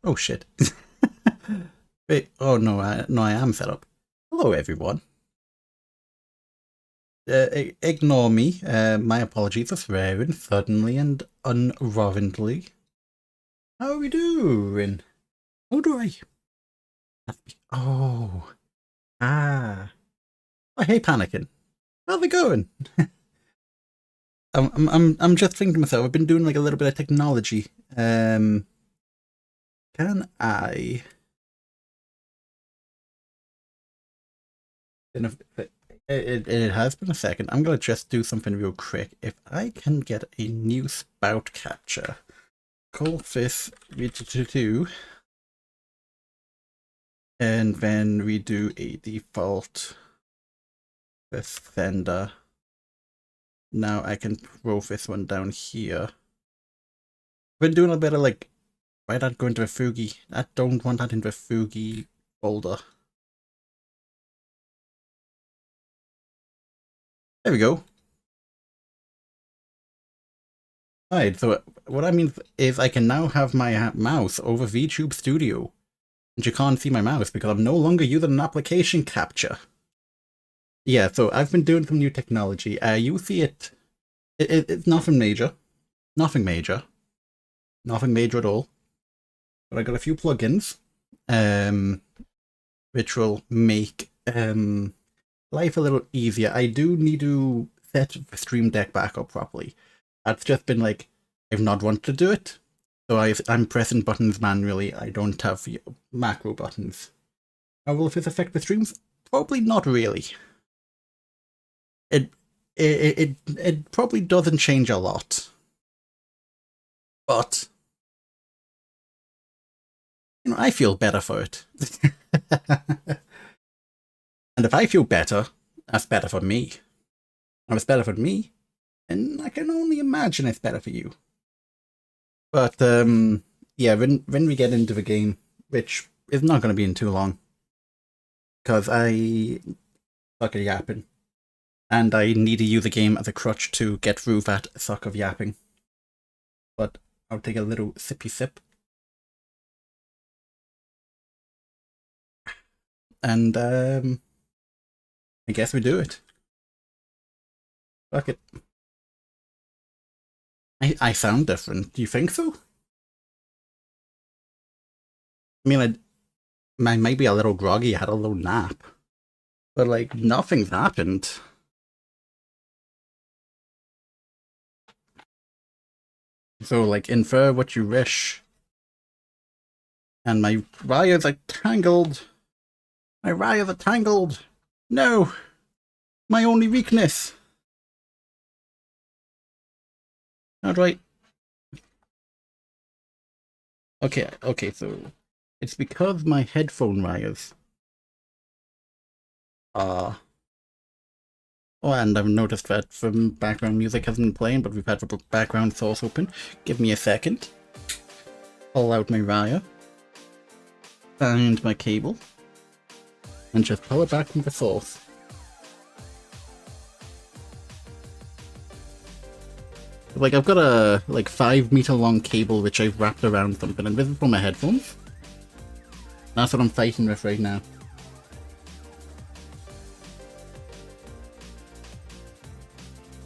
Oh shit. Wait, oh no, I am set up. Hello everyone. Ignore me. My apologies for swearing suddenly and unwarrantedly. How are we doing? How do I? Oh, ah. I hate panicking. How's it going? I'm just thinking to myself. I've been doing like a little bit of technology. Can I? It has been a second. I'm gonna just do something real quick. If I can get a new spout capture, call this pt2, and then we do a default with sender. Now I can throw this one down here. I've been doing a bit of like, why not go into a Fugi? I don't want that into a Fugi folder. There we go. Alright, so what I mean is I can now have my mouse over VTube Studio. And you can't see my mouse because I'm no longer using an application capture. Yeah, so I've been doing some new technology. You see it's nothing major. Nothing major. Nothing major at all. But I got a few plugins, which will make life a little easier. I do need to set the Stream Deck back up properly. That's just been like, I've not wanted to do it. So I'm pressing buttons manually. I don't have macro buttons. How will this affect the streams? Probably not really. It probably doesn't change a lot. But you know, I feel better for it. And if I feel better, that's better for me. If it's better for me, then I can only imagine it's better for you. But yeah, when we get into the game, which is not going to be in too long, because I suck at yapping, and I need to use the game as a crutch to get through that suck of yapping. But I'll take a little sippy sip. And I guess we do it. Fuck it. I sound different. Do you think so? I mean, I might be a little groggy. I had a little nap. But, like, nothing's happened. So, like, infer what you wish. And my wires are tangled. My wires are tangled. No! My only weakness. Alright. Okay, so it's because my headphone wires are... Oh, and I've noticed that some background music hasn't been playing, but we've had the background source open. Give me a second. Pull out my wire. Find my cable. And just pull it back from the source. Like, I've got a, 5-meter long cable which I've wrapped around something, and this is for my headphones. That's what I'm fighting with right now.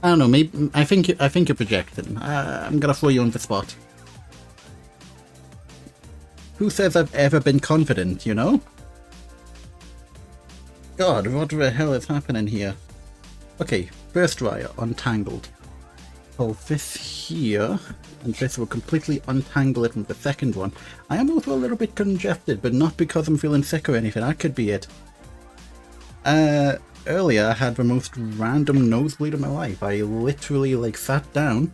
I don't know, maybe, I think you're projecting. I'm gonna throw you on the spot. Who says I've ever been confident, you know? God, what the hell is happening here? Okay, first wire, untangled. Pull this here, and this will completely untangle it from the second one. I am also a little bit congested, but not because I'm feeling sick or anything, that could be it. Earlier I had the most random nosebleed of my life. I literally, sat down,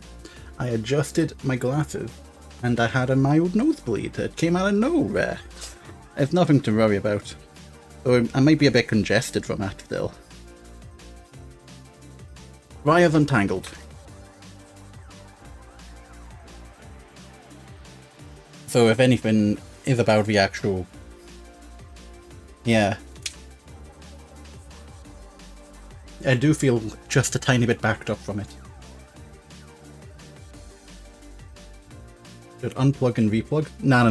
I adjusted my glasses, and I had a mild nosebleed. It came out of nowhere. There's nothing to worry about. So I might be a bit congested from that still. Wires untangled. So if anything is about the actual... Yeah. I do feel just a tiny bit backed up from it. Should unplug and replug? No,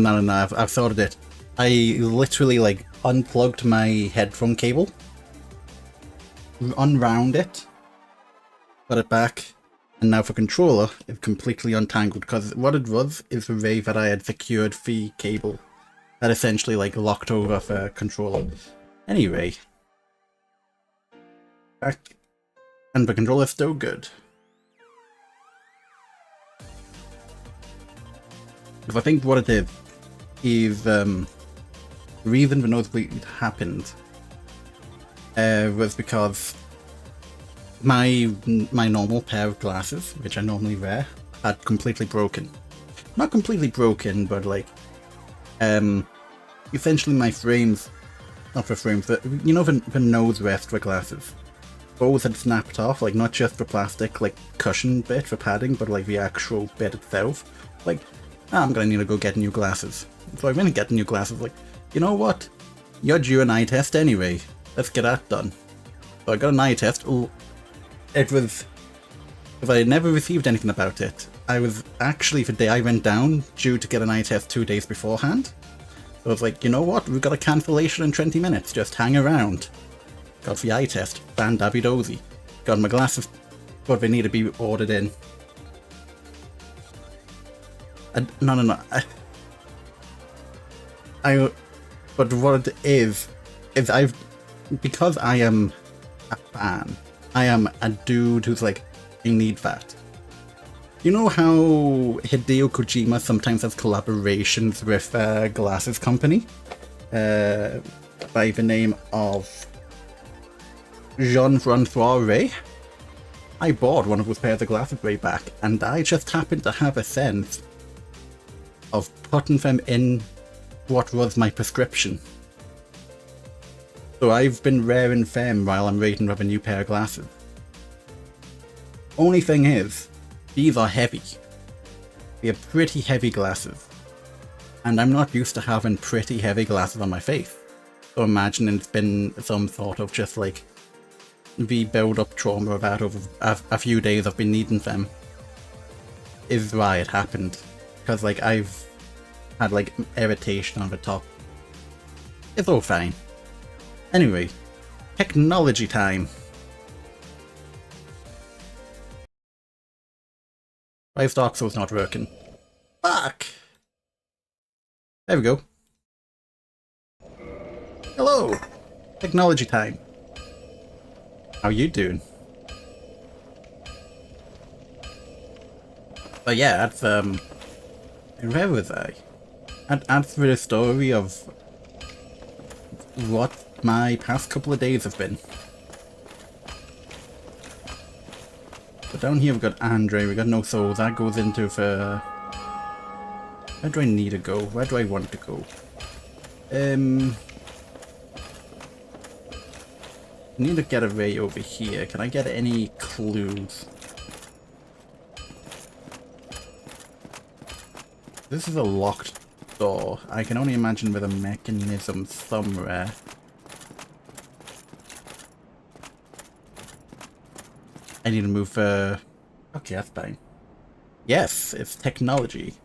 I've sorted it. I literally, like, unplugged my headphone cable, unwound it, put it back, and now for controller, it's completely untangled, because what it was is the way that I had secured the cable that essentially, like, locked over the controller. Anyway. Back. And the controller's still good. Because I think what it is the reason the nosebleed happened was because my normal pair of glasses, which I normally wear, had completely broken. Not completely broken, but like, essentially my frames, not the frames, but you know the nose rest for glasses, those had snapped off, like not just the plastic like cushion bit for padding, but like the actual bit itself. Like, I'm gonna need to go get new glasses. So I went and get new glasses, like, you know what? You're due an eye test anyway. Let's get that done. So I got an eye test. Oh, it was... If I had never received anything about it, I was actually, the day I went down, due to get an eye test 2 days beforehand. So I was like, you know what? We've got a cancellation in 20 minutes. Just hang around. Got the eye test. Dabby-dozy. Got my glasses, but they need to be ordered in. No. But what it is because I am a fan, I am a dude who's like, I need that. You know how Hideo Kojima sometimes has collaborations with a glasses company? By the name of Jean-Francois Ray? I bought one of those pairs of glasses way back, and I just happened to have a sense of putting them in what was my prescription. So I've been wearing them while I'm waiting for a new pair of glasses. Only thing is, these are heavy. They are pretty heavy glasses. And I'm not used to having pretty heavy glasses on my face. So imagine it's been some sort of just like the build-up trauma of that over a few days I've been needing them. Is why it happened. Because like I've had like irritation on the top. It's all fine. Anyway, technology time. My Dark Souls not working. Fuck! There we go. Hello! Technology time. How you doing? But yeah, that's where was I? That's the story of what my past couple of days have been. But down here we've got Andre, we've got no souls, that goes into the... Where do I need to go? Where do I want to go? I need to get a way over here. Can I get any clues? This is a locked door. I can only imagine with a mechanism somewhere. I need to move, okay, that's fine. Yes, it's technology.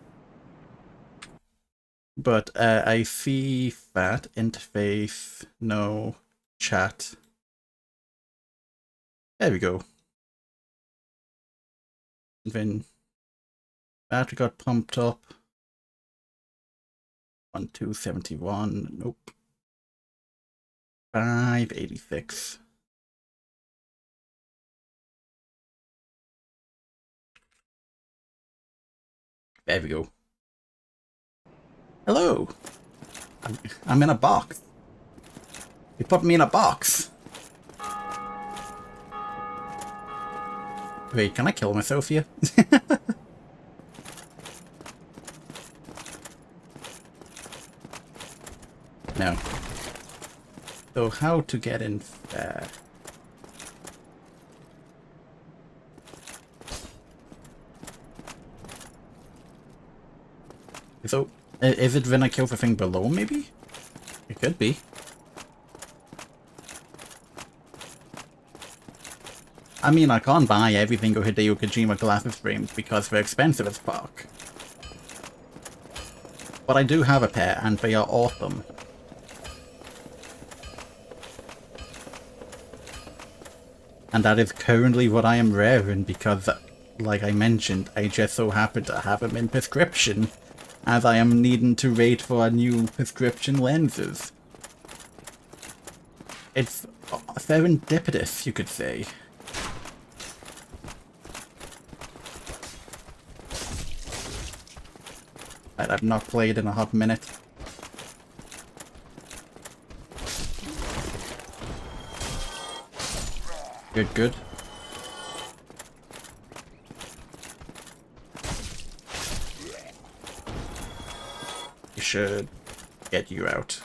But, I see that. Interface, no. Chat. There we go. Then, battery got pumped up. 1271, nope. 586. There we go. Hello! I'm in a box. You put me in a box. Wait, can I kill myself here? No. So how to get in there? So, is it when I kill the thing below, maybe? It could be. I mean, I can't buy every single Hideo Kojima glasses frames because they're expensive as fuck. But I do have a pair, and they are awesome. And that is currently what I am wearing because, like I mentioned, I just so happen to have them in prescription, as I am needing to wait for a new prescription lenses. It's serendipitous, you could say. Right, I've not played in a hot minute. Good, good. You should get you out.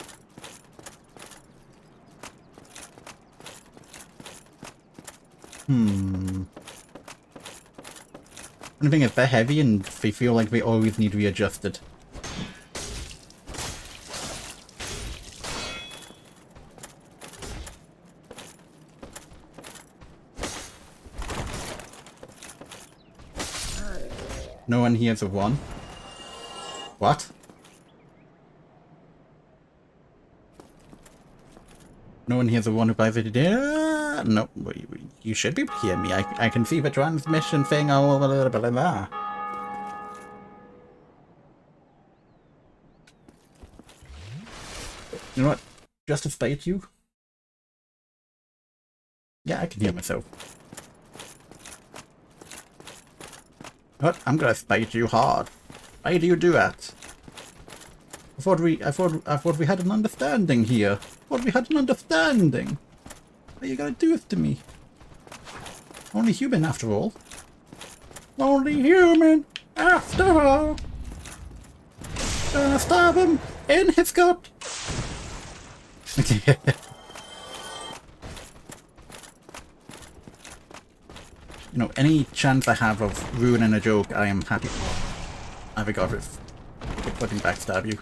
I think they're heavy and they feel like they always need readjusted. No one hears of one. What? No one hears of one who buys it. No, you should be able to hear me. I can see the transmission thing all a little bit like that. You know what? Just to spite you? Yeah, I can hear myself. What? I'm gonna spite you hard. Why do you do that? I thought we had an understanding here. I thought we had an understanding. Why are you gonna do this to me? Only human after all. Only human after all. Gonna stab him in his gut. Okay. You know, any chance I have of ruining a joke, I am happy. I forgot if fucking backstab you.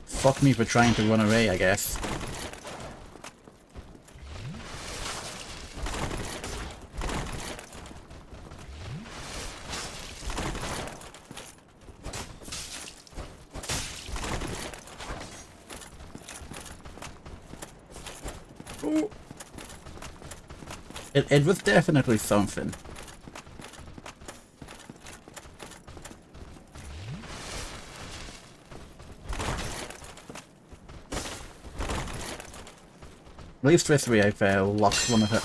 Fuck me for trying to run away, I guess. Ooh. It was definitely something. At least this way I've locked one of her.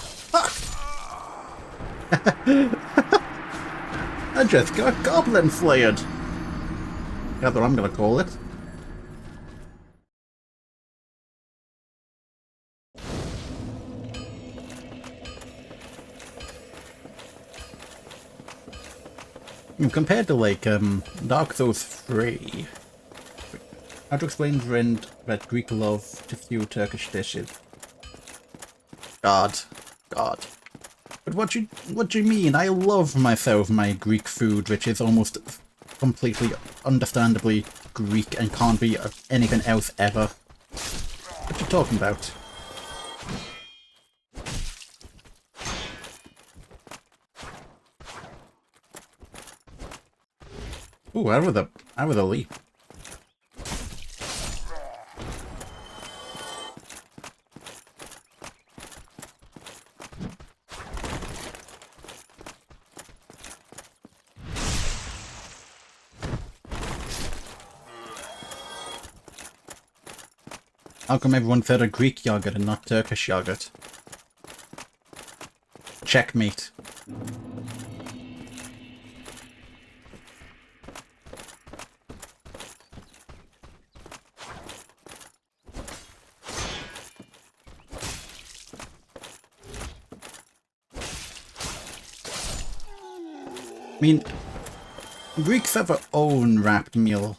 I just got goblin flayed. That's what I'm gonna call it. Compared to like Dark Souls 3, how to explain that Greek love to few Turkish dishes? God. But what do you mean? I love myself my Greek food, which is almost completely understandably Greek and can't be anything else ever. What you talking about? Ooh, out with a leap. How come everyone said a Greek yogurt and not Turkish yogurt? Checkmate. I mean, Greeks have their own wrapped meal.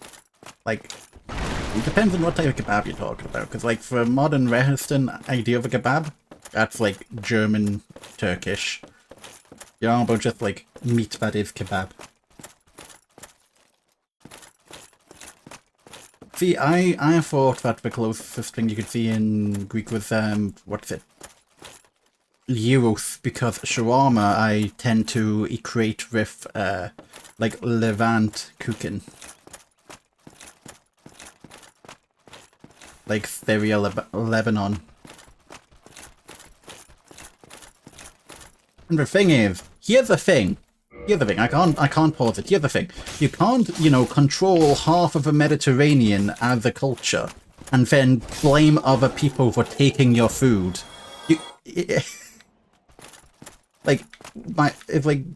Like, it depends on what type of kebab you're talking about. Because, like, for a modern Western idea of a kebab, that's like German, Turkish. You're all about just like meat that is kebab. See, I thought that the closest thing you could see in Greek was, what's it? Euros, because shawarma I tend to equate with like Levant cooking. Like Syria, Lebanon. And the thing is, here's the thing. I can't pause it. Here's the thing. You can't, you know, control half of the Mediterranean as a culture and then blame other people for taking your food.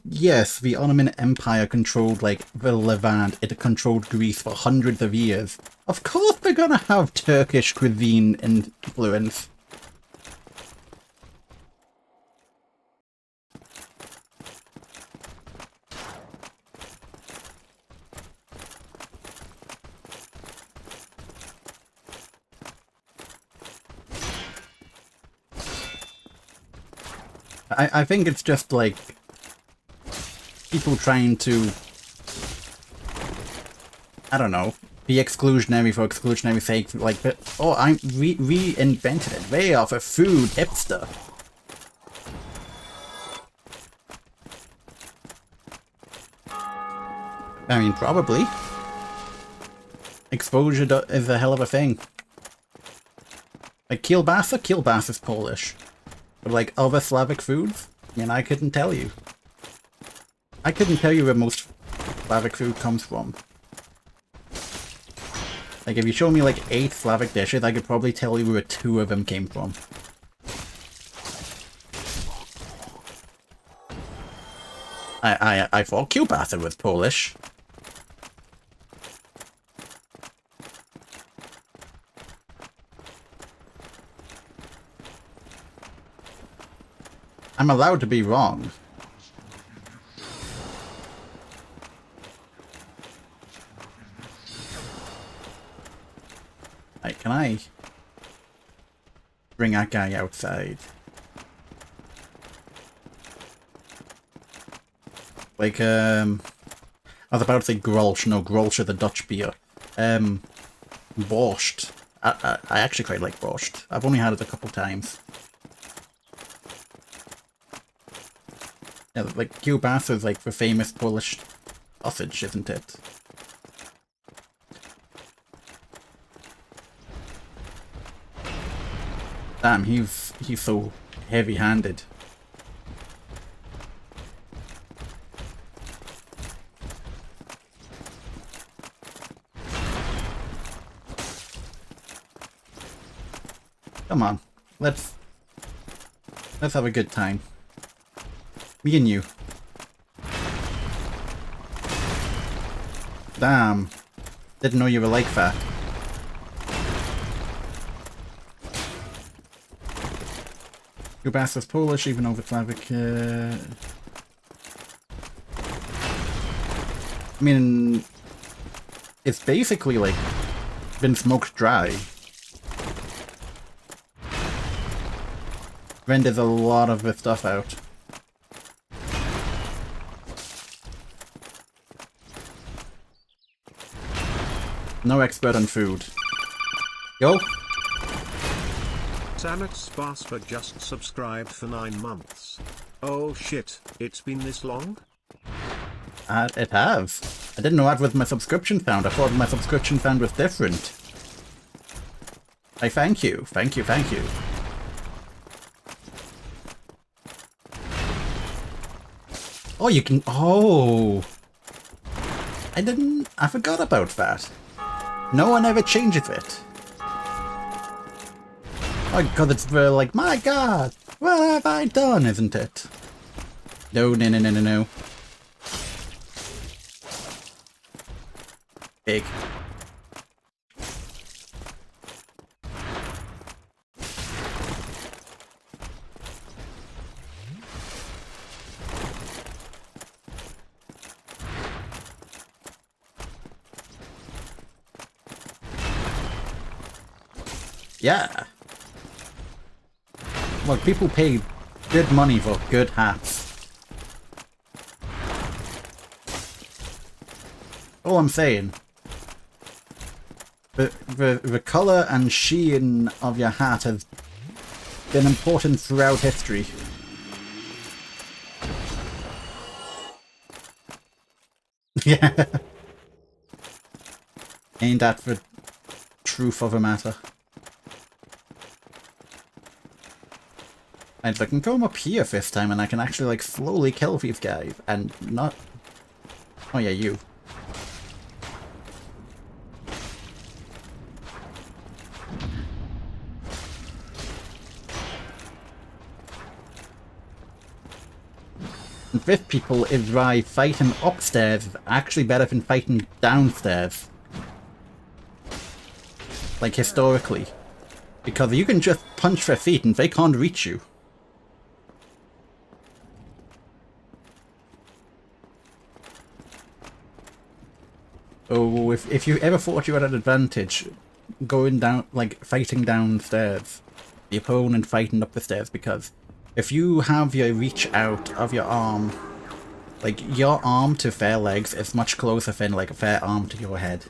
Yes, the Ottoman Empire controlled, like, the Levant. It controlled Greece for hundreds of years. Of course they're gonna have Turkish cuisine influence. I think it's just, like, people trying to, I don't know, be exclusionary for exclusionary sake, like, but, oh, I reinvented it. They are the food hipster. I mean, probably. Exposure is a hell of a thing. Like, kielbasa is Polish. But, like, other Slavic foods? I mean, I couldn't tell you. I couldn't tell you where most Slavic food comes from. Like, if you show me, like, 8 Slavic dishes, I could probably tell you where 2 of them came from. I thought kielbasa was Polish. I'm allowed to be wrong. Right, can I bring that guy outside? Like, I was about to say Grolsch. No, Grolsch is a Dutch beer. Borscht. I actually quite like Borscht. I've only had it a couple times. Yeah, like, kielbasa is like the famous Polish sausage, isn't it? Damn, he's so heavy-handed. Come on, let's have a good time. Me and you. Damn. Didn't know you were like that. Kielbasa's Polish, even over Slavic. I mean, it's basically like been smoked dry. Rendered a lot of the stuff out. No expert on food. Yo. Samet Sparsford just subscribed for 9 months. Oh shit, it's been this long? It has. I didn't know that was my subscription sound. I thought my subscription sound was different. I thank you. Thank you, thank you. Oh, you can... Oh! I forgot about that. No one ever changes it. Oh god, it's like, my god! What have I done, isn't it? No, no, no, no, no, no. Big. Yeah. Look, people pay good money for good hats. All I'm saying. The colour and sheen of your hat has been important throughout history. Yeah. Ain't that the truth of a matter? I can come up here this time and I can actually like slowly kill these guys and not... Oh yeah, you. And with people is why fighting upstairs is actually better than fighting downstairs. Like historically. Because you can just punch their feet and they can't reach you. Oh, if you ever thought you had an advantage going down, like fighting downstairs, the opponent fighting up the stairs, because if you have your reach out of your arm, like your arm to their legs is much closer than like their arm to your head.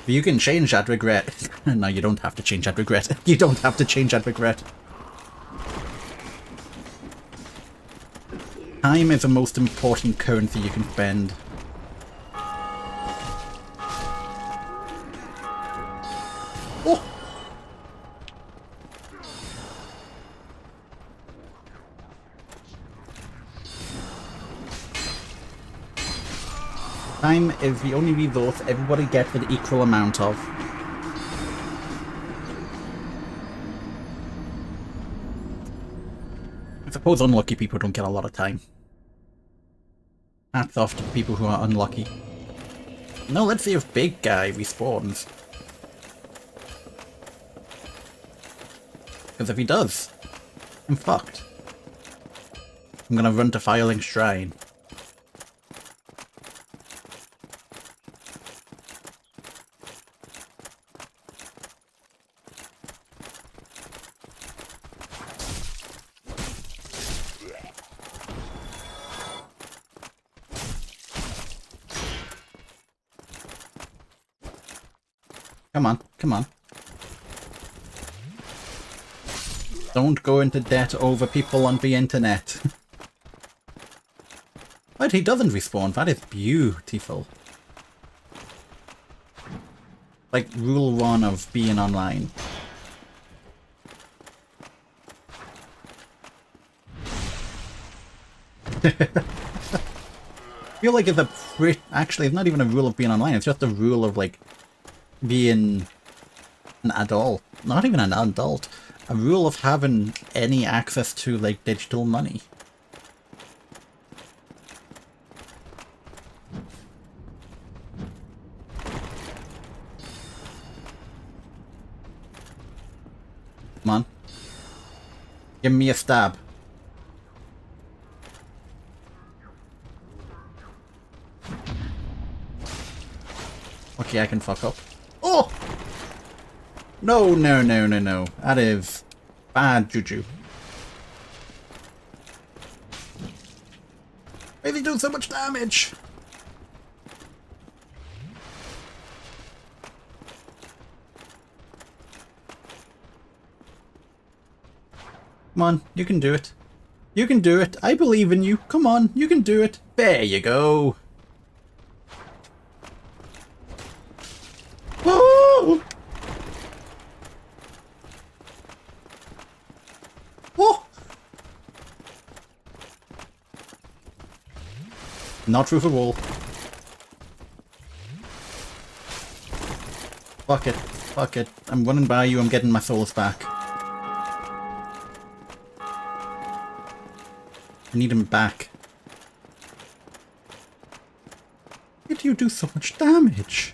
But you can change that, regret. No, you don't have to change that, regret. You don't have to change that, regret. Time is the most important currency you can spend. Oh! Time is the only resource everybody gets an equal amount of. I suppose unlucky people don't get a lot of time. Hats off to people who are unlucky. No, let's see if big guy respawns. Because if he does, I'm fucked. I'm gonna run to Firelink Shrine. Come on, come on. Don't go into debt over people on the internet. But he doesn't respawn, that is beautiful. Like rule 1 of being online. I feel like it's a actually it's not even a rule of being online, it's just a rule of like being an adult. Not even an adult. A rule of having any access to like digital money. Come on. Give me a stab. Okay, I can fuck up. Oh! No, no, no, no, no. That is bad juju. Why is he doing so much damage? Come on, you can do it. You can do it. I believe in you. Come on, you can do it. There you go. Oh! Oh! Not through the wall. Fuck it. Fuck it. I'm running by you. I'm getting my souls back. I need him back. Why do you do so much damage?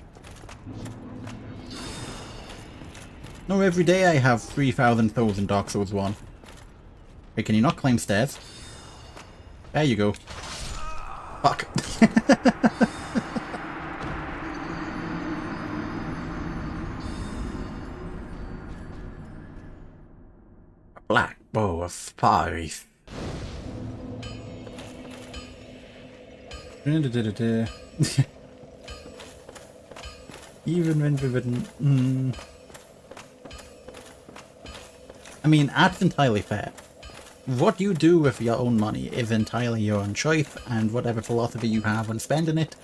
No, every day I have 3,000 souls in Dark Souls 1. Wait, can you not climb stairs? There you go. Fuck. A black bow of fiery. Even when we wouldn't... I mean, that's entirely fair. what you do with your own money is entirely your own choice, and whatever philosophy you have on spending it,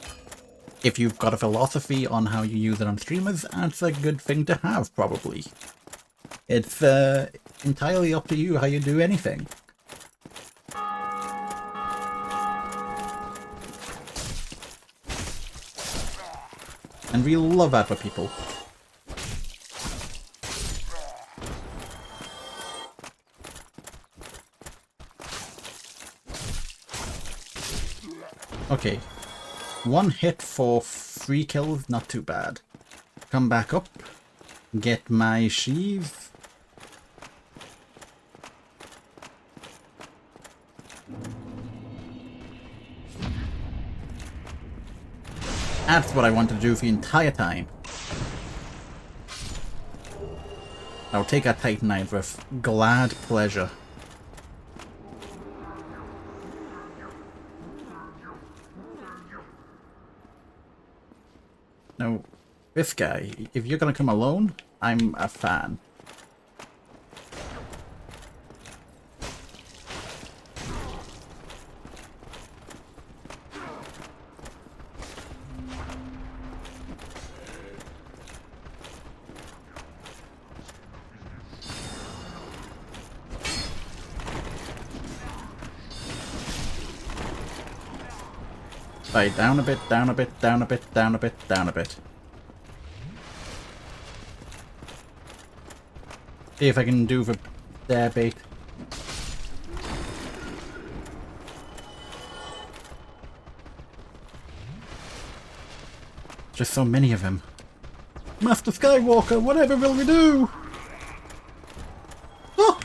if you've got a philosophy on how you use it on streamers, that's a good thing to have, probably. It's entirely up to you how you do anything. And we love that for people. Okay. 1 hit for 3 kills, not too bad. Come back up. Get my sheaves. That's what I wanted to do the entire time. I'll take a Titanite with glad pleasure. Now, this guy, if you're gonna come alone, I'm a fan. Right, down a bit, down a bit, down a bit, down a bit, down a bit. See if I can do the dare bait. Just so many of them. Master Skywalker, whatever will we do? Oh!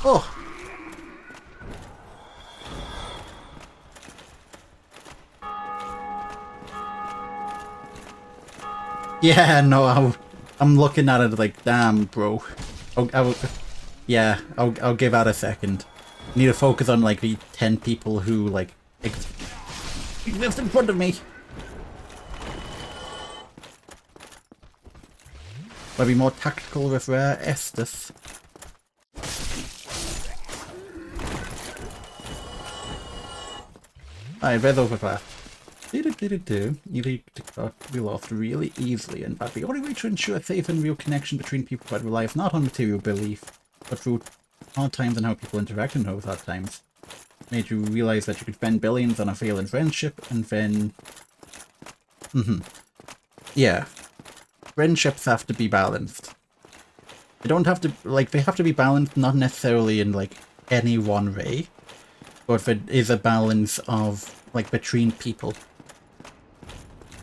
Oh! Yeah, no, I'm looking at it like, damn, bro. Yeah, I'll give that a second. Need to focus on like the 10 people who like exist in front of me. I'll be more tactical with rare Estus. Alright, red overpass. We lost really easily, and but the only way to ensure a safe and real connection between people that relies not on material belief, but through hard times and how people interact in those hard times. Made you realize that you could spend billions on a failing friendship, and then... Yeah. Friendships have to be balanced. They don't have to, like, they have to be balanced, not necessarily in, like, any one way, but there is a balance of, like, between people.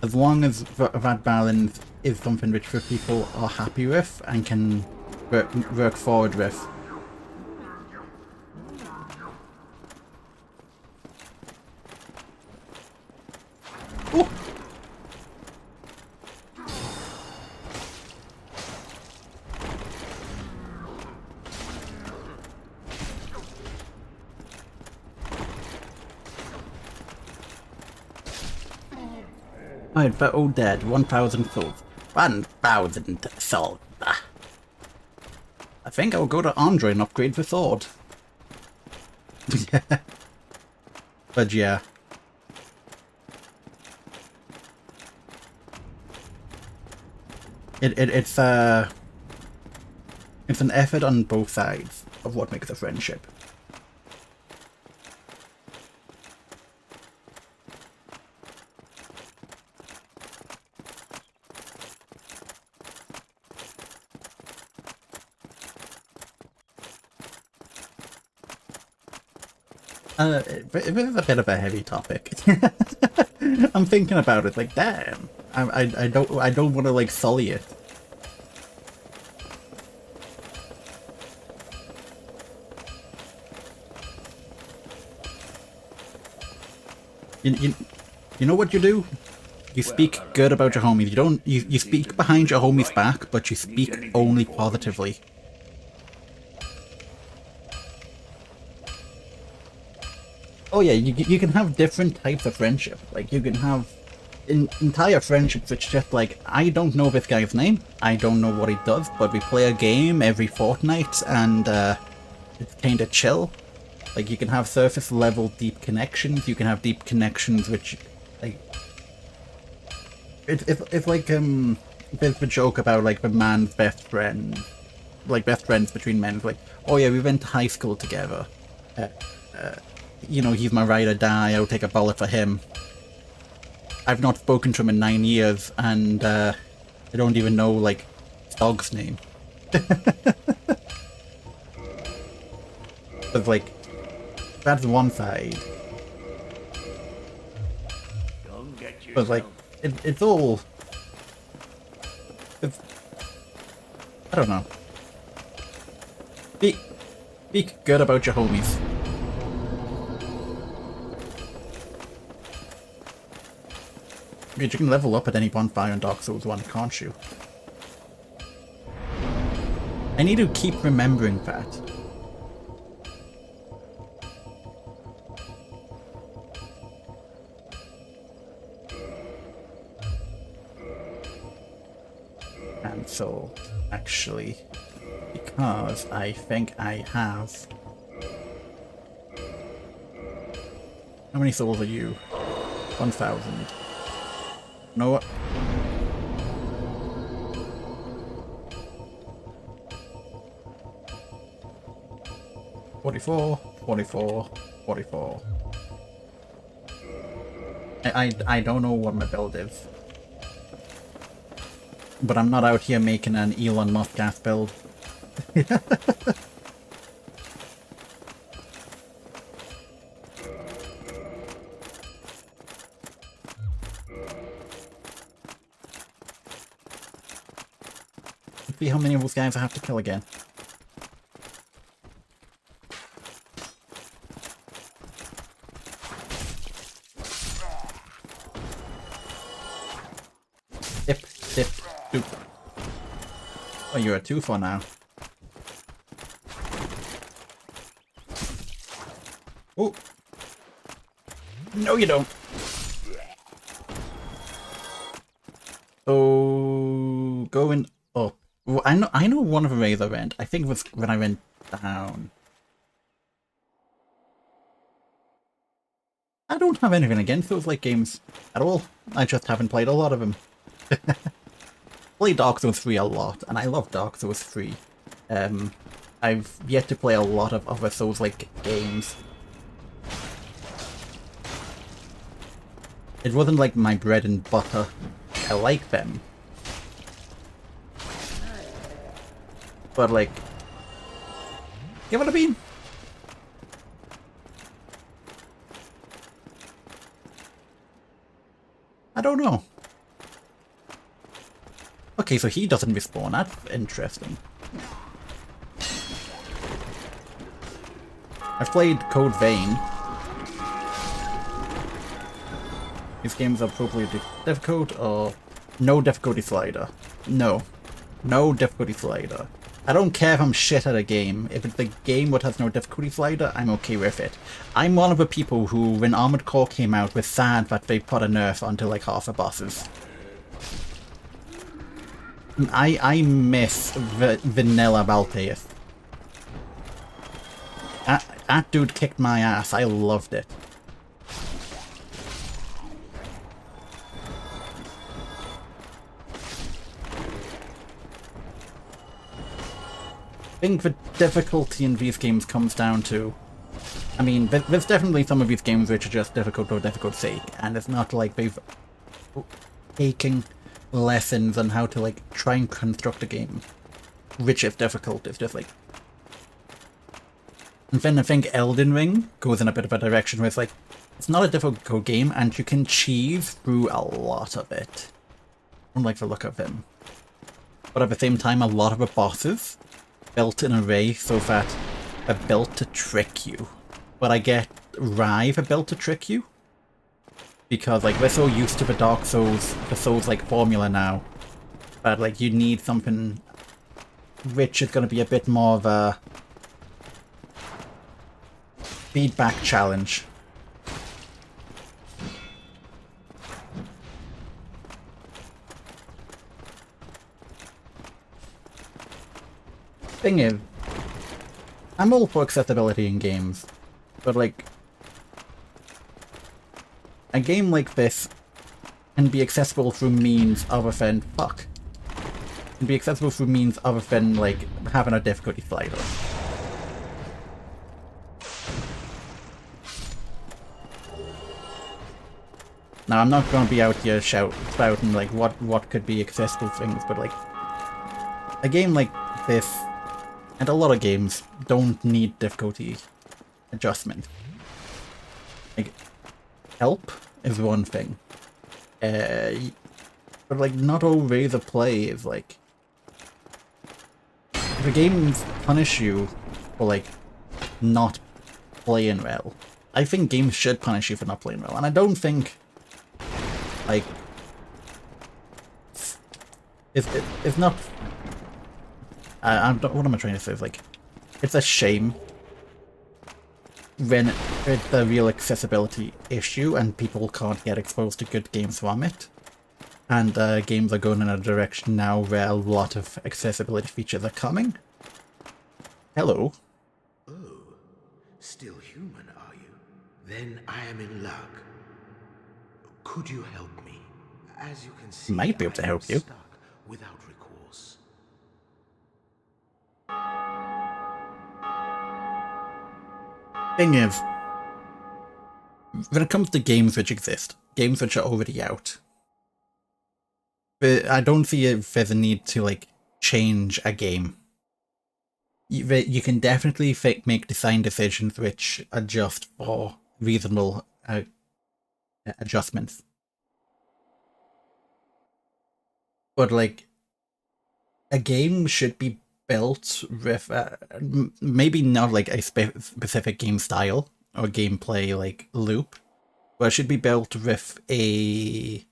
As long as that balance is something which the people are happy with and can work forward with. Oh! Alright, but all dead. 1,000 souls. 1,000 souls. I think I'll go to Andre and upgrade the sword. But yeah. It's an effort on both sides of what makes a friendship. This is a bit of a heavy topic. I'm thinking about it, like, damn. I don't want to like sully it. You know what you do? You speak good about your homies. You speak behind your homies' back, but you speak only positively. Oh yeah, you can have different types of friendship. Like, you can have entire friendships which just like, I don't know this guy's name, I don't know what he does, but we play a game every fortnight and it's kinda chill. Like, you can have surface level deep connections, you can have deep connections which, like... It's like, there's the joke about, like, the man's best friend. Like, best friends between men. It's like, oh yeah, we went to high school together. You know, he's my ride or die, I'll take a bullet for him. I've not spoken to him in 9 years, and I don't even know, like, his dog's name. But, like, that's one side. But, like, it's all... I don't know. Speak good about your homies. You can level up at any bonfire in Dark Souls 1, can't you? I need to keep remembering that. And so, actually, because I think I have... How many souls are you? 1,000. You know what? $44. I don't know what my build is. But I'm not out here making an Elon Musk ass build. See how many of those guys I have to kill again. Dip, dip, doop. Oh, you're a 2 for now. Oh! No, you don't! So... going up. Well, I know one of the ways I went. I think it was when I went down. I don't have anything against those like games at all. I just haven't played a lot of them. Play Dark Souls 3 a lot, and I love Dark Souls 3. I've yet to play a lot of other Souls-like games. It wasn't like my bread and butter. I like them. But like... You know what I mean? I don't know. Okay, so he doesn't respawn. That's interesting. I've played Code Vein. These games are appropriately difficult or no difficulty slider. No. No difficulty slider. I don't care if I'm shit at a game. If it's a game that has no difficulty slider, I'm okay with it. I'm one of the people who, when Armored Core came out, was sad that they put a nerf onto like half the bosses. I miss vanilla Valteus. That dude kicked my ass. I loved it. I think the difficulty in these games comes down to... I mean, there's definitely some of these games which are just difficult for difficult's sake, and it's not like they've taken lessons on how to like try and construct a game which is difficult. It's just like... And then I think Elden Ring goes in a bit of a direction where it's like, it's not a difficult game and you can cheese through a lot of it. I don't like the look of him. But at the same time, a lot of the bosses built in a way so that they're built to trick you. But I get why they're built to trick you. Because like we're so used to the Dark Souls, the Souls-like formula now, that like you need something which is going to be a bit more of a feedback challenge. Thing is, I'm all for accessibility in games, but like, a game like this can be accessible through means other than can be accessible through means other than like having a difficulty slider. Now, I'm not going to be out here spouting like what could be accessible things, but like a game like this, and a lot of games, don't need difficulty adjustment. Like, help is one thing, but like not all ways of play is like, if a game punish you for like not playing well, I think games should punish you for not playing well, and I don't think like it's not. What am I trying to say? Is like, it's a shame when it's a real accessibility issue and people can't get exposed to good games from it. And games are going in a direction now where a lot of accessibility features are coming. Hello. Oh, still human, are you? Then I am in luck. Could you help me? As you can see, Might be able to help you. Stuck without recourse. Thing is, when it comes to games which exist, games which are already out, I don't see if there's a need to like change a game. You can definitely make design decisions which adjust for reasonable adjustments. But like, a game should be built with maybe not like a specific game style or gameplay like loop, but it should be built with a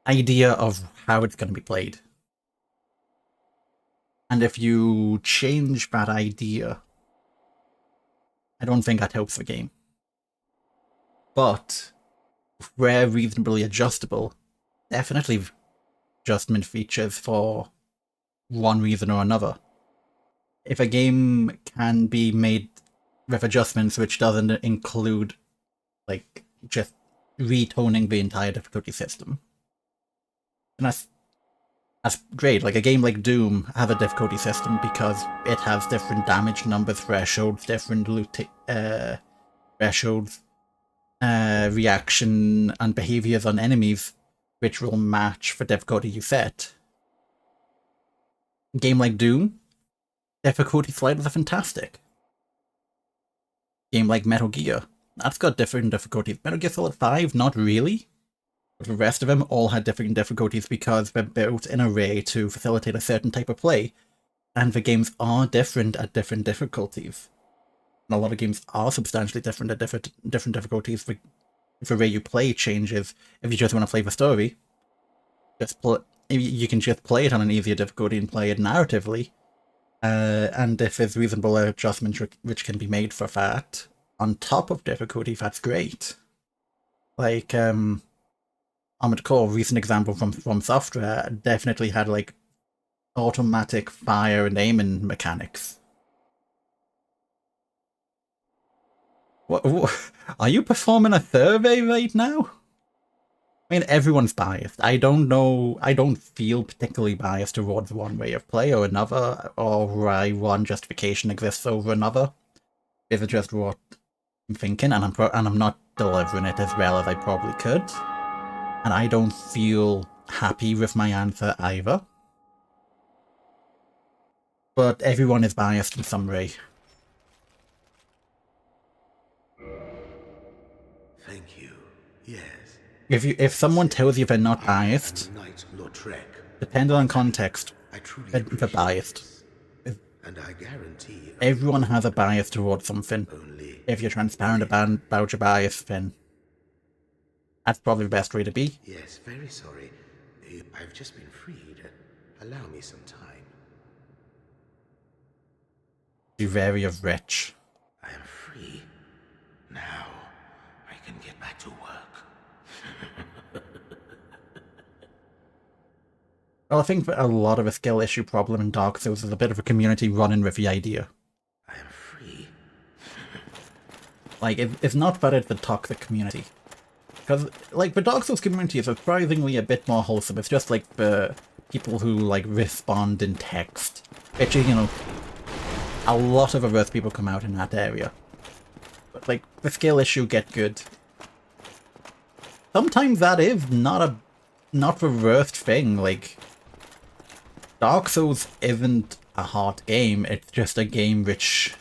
idea of how it's going to be played. And if you change that idea, I don't think that helps the game. But where reasonably adjustable, definitely adjustment features for one reason or another. If a game can be made with adjustments which doesn't include like just retoning the entire difficulty system, and that's great. Like, a game like Doom has a difficulty system because it has different damage numbers thresholds, different loot thresholds, reaction and behaviors on enemies, which will match the difficulty you set. A game like Doom, difficulty sliders are fantastic. A game like Metal Gear, that's got different difficulties. Metal Gear Solid 5, not really. But the rest of them all had different difficulties because they're built in a way to facilitate a certain type of play. And the games are different at different difficulties. And a lot of games are substantially different at different difficulties. If the way you play changes, if you just want to play the story, you can just play it on an easier difficulty and play it narratively. And if there's reasonable adjustments which can be made for that, on top of difficulty, that's great. Like, Armored Core, recent example from Software, definitely had like automatic fire and aiming mechanics. What are you performing a survey right now? I mean, everyone's biased. I don't know. I don't feel particularly biased towards one way of play or another, or why one justification exists over another. It's just what I'm thinking, and I'm not delivering it as well as I probably could. And I don't feel happy with my answer either. But everyone is biased in some way. Thank you. Yes. If someone tells you they're not biased, depending on context, they're biased. And I guarantee Everyone has a bias towards something. If you're transparent about your bias, then that's probably the best way to be. Yes, very sorry. I've just been freed. Allow me some time. Be wary of Rich. I am free. Now, I can get back to work. Well, I think that a lot of a skill issue problem in Dark Souls is a bit of a community running with the idea. I am free. Like, it's not that it's the toxic community. Because, like, the Dark Souls community is surprisingly a bit more wholesome. It's just, like, the people who, like, respond in text. Actually, you know, a lot of the worst people come out in that area. But, like, the skill issue get good. Sometimes that is not the worst thing, like... Dark Souls isn't a hard game, it's just a game which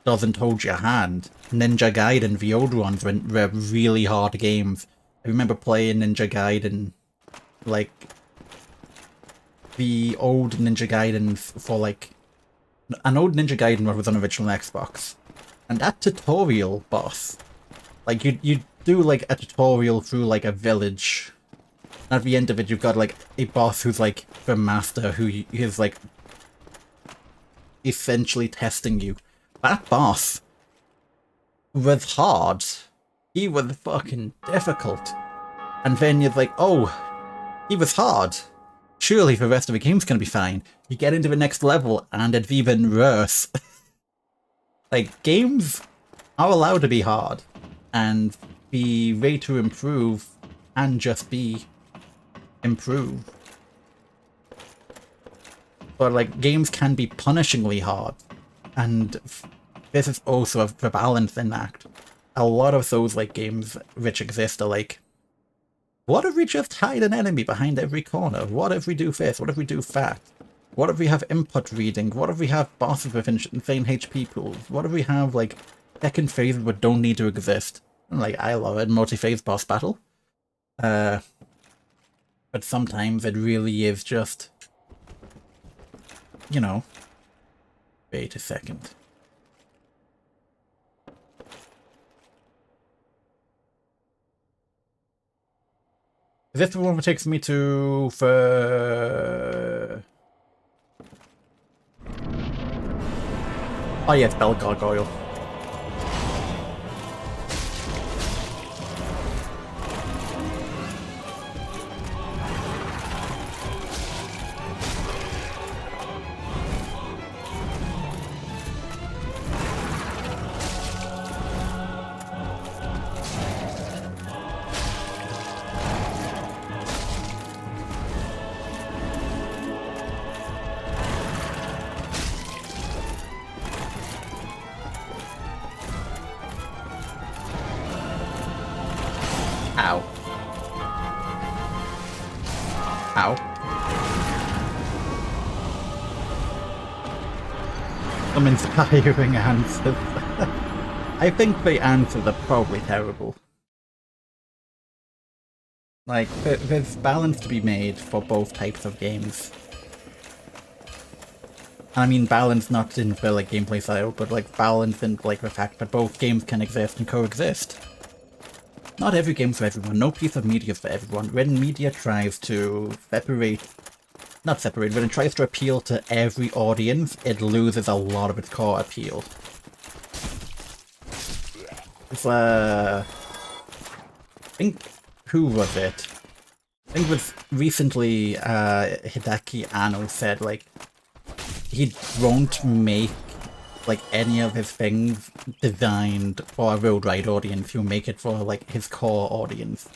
doesn't hold your hand. Ninja Gaiden, the old ones, were really hard games. I remember playing Ninja Gaiden, like, the old Ninja Gaidens for, like, an old Ninja Gaiden was on original Xbox. And that tutorial boss, like, you do, like, a tutorial through, like, a village. And at the end of it, you've got, like, a boss who's, like, the master, who is, like, essentially testing you. That boss was hard. He was fucking difficult. And then you're like, oh, he was hard. Surely the rest of the game's gonna be fine. You get into the next level, and it's even worse. Like, games are allowed to be hard. And the way to improve can just be improve. But, like, games can be punishingly hard. And this is also the balance in that. A lot of those, like, games which exist are like, what if we just hide an enemy behind every corner? What if we do this? What if we do that? What if we have input reading? What if we have bosses with insane HP pools? What if we have, like, second phases that don't need to exist? And, like, I love it, multi-phase boss battle. But sometimes it really is just, you know, wait a second. Is this the one that takes me to Oh yeah, it's Bell Gargoyle. Ow. Ow. Some inspiring answers. I think the answers are probably terrible. Like, there's balance to be made for both types of games. I mean balance not in the, like, gameplay style, but, like, balance in, like, the fact that both games can exist and coexist. Not every game's for everyone, no piece of media is for everyone. When media tries to not separate, when it tries to appeal to every audience, it loses a lot of its core appeal. It's, I think, who was it? I think it was recently, Hideaki Anno said, like, he won't make, like, any of his things designed for a worldwide audience. He'll make it for, like, his core audience.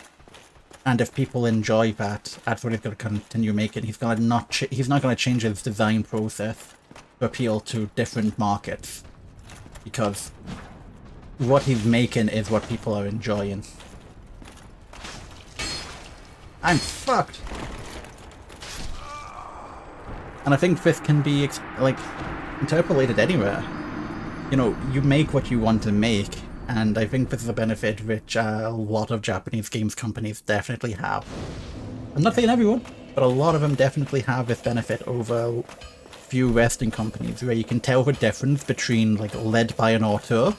And if people enjoy that, that's what he's going to continue making. He's not going to change his design process to appeal to different markets. Because what he's making is what people are enjoying. I'm fucked! And I think this can be, like, interpolated anywhere. You know, you make what you want to make, and I think this is a benefit which a lot of Japanese games companies definitely have. I'm not saying everyone, but a lot of them definitely have this benefit over few Western companies, where you can tell the difference between, like, led by an auteur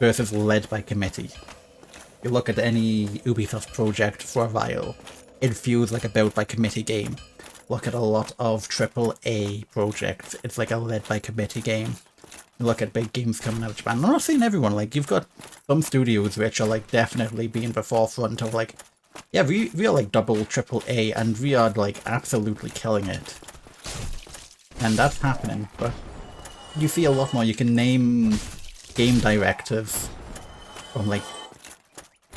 versus led by committee. You look at any Ubisoft project for a while, it feels like a built by committee game. Look at a lot of AAA projects, it's like a led by committee game. Look at big games coming out of Japan. I'm not saying everyone, like, you've got some studios which are, like, definitely being the forefront of, like, Yeah, we are like double, triple A, and we are like absolutely killing it. And that's happening, but you see a lot more. You can name game directors from like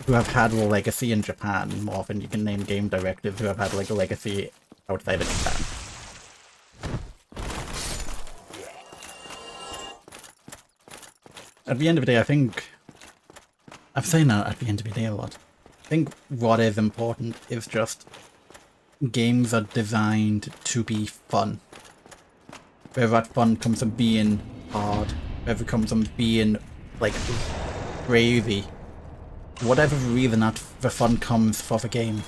who have had a legacy in Japan more often. You can name game directors who have had like a legacy outside of Japan. At the end of the day, I think I'm saying that at the end of the day a lot. I think what is important is just games are designed to be fun. Whether that fun comes from being hard, whether it comes from being like crazy, whatever the reason that the fun comes for the game.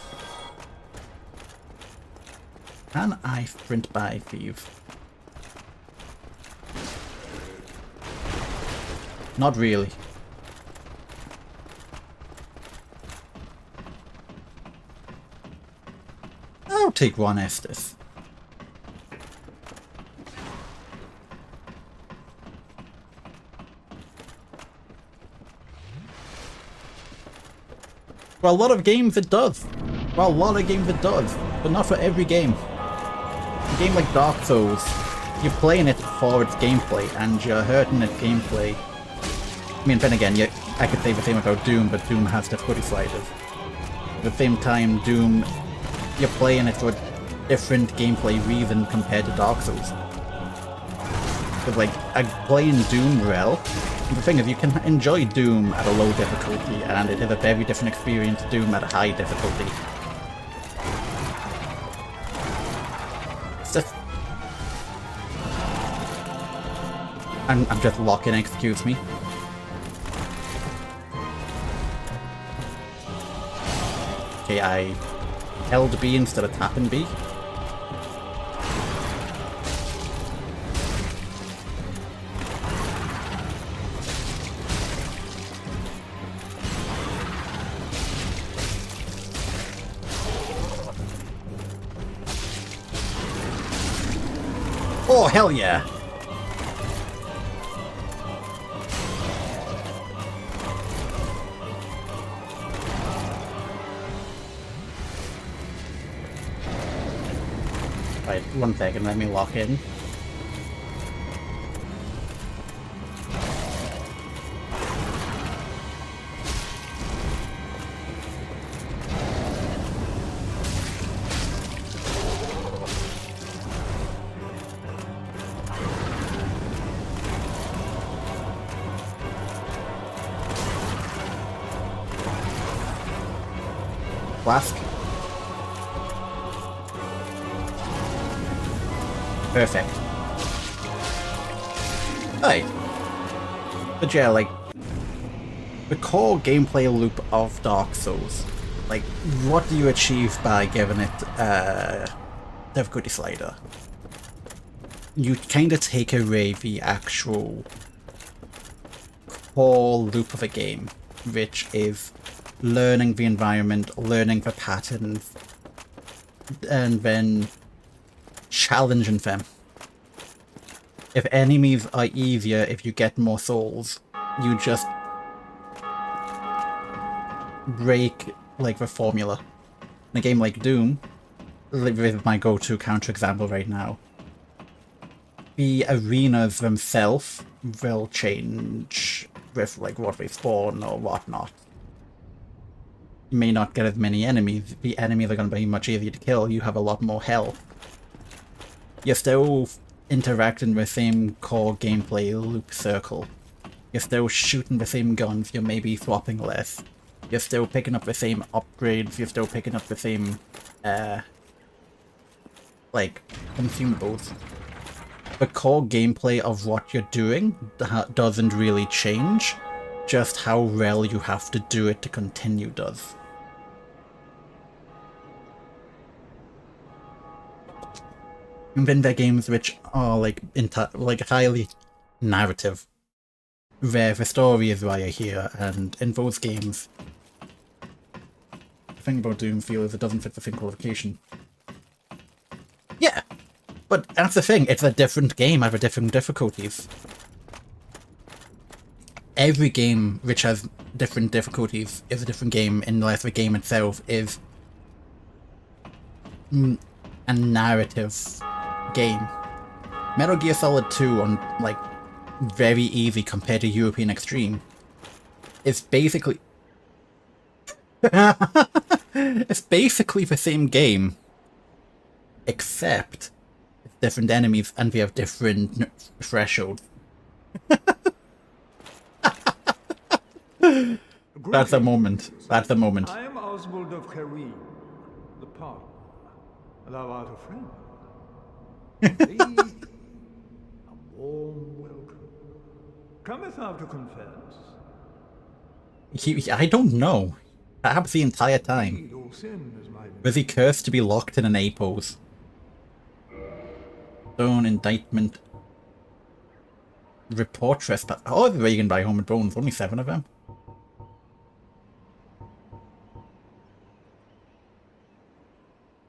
Can I sprint by thieves? Not really. I'll take one Estes. For a lot of games it does. For a lot of games it does. But not for every game. A game like Dark Souls, you're playing it for its gameplay and you're hurting its gameplay. I mean, then again, I could say the same about Doom, but Doom has difficulty sliders. At the same time, Doom, you're playing it for a different gameplay reason compared to Dark Souls. Because, like, playing Doom well, the thing is, you can enjoy Doom at a low difficulty, and it is a very different experience to Doom at a high difficulty. It's just... I'm just locking, excuse me. Okay, I held B instead of tapping B. Oh, hell yeah! Right, 1 second, let me lock in. Flask. Perfect. Right. But yeah, like, the core gameplay loop of Dark Souls, like, what do you achieve by giving it difficulty slider? You kind of take away the actual core loop of a game, which is learning the environment, learning the patterns, and then challenging them. If enemies are easier, if you get more souls, you just break, like, the formula. In a game like Doom, this is my go-to counterexample right now, the arenas themselves will change with, like, what they spawn or whatnot. You may not get as many enemies, the enemies are going to be much easier to kill, you have a lot more health. You're still interacting with the same core gameplay loop circle. You're still shooting the same guns, you're maybe swapping less. You're still picking up the same upgrades, you're still picking up the same, like, consumables. The core gameplay of what you're doing doesn't really change, just how well you have to do it to continue does. And then there are games which are like highly narrative, where the story is why you're here, and in those games, the thing about Doom is it doesn't fit the same qualification. Yeah, but that's the thing, it's a different game at different difficulties. Every game which has different difficulties is a different game unless the game itself is a narrative game. Metal Gear Solid 2 on, like, very easy compared to European Extreme. It's basically... it's basically the same game, except it's different enemies and we have different thresholds. That's a moment. That's a moment. I am Oswald of Kareem, the partner. Thou art a friend. Thee, a warm welcome. Cometh thou to confess? I don't know. Perhaps the entire time. Indeed, all sin is my Was he cursed to be locked in an A pose? Stone indictment. Report trespass. Oh, everywhere you can buy home and bones. Only 7 of them.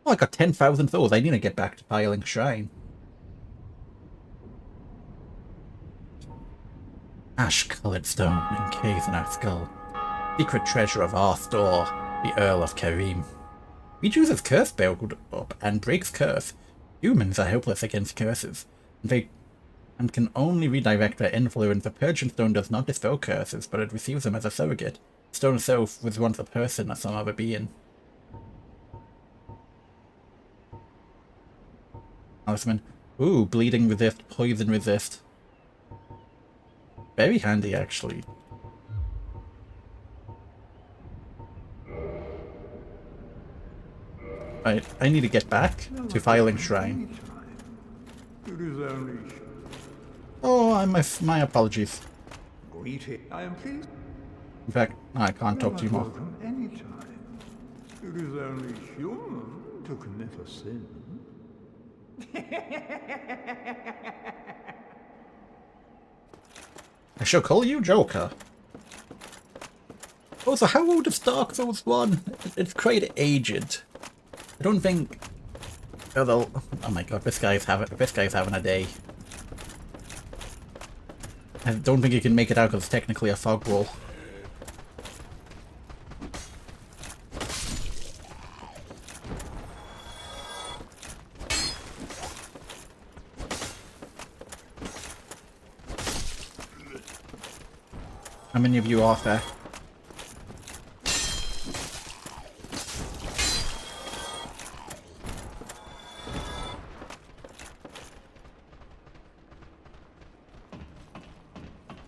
Oh, I got 10,000 of those. I need to get back to piling shrine. Ash-coloured stone encased in our skull. Secret treasure of our store, the Earl of Kareem. He chooses curse build up and breaks curse. Humans are helpless against curses. And can only redirect their influence. The Purging Stone does not dispel curses, but it receives them as a surrogate. The stone itself was once a person or some other being. Talisman. Ooh, bleeding resist, poison resist. Very handy, actually. Right, I need to get back to Filing Shrine. It is only Oh, my apologies. greeting. I am pleased. In fact, I can't talk to you more. Welcome anytime. It is only human to commit a sin. I shall call you Joker. Oh, so how old is Dark Souls 1? It's quite aged. I don't think... Oh my god, this guy's having a day. I don't think he can make it out because it's technically a fog wall. How many of you are there?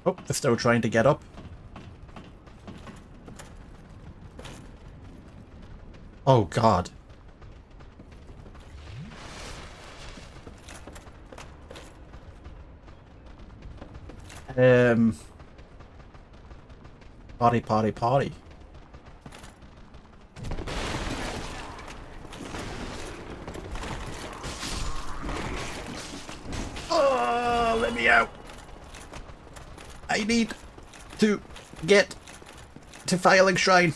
Oh, they're still trying to get up. Oh god. Party. Oh, let me out. I need to get to Filing Shrine.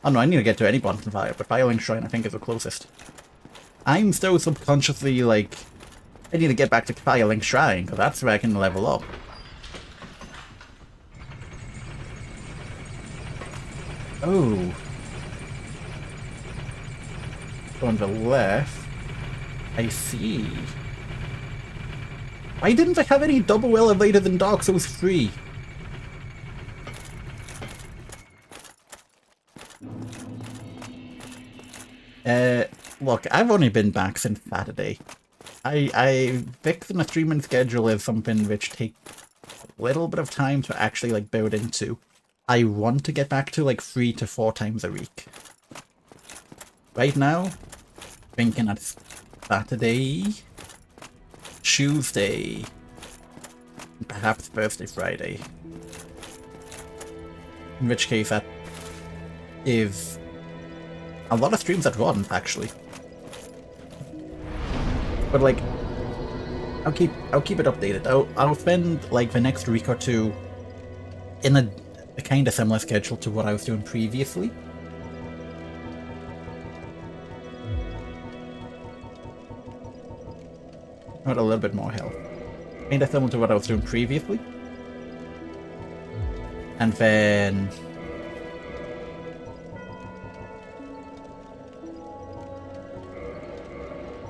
Oh no, I need to get to any button fire, but Filing Shrine I think is the closest. I'm still subconsciously like, I need to get back to Filing Shrine, because that's where I can level up. Oh. On the left. I see. Why didn't I have any double elevators in Dark Souls 3? Look, I've only been back since Saturday. Fixing a streaming schedule is something which takes a little bit of time to actually like build into. I want to get back to like 3 to 4 times a week. Right now, thinking it's Saturday, Tuesday, perhaps Thursday, Friday. In which case that is a lot of streams at once, actually. But like, I'll keep it updated. I'll spend like the next week or two in a kind of similar schedule to what I was doing previously. Not a little bit more health. Kind of similar to what I was doing previously. And then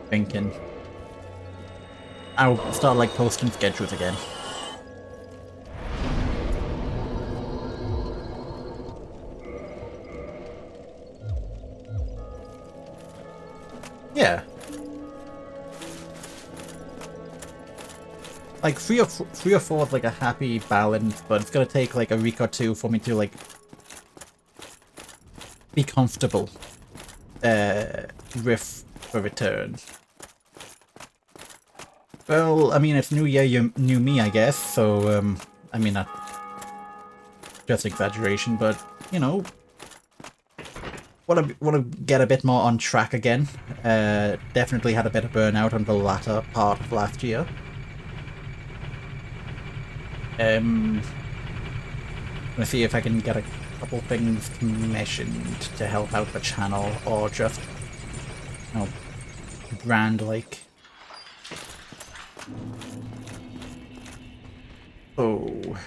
thinking I'll start like posting schedules again. Yeah. Like 3 or 4 is like a happy balance, but it's gonna take like a week or 2 for me to like be comfortable with the return. Well, I mean, it's new year, new me, I guess, so, I mean, that's just exaggeration, but, you know, want to get a bit more on track again. Definitely had a bit of burnout on the latter part of last year. Gonna see if I can get a couple things commissioned to help out the channel, or just, you know, brand like. Oh.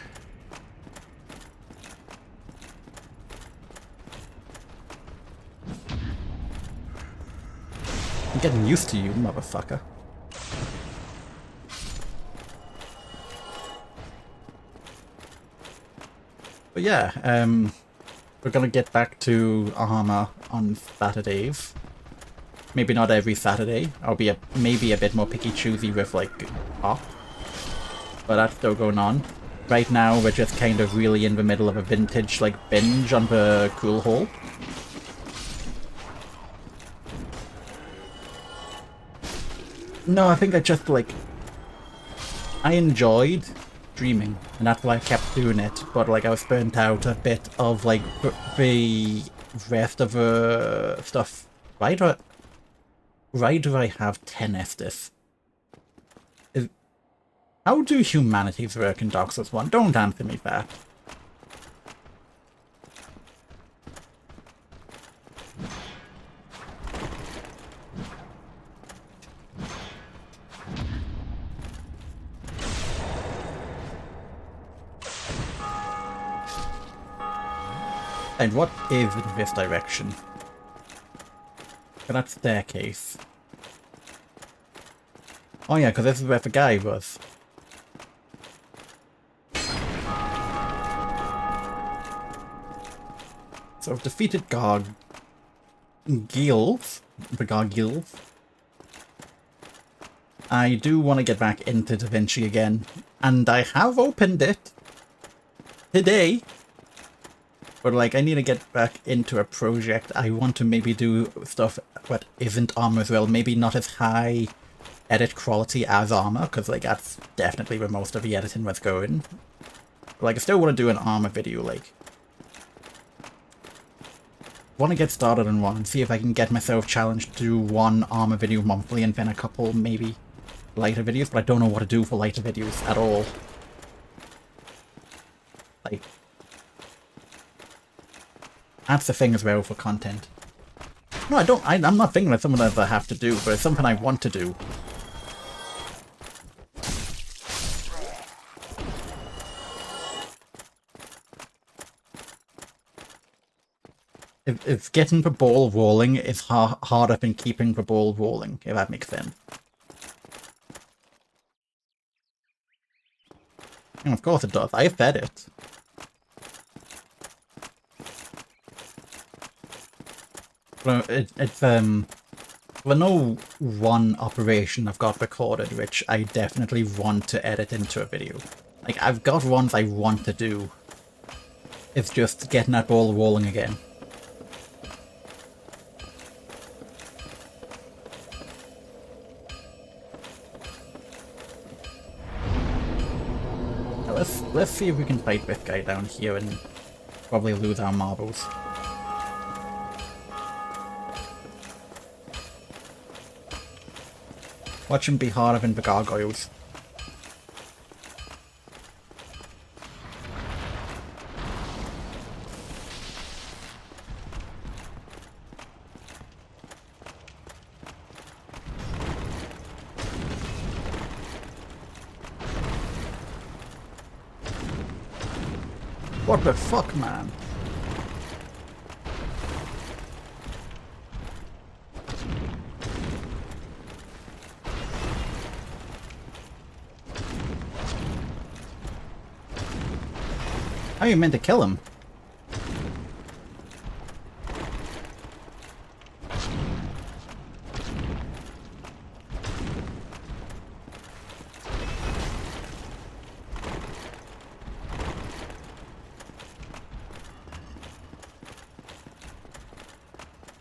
I'm getting used to you, motherfucker. But yeah, we're gonna get back to armor on Saturdays. Maybe not every Saturday. I'll be maybe a bit more picky choosy with like op. But that's still going on. Right now we're just kind of really in the middle of a vintage like binge on the Cool Hole. No, I think I just like I enjoyed streaming, and that's why I kept doing it, but like I was burnt out a bit of like the rest of the stuff. Why do I have 10 Estes? How do humanities work in Dark Souls 1? Don't answer me that. And what is in this direction? That staircase. Oh yeah, because this is where the guy was. So I've defeated gargoyles. The gargoyles. I do want to get back into Da Vinci again. And I have opened it today. But like, I need to get back into a project. I want to maybe do stuff that isn't armor as well. Maybe not as high edit quality as armor, because like that's definitely where most of the editing was going. But, like, I still want to do an armor video, like. Want to get started on one and see if I can get myself challenged to do one armor video monthly and then a couple maybe lighter videos, but I don't know what to do for lighter videos at all. Like, that's the thing as well for content. No, I'm not thinking it's something that I have to do, but it's something I want to do. If getting the ball rolling is harder than keeping the ball rolling, if that makes sense. And of course it does. I said it. But it's no one operation I've got recorded which I definitely want to edit into a video. Like, I've got ones I want to do. It's just getting that ball rolling again. Let's see if we can fight this guy down here and probably lose our marbles. Watch him be harder than the gargoyles. What the fuck, man? How are you meant to kill him?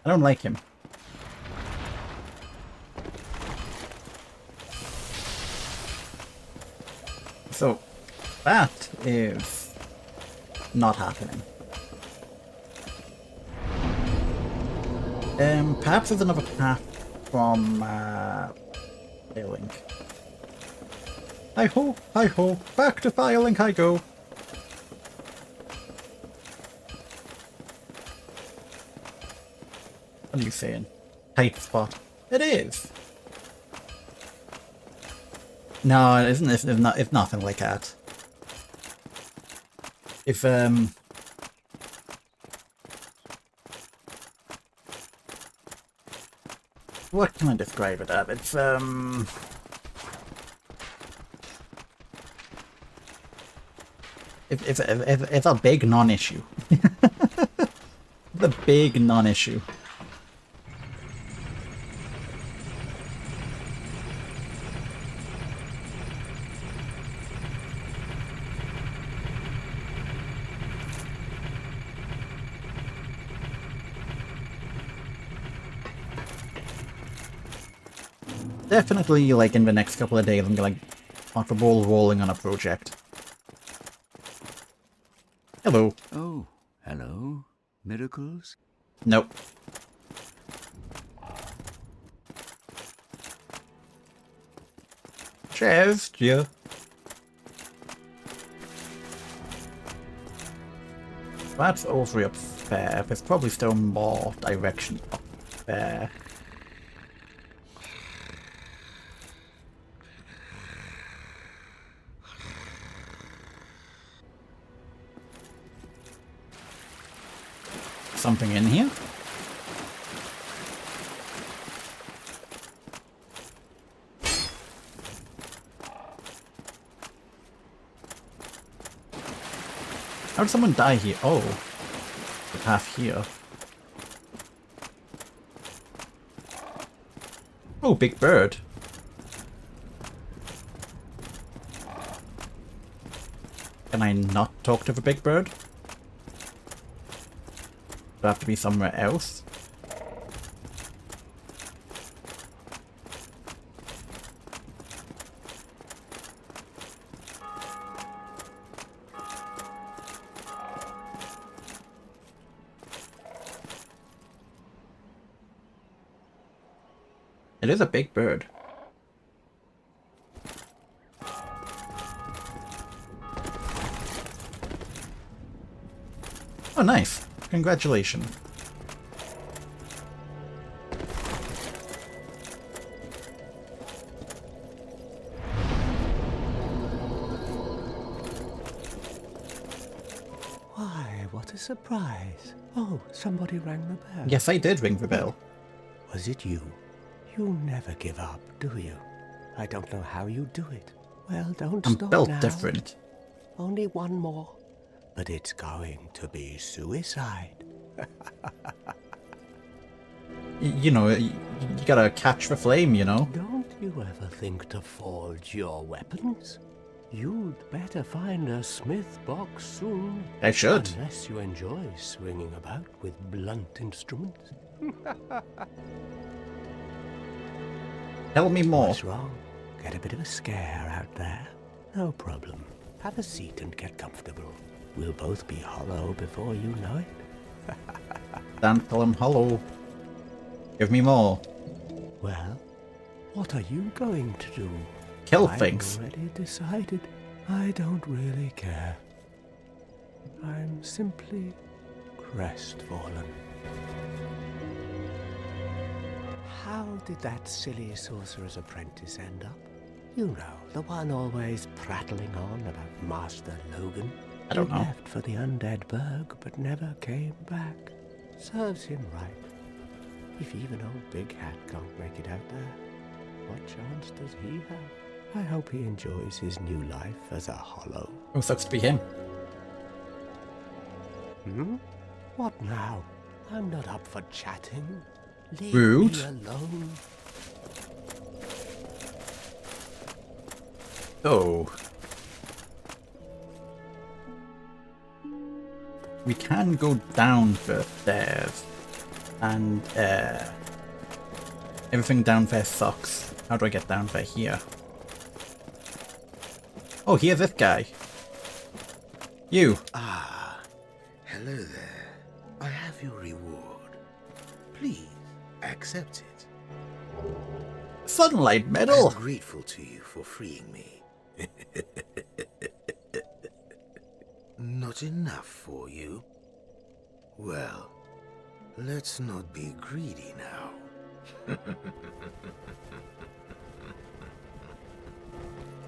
I don't like him. So, that is not happening. Perhaps there's another path from Firelink. Hi-ho, hi-ho, back to Firelink I go. What are you saying? Tight spot. It is. No, it isn't. It's not. It's nothing like that. If what can I describe it as? It's a big non-issue. The big non-issue. Definitely, like, in the next couple of days, I'm gonna, like, want the ball rolling on a project. Hello. Oh, hello. Miracles? Nope. Chest, yeah. That's over up there. There's probably still more direction up there. Something in here? How did someone die here? Oh, the path here. Oh, big bird. Can I not talk to the big bird? Do I have to be somewhere else? It is a big bird. Oh, nice. Congratulations. Why, what a surprise. Oh, somebody rang the bell. Yes, I did ring the bell. Was it you? You never give up, do you? I don't know how you do it. Well, don't I'm stop built now. different. Only one more. But it's going to be suicide. You know, you gotta catch the flame, you know? Don't you ever think to forge your weapons? You'd better find a smith box soon. I should. Unless you enjoy swinging about with blunt instruments. Tell me more. What's wrong? Get a bit of a scare out there? No problem. Have a seat and get comfortable. We'll both be hollow before you know it. Don't tell him hello. Give me more. Well, what are you going to do? Kill I've things. already decided. I don't really care. I'm simply crestfallen. How did that silly sorcerer's apprentice end up? You know, the one always prattling on about Master Logan. I don't He know. left for the undead burg, but never came back. Serves him right. If even old Big Hat can't make it out there, what chance does he have? I hope he enjoys his new life as a hollow. Oh, sucks to be him. Hmm? What now? I'm not up for chatting. Leave Rude. me alone. Oh. We can go down the stairs. And, everything down there sucks. How do I get down there here? Oh, here's this guy. You. Ah, hello there. I have your reward. Please, accept it. Sunlight medal. I'm grateful to you for freeing me. Not enough for you? Well, let's not be greedy now.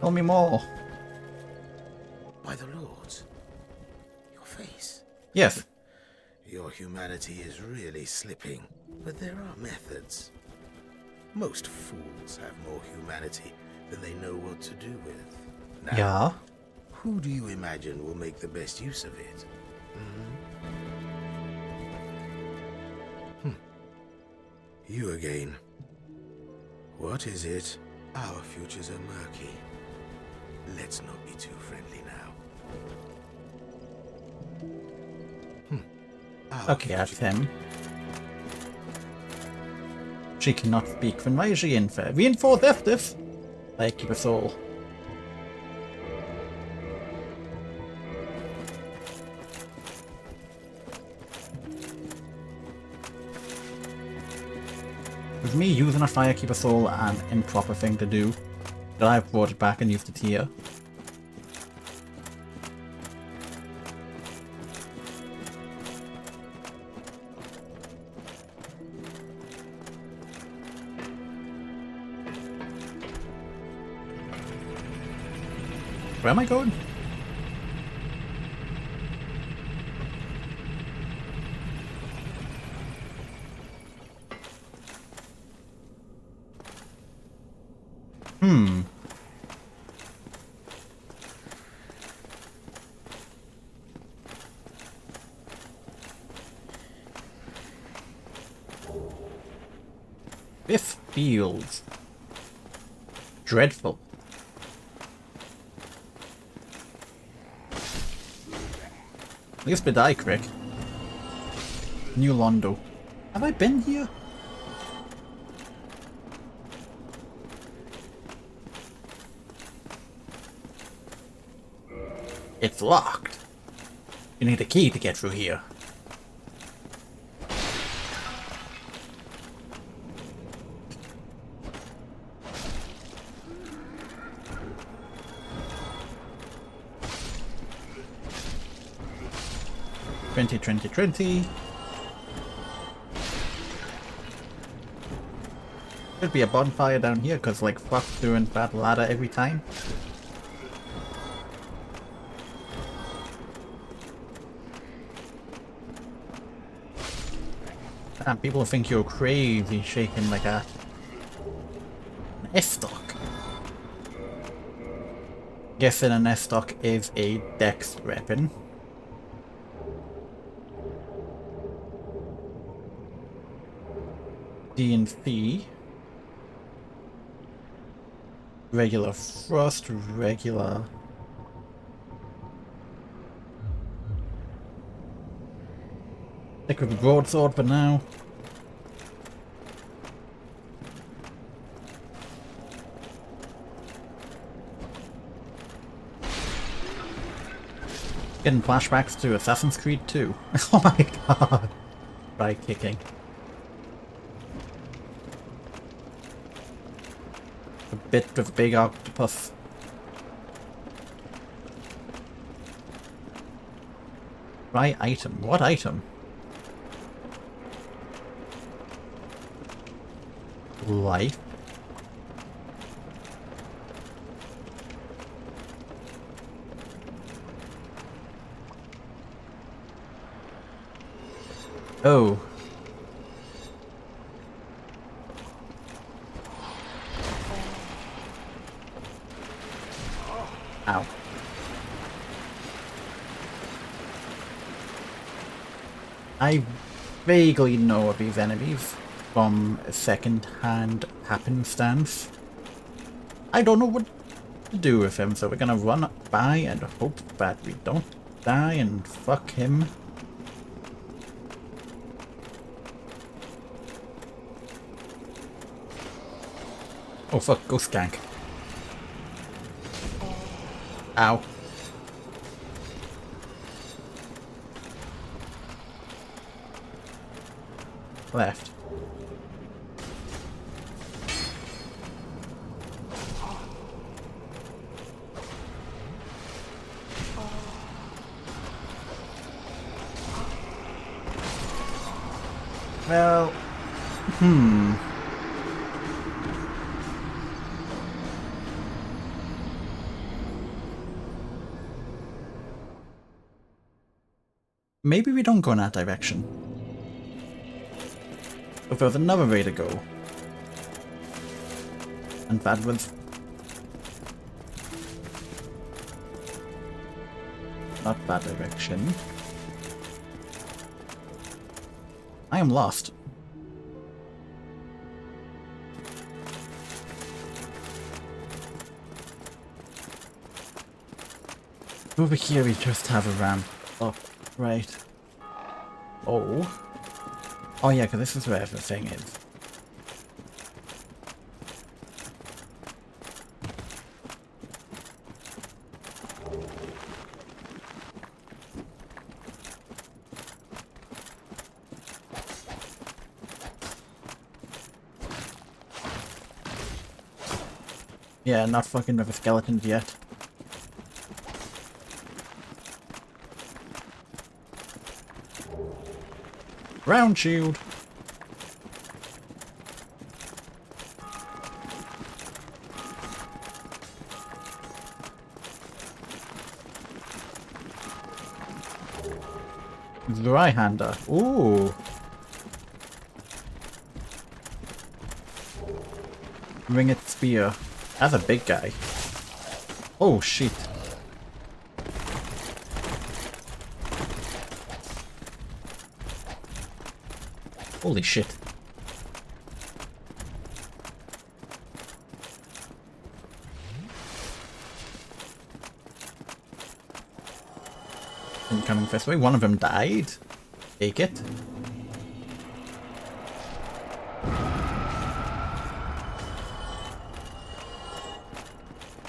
Tell me more. By the lords, your face. Yes. Your humanity is really slipping, but there are methods. Most fools have more humanity than they know what to do with. Now, Yeah. who do you imagine will make the best use of it? You again. What is it? Our futures are murky. Let's not be too friendly now. Okay, that's him. She cannot speak. Then why is she in there? Reinforce this. I keep a soul. With me using a Firekeeper Soul an improper thing to do, that I've brought it back and used it here. Where am I going? This feels dreadful. At least did I, Crick. New Londo. Have I been here? It's locked. You need a key to get through here. Twenty. Should be a bonfire down here, because like fuck's doing that ladder every time. Damn, people think you're crazy shaking like that. An S-Stock. Guessing an S-Stock is a dex weapon. D&C. Regular thrust, regular... Stick with the broadsword for now. Getting flashbacks to Assassin's Creed 2. Oh my god. Right kicking. A bit of a big octopus. Right item. What item? Life. Oh. Ow. I vaguely know of these enemies from a second-hand happenstance. I don't know what to do with him, so we're gonna run by and hope that we don't die and fuck him. Oh fuck, go skank. Ow. Left. Well, maybe we don't go in that direction. If there was another way to go. And that was... not that direction. I am lost. Over here we just have a ramp. Oh, right. Oh. Oh yeah, because this is where everything is. Yeah, not fucking with the skeletons yet. Round shield! Dry-hander. Ooh! Ringed spear. That's a big guy. Oh shit. Holy shit. Incoming this way. One of them died. Take it.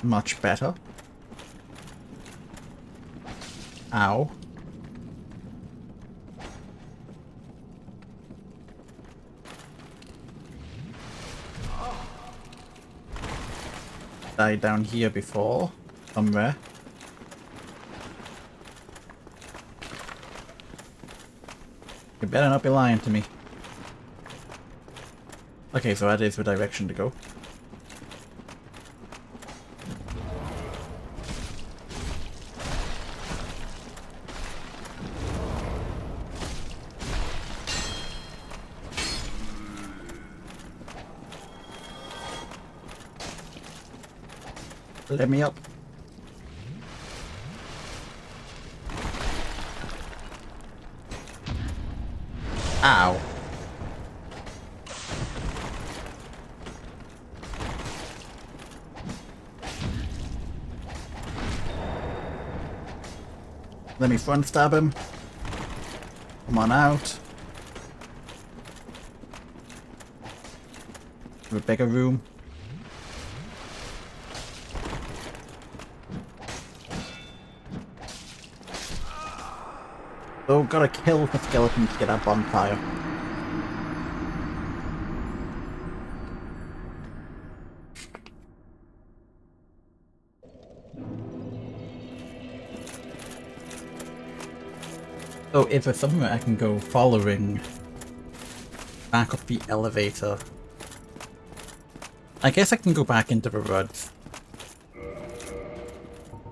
Much better. Ow. Died down here before. Somewhere. You better not be lying to me. Okay, so that is the direction to go. Let me up. Ow. Let me front stab him. Come on out. To a bigger room. So gotta kill the skeleton to get that bonfire. So if there's somewhere I can go following back up the elevator, I guess I can go back into the woods.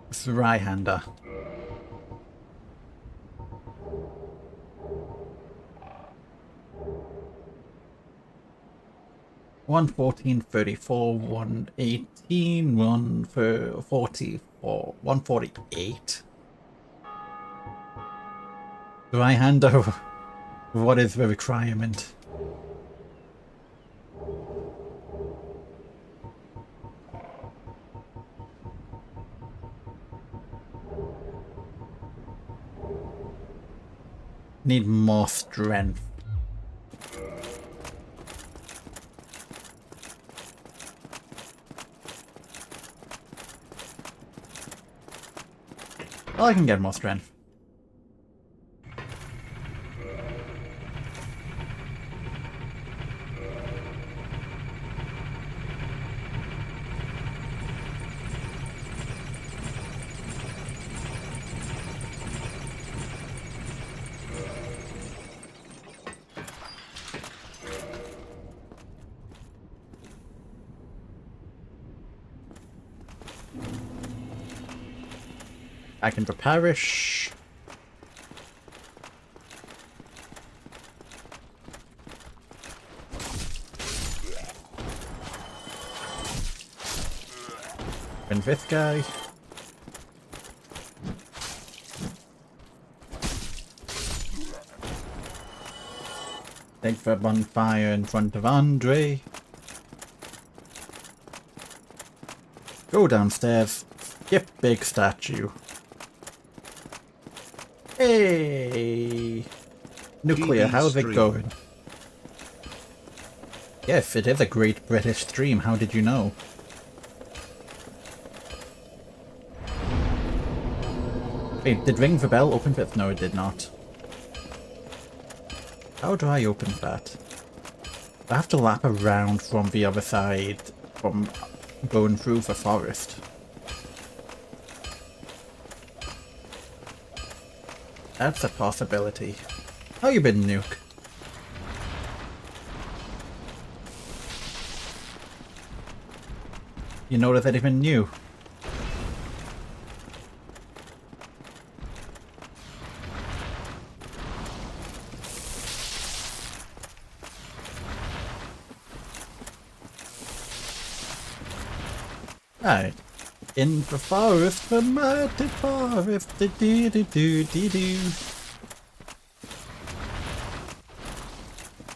It's the right-hander. 114.34, 118, 144, 148. Do I hand over what is the requirement? Need more strength. Well, I can get more strength. Back into parish. And this guy. Take the bonfire in front of Andre. Go downstairs. Skip big statue. Hey! Nuclear, how's it going? Yes, it is a great British stream. How did you know? Wait, did Ring the Bell open this? No, it did not. How do I open that? I have to lap around from the other side, from going through the forest. That's a possibility. How you been, Nuke? You notice anything new? Alright. In the forest, the mighty forest, do-do-do-do-do-do.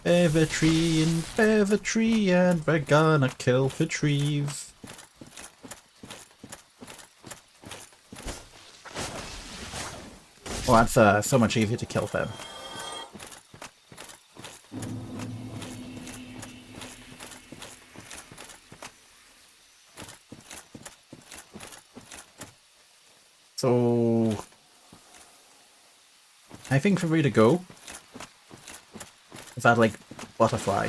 Bear the tree and bear the tree, and we're gonna kill the trees. Well, that's so much easier to kill them. So I think for me to go is that like butterfly. I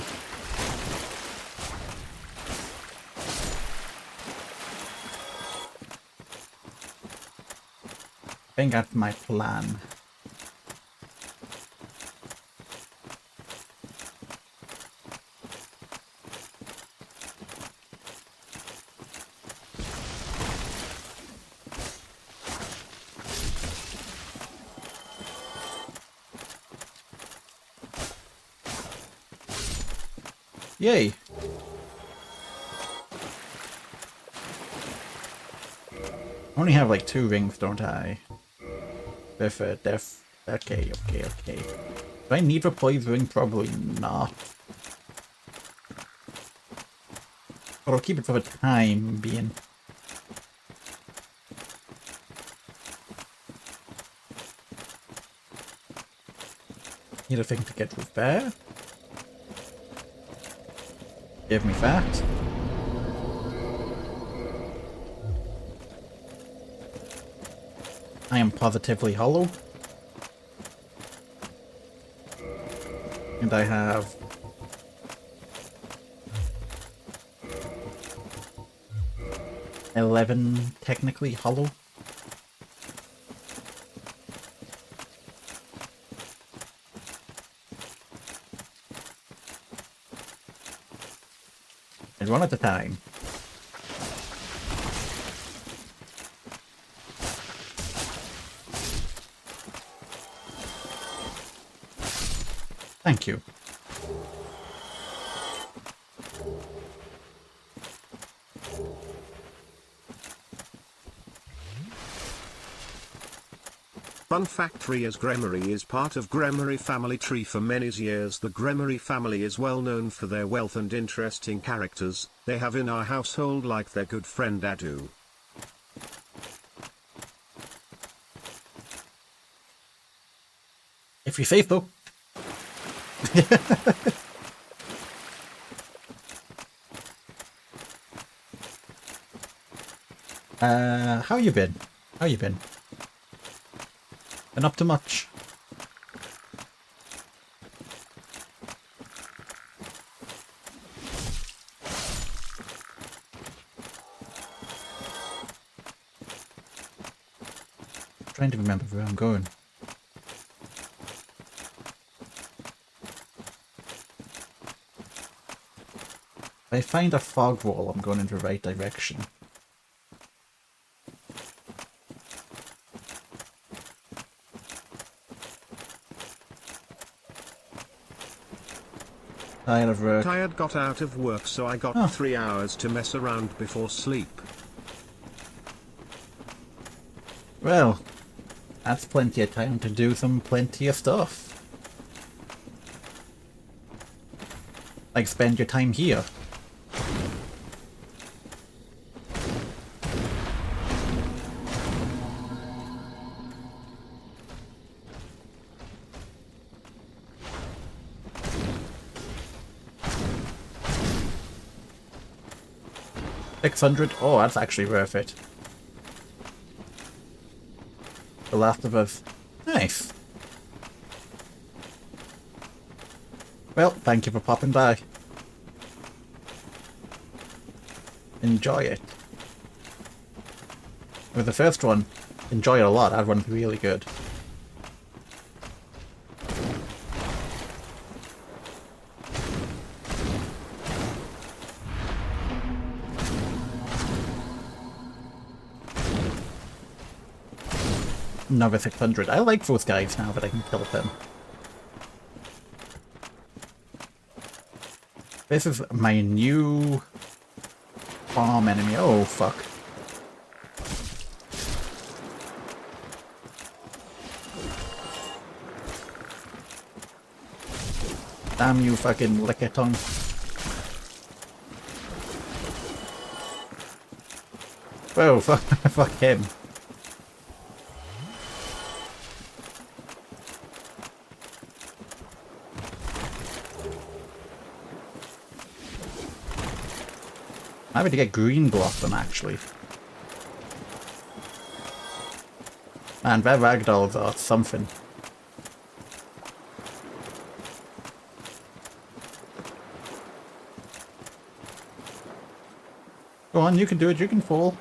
think that's my plan. Yay! I only have like 2 rings, don't I? Def. Okay. Do I need a poison ring? Probably not. But I'll keep it for the time being. Need a thing to get with there. Give me that. I am positively hollow. And I have $11 technically hollow. And one at a time. Thank you. Fun fact 3 as Gremory is part of Gremory family tree for many years. The Gremory family is well known for their wealth and interesting characters they have in our household, like their good friend Adu. If you say so. How you been? How you been? Been up to much? Trying to remember where I'm going. If I find a fog wall, I'm going in the right direction. Tired of work. Tired, got out of work, so I got 3 hours to mess around before sleep. Well, that's plenty of time to do plenty of stuff. Like spend your time here. $600. Oh, that's actually worth it. The Last of Us. Nice. Well, thank you for popping by. Enjoy it. With the first one, enjoy it a lot. That one's really good. Another 600. I like those guys now that I can kill them. This is my new farm enemy. Oh, fuck. Damn you, fucking lickitung. Whoa, fuck him. I'm happy to get green blossom, actually. Man, their ragdolls are something. Go on, you can do it, you can fall.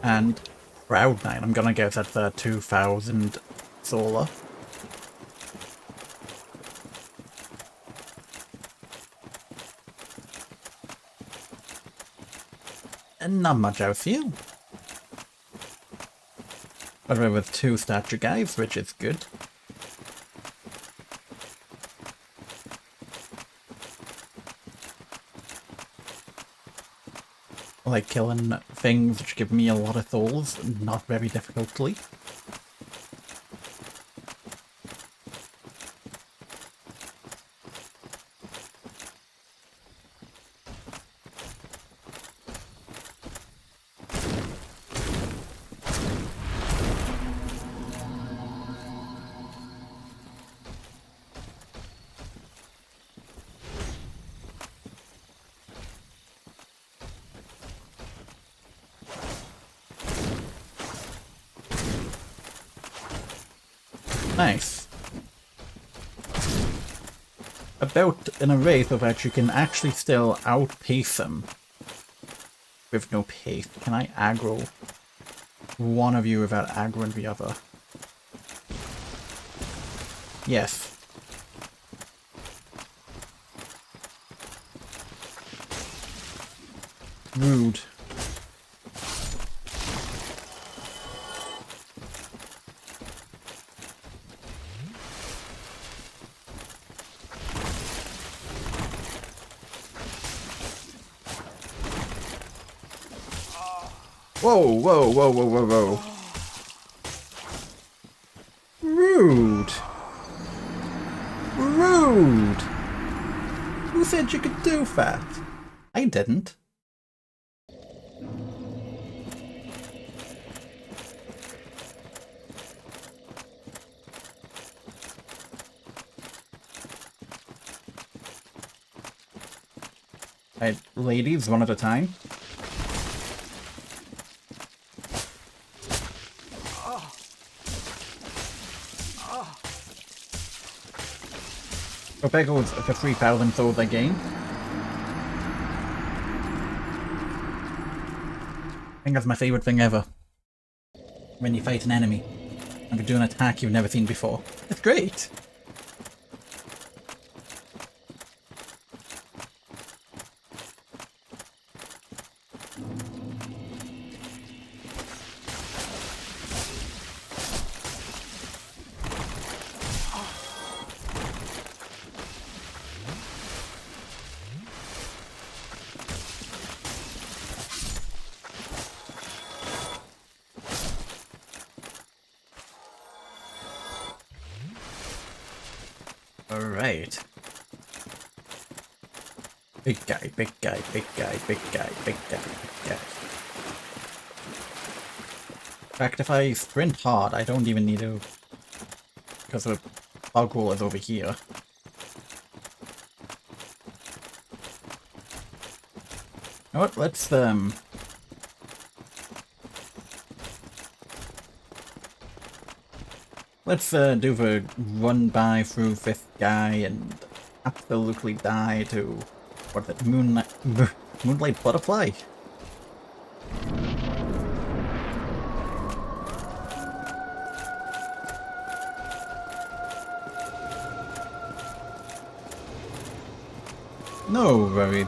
And Proud 9, I'm gonna guess that's 2000 solar. And not much else here. But we're with 2 statue guys, which is good. I like killing things which give me a lot of souls, not very difficultly. Nice. About in a race of which you can actually still outpace them with no pace. Can I aggro one of you without aggroing the other? Yes. Rude. Whoa, whoa, whoa, whoa, whoa, whoa. Rude. Rude. Who said you could do that? I didn't. Alright, ladies, one at a time. Rebecca was the 3,000th old again. I think that's my favourite thing ever. When you fight an enemy and you do an attack you've never seen before. It's great! Alright. Big guy, big guy, big guy, big guy, big guy, big guy. In fact, if I sprint hard, I don't even need to... because the bug wall is over here. You know what, let's do the run by through this guy and absolutely die to, what is it, Moonlight Butterfly? No worries.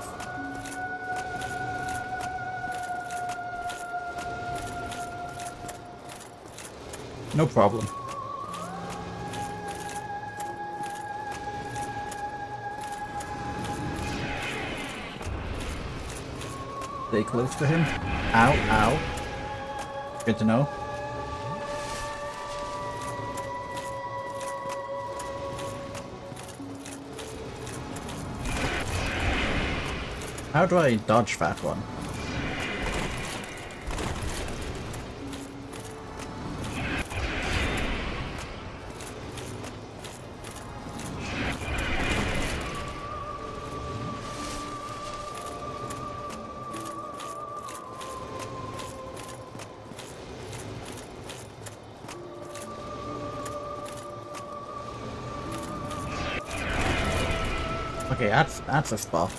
No problem. Stay close to him. Ow, ow. Good to know. How do I dodge that one? Okay, that's a spot.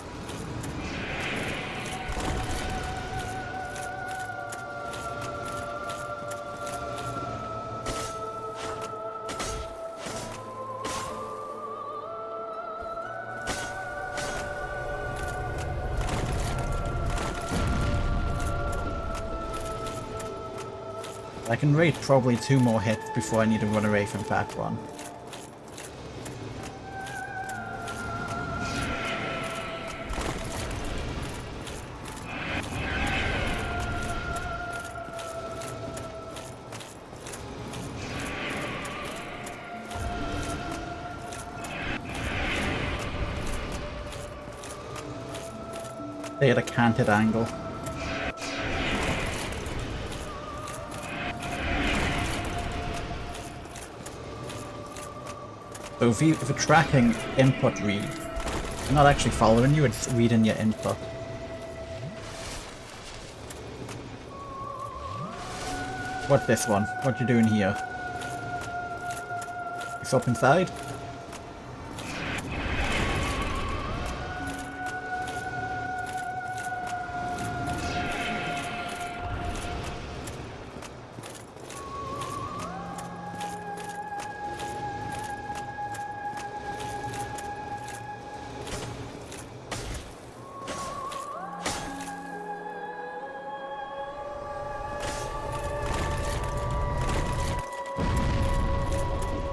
I can rate probably 2 more hits before I need to run away from that one. They had a canted angle. So if you're tracking input read, it's not actually following you, it's reading your input. What's this one? What you doing here? It's up inside?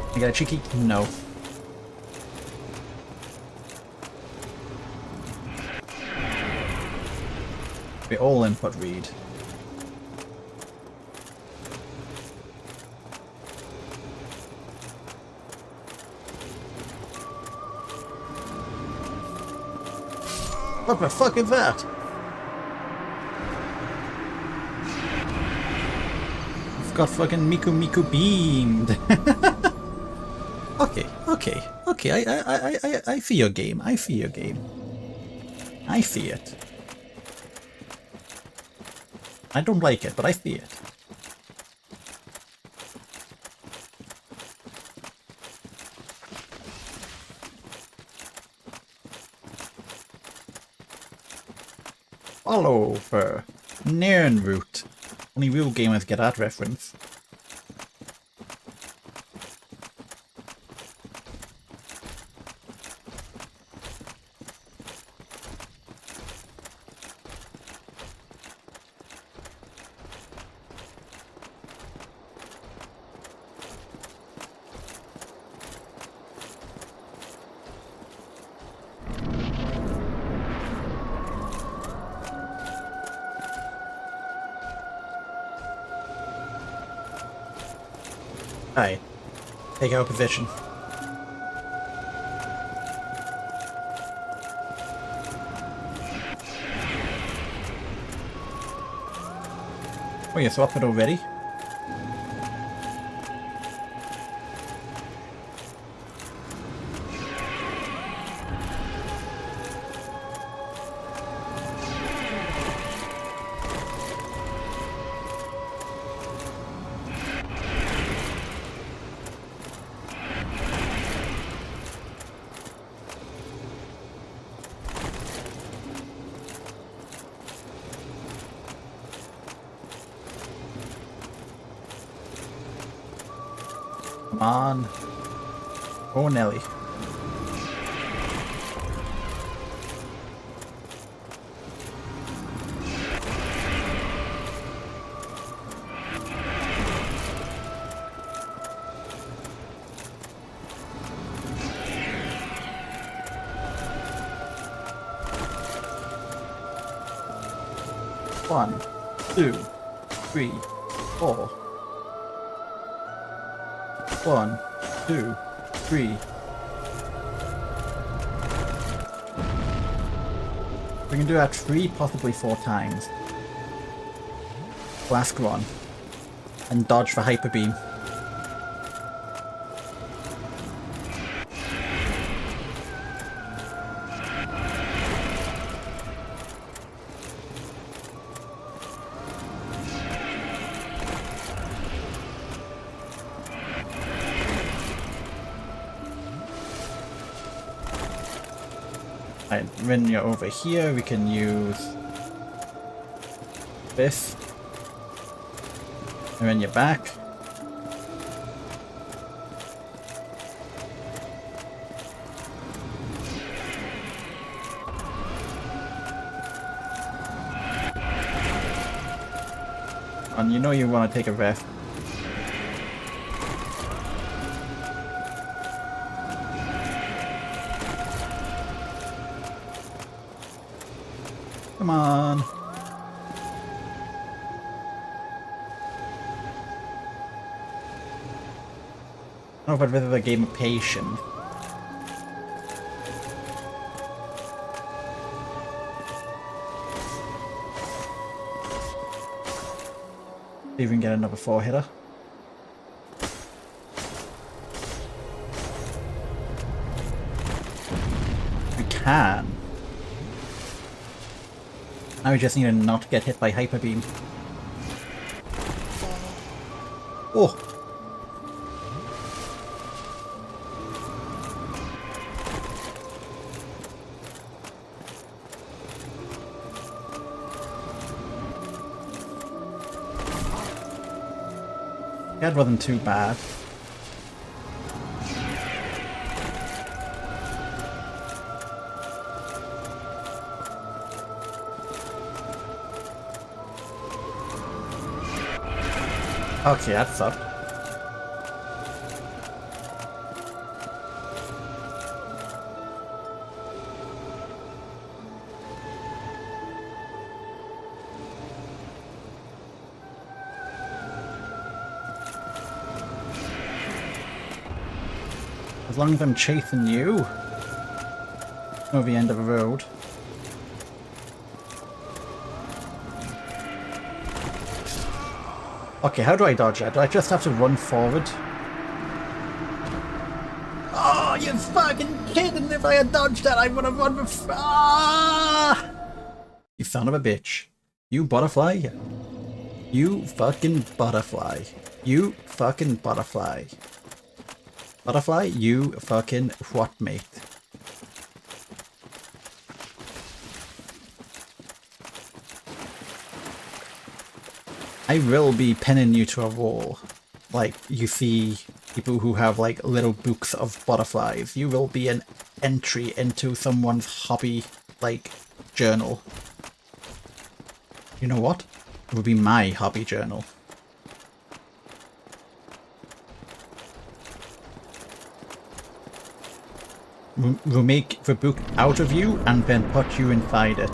I got a cheeky? No. We all input read. What the fuck is that? I've got fucking Miku beamed. Okay. I see your game. I see your game. I see it. I don't like it, but I see it. Follow for Root. Only real gamers get that reference. Aye. Take our position. Oh, you swapped it already? Come on. Oh, Nelly. One, 2, 3, 4. 1, 2, 3. We can do that 3, possibly 4 times. Blast one. And dodge for Hyper Beam. Right, when you're over here, we can use this. And when you're back, and you know you want to take a rest. Come on. I don't know if I'd rather a game of patience. See if we can get another 4-hitter. We can. Now we just need to not get hit by Hyper Beam. Oh! That wasn't too bad. Okay, that sucked. As long as I'm chasing you, over the end of the road. Okay, how do I dodge that? Do I just have to run forward? Oh, you're fucking kidding! If I had dodged that, I would have run before. Ah! You son of a bitch. You butterfly. You fucking butterfly. You fucking butterfly. Butterfly, you fucking what, mate? I will be pinning you to a wall. Like, you see people who have, like, little books of butterflies. You will be an entry into someone's hobby, like, journal. You know what? It would be my hobby journal. We'll make the book out of you and then put you inside it.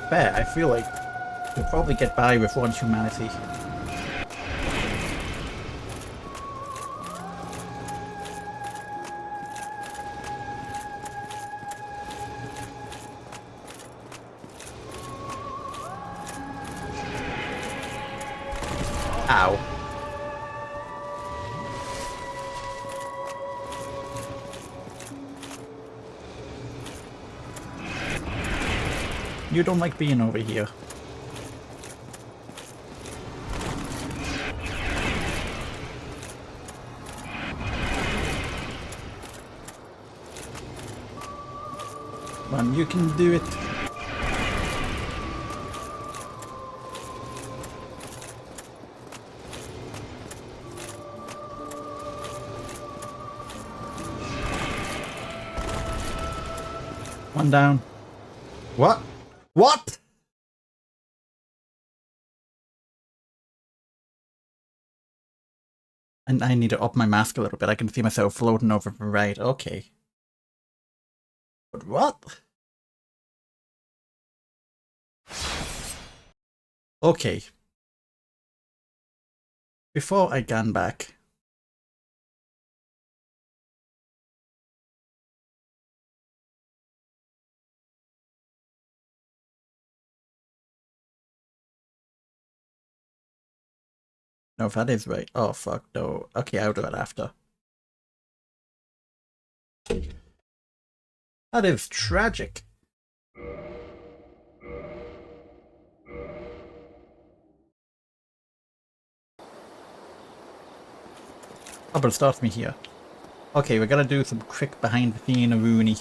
Fair. I feel like you'll probably get by with one humanity. Ow. You don't like being over here. Come on, you can do it. One down. What? What? And I need to up my mask a little bit. I can see myself floating over the right. Okay. But what? Okay. Before I gan back. No, that is right. Oh, fuck, no. Okay, I'll do it after. That is tragic. Oh, but it starts me here. Okay, we're gonna do some quick behind the scene Rooney.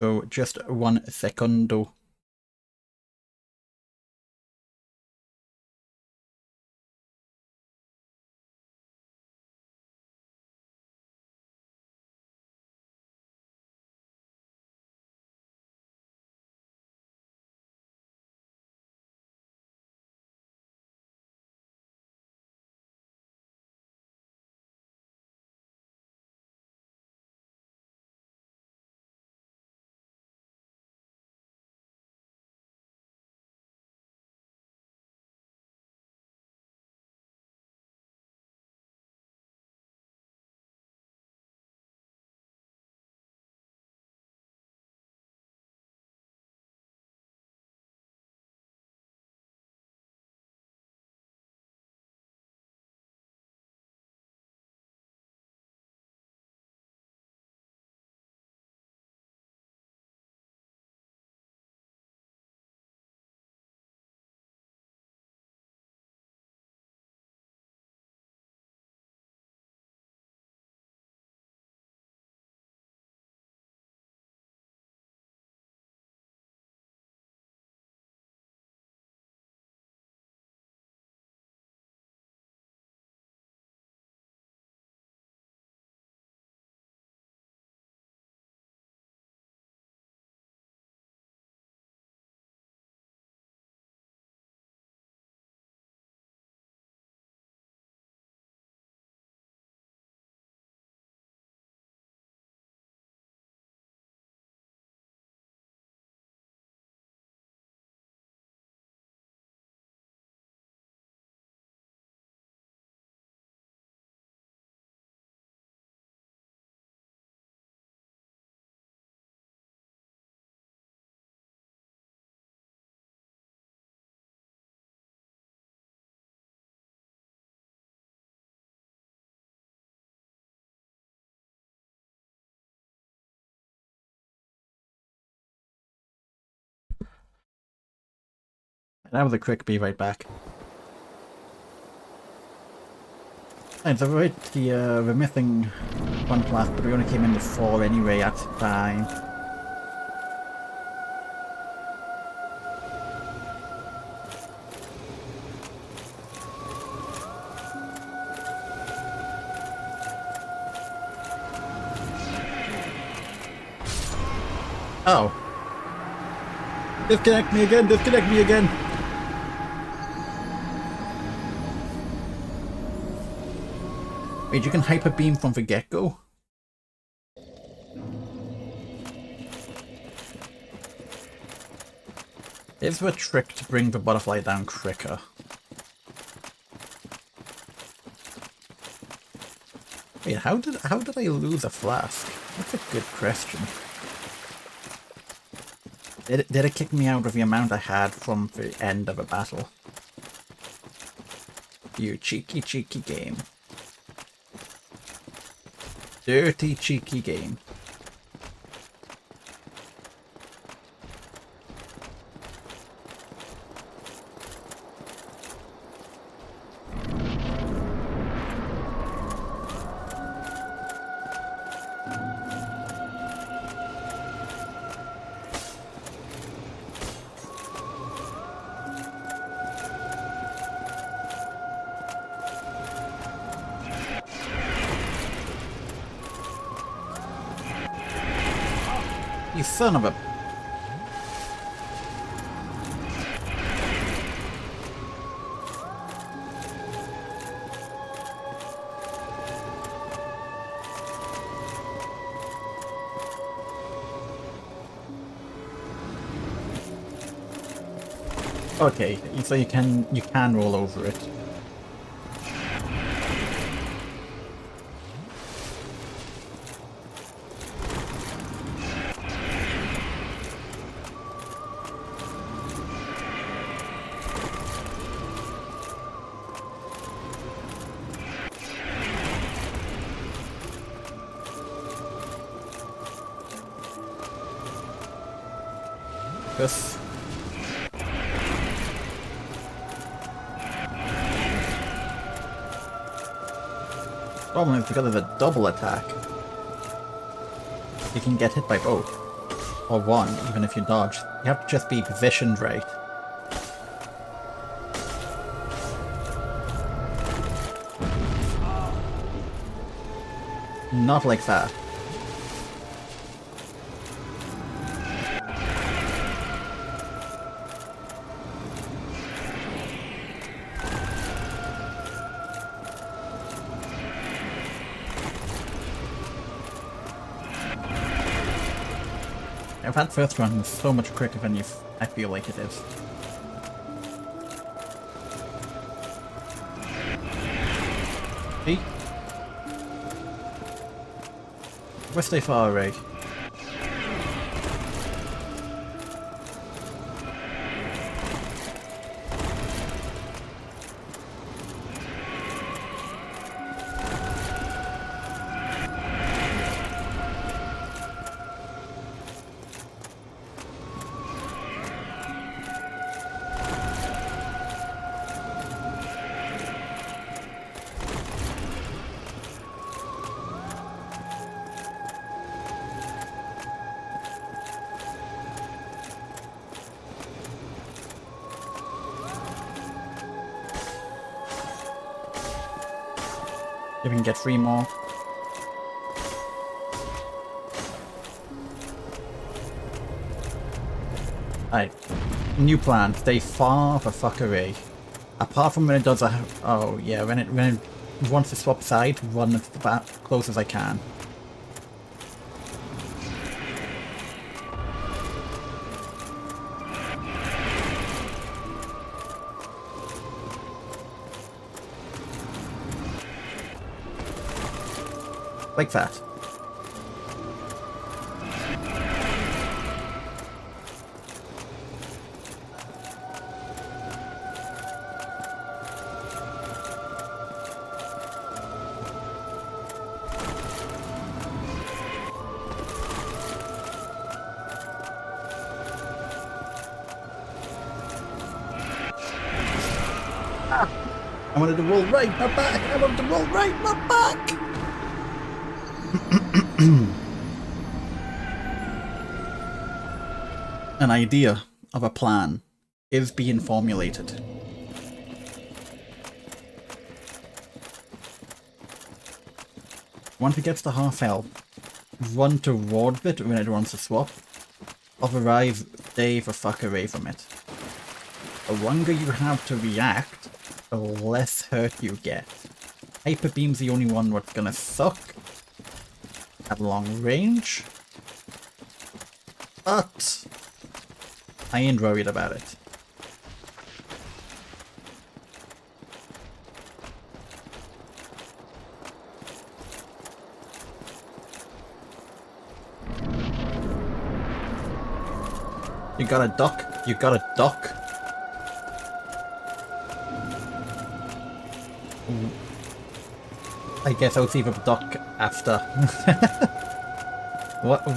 So, just 1 secundo. That was a quick be right back. And so right, we're missing one class, but we only came in with 4 anyway, that's fine. Oh. Disconnect me again, disconnect me again! Wait, you can hyper beam from the get-go? Is there a trick to bring the butterfly down quicker? Wait, how did I lose a flask? That's a good question. Did it kick me out of the amount I had from the end of a battle? You cheeky, cheeky game. Dirty, cheeky game. You son of a... Okay, so you can roll over it. Yes. Problem is because of the double attack, you can get hit by both. Or one, even if you dodge. You have to just be positioned right. Not like that. That first run was so much quicker than I feel like it is. See? We're stay far away. If we can get 3 more. Alright. New plan. Stay far the fuck away. Apart from when it does a... Oh yeah, when it wants to swap side, run as close as I can. Like that. I wanted to roll right, not back. I wanted to roll right, not back. An idea of a plan is being formulated. Once it gets to half health, run towards it when it wants to swap. Otherwise, stay the fuck away from it. The longer you have to react, the less hurt you get. Hyper Beam's the only one that's gonna suck at long range. But I ain't worried about it. You gotta duck. You gotta duck. I guess I'll see the duck after. What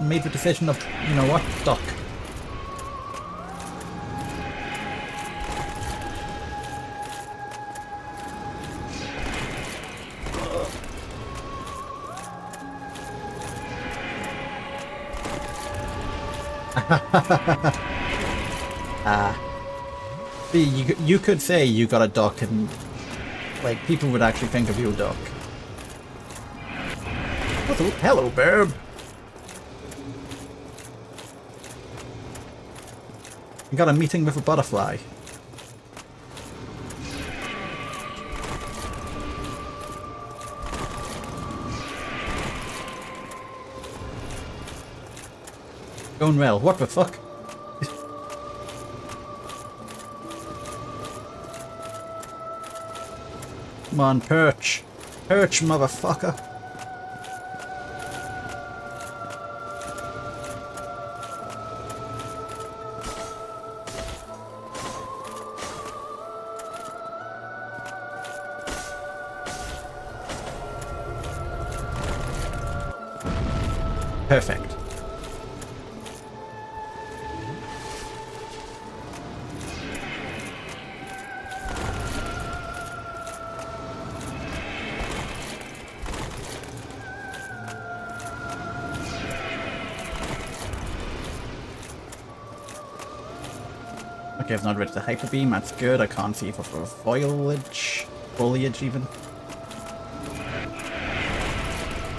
made the decision of, you know what, duck? See, you could say you got a duck and, like, people would actually think of you a duck. Hello, babe! You got a meeting with a butterfly. Going well, what the fuck? Come on, perch. Perch, motherfucker. Perfect. Okay, I've not reached the Hyper Beam, that's good. I can't see for foliage. Foliage, even.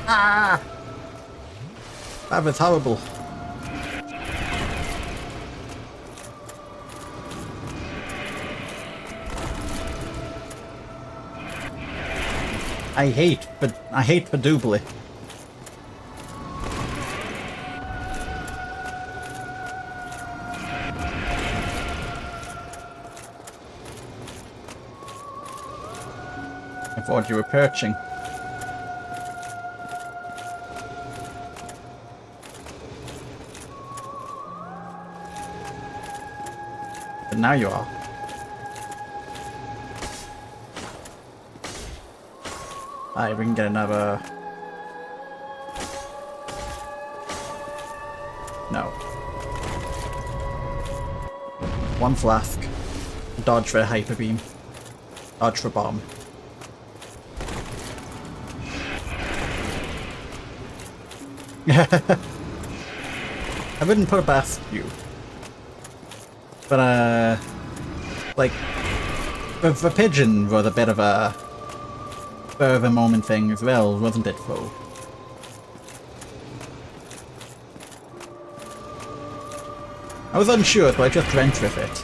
Ah! That was horrible. I hate Padoobly. I thought you were perching. But now you are. Alright, we can get another... No. One flask. Dodge for a Hyper Beam. Dodge for bomb. I wouldn't put it past you. But, like, the pigeon was a bit of a spur of a moment thing as well, wasn't it, Fo? I was unsure, so I just went with it.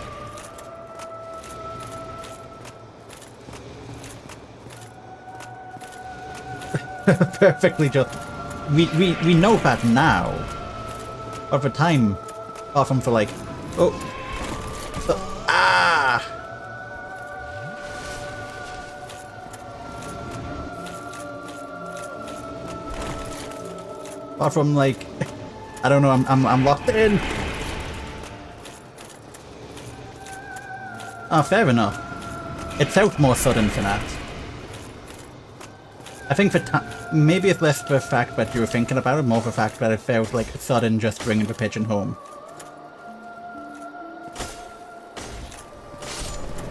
Perfectly just... We know that now. But for time, often for like... Oh! Ah! Apart from like... I don't know, I'm locked in! Ah, fair enough. It felt more sudden for that. I think maybe it's less the fact that you were thinking about it, more the fact that it felt like sudden just bringing the pigeon home.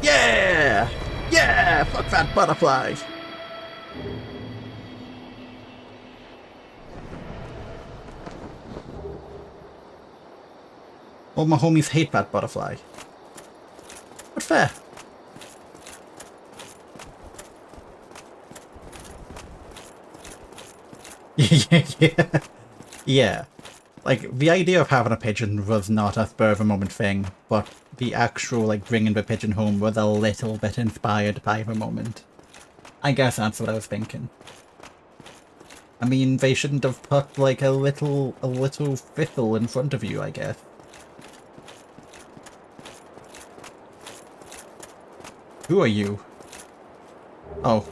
Yeah! butterfly. All my homies hate that butterfly. But fair. Yeah. Yeah. Like, the idea of having a pigeon was not a spur of a moment thing, but the actual, like, bringing the pigeon home was a little bit inspired by the moment. I guess that's what I was thinking. I mean, they shouldn't have put, like, a little thistle in front of you, I guess. Who are you? Oh.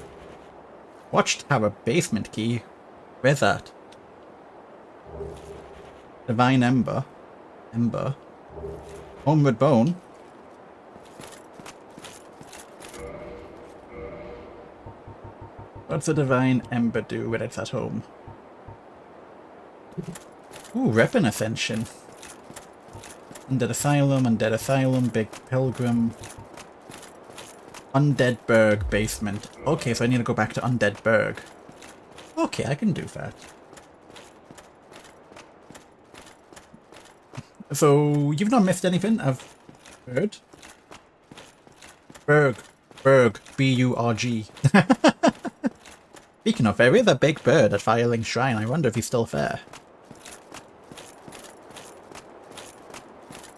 Watchtower basement key? Where's that? Divine Ember. Ember. Homeward Bone. What's a Divine Ember do when it's at home? Ooh, Weapon Ascension. Undead Asylum, Big Pilgrim. Undead Berg basement. Okay, so I need to go back to Undead Berg. Okay, I can do that. So, you've not missed anything, I've heard. Berg. B-U-R-G. Speaking of, there is a big bird at Firelink Shrine. I wonder if he's still there.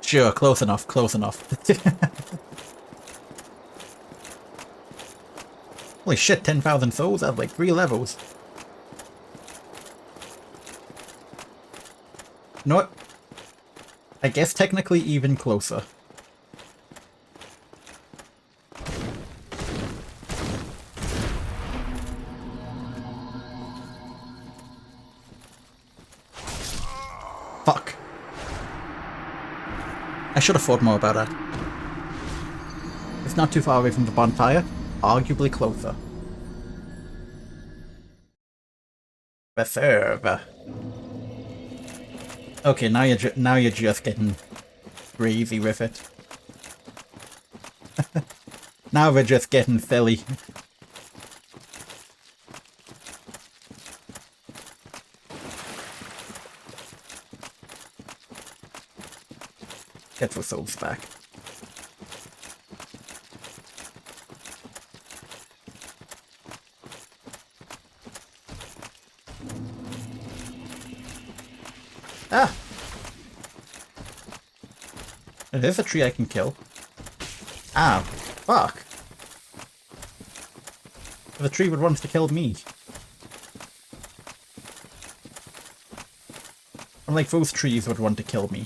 Sure, close enough, close enough. Holy shit, 10,000 souls? I have like 3 levels. You know what? I guess technically even closer. Fuck. I should have thought more about that. It's not too far away from the bonfire. Arguably closer. Reserve. Okay, now you're just getting crazy with it. Now we're just getting silly. Get the souls back. Ah! There's a tree I can kill. Ah, fuck! The tree would want to kill me. Unlike those trees would want to kill me.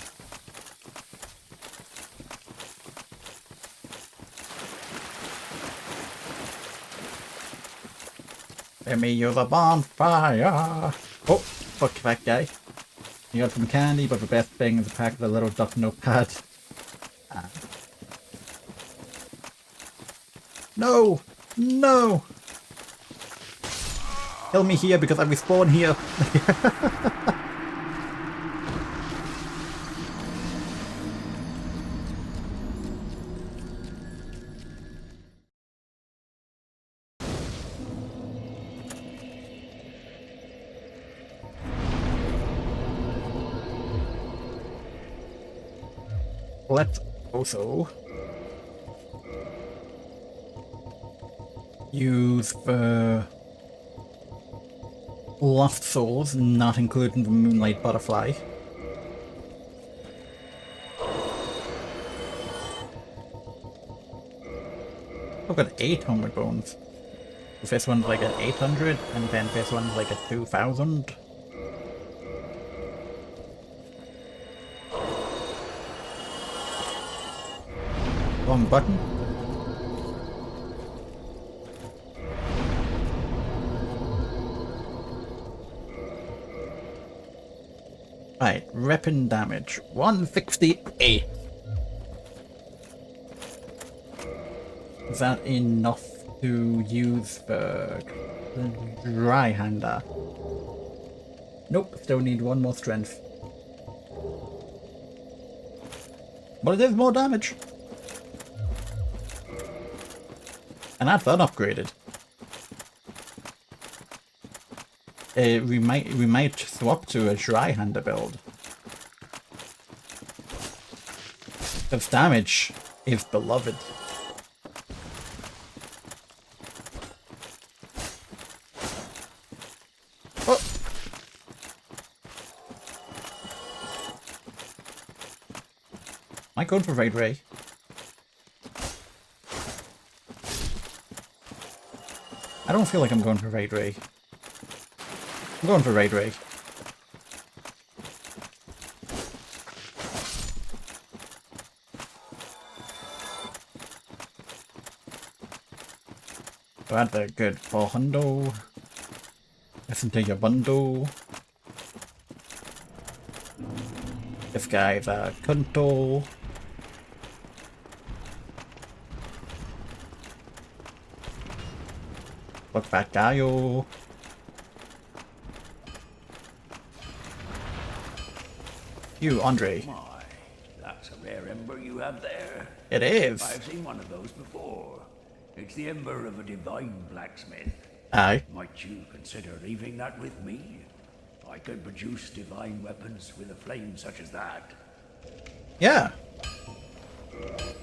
Let me use a bonfire! Oh, fuck that guy. You got some candy, but the best thing is a pack of a little duck notepad. Ah. No! No! Kill me here because I respawn here. Let's also use the Lost Souls, not including the Moonlight Butterfly. I've got 8 Homeward Bones. This one's like at 800, and then this one's like at 2,000. Wrong button. Right, weapon damage 168. Is that enough to use the dry hander? Nope, still need 1 more strength. But it is more damage. And that's unupgraded. we might swap to a dry hander build. Its damage is beloved. Oh. Am I going for Raid Ray? I don't feel like I'm going for Raid Ray. I'm going for Raid Ray. So add the good for hundo. Listen to your bundle. This guy's a cunto. Look back, Gaio. You, Andre. My, that's a rare ember you have there. It is. I've seen one of those before. It's the ember of a divine blacksmith. Aye. Might you consider leaving that with me? I could produce divine weapons with a flame such as that. Yeah.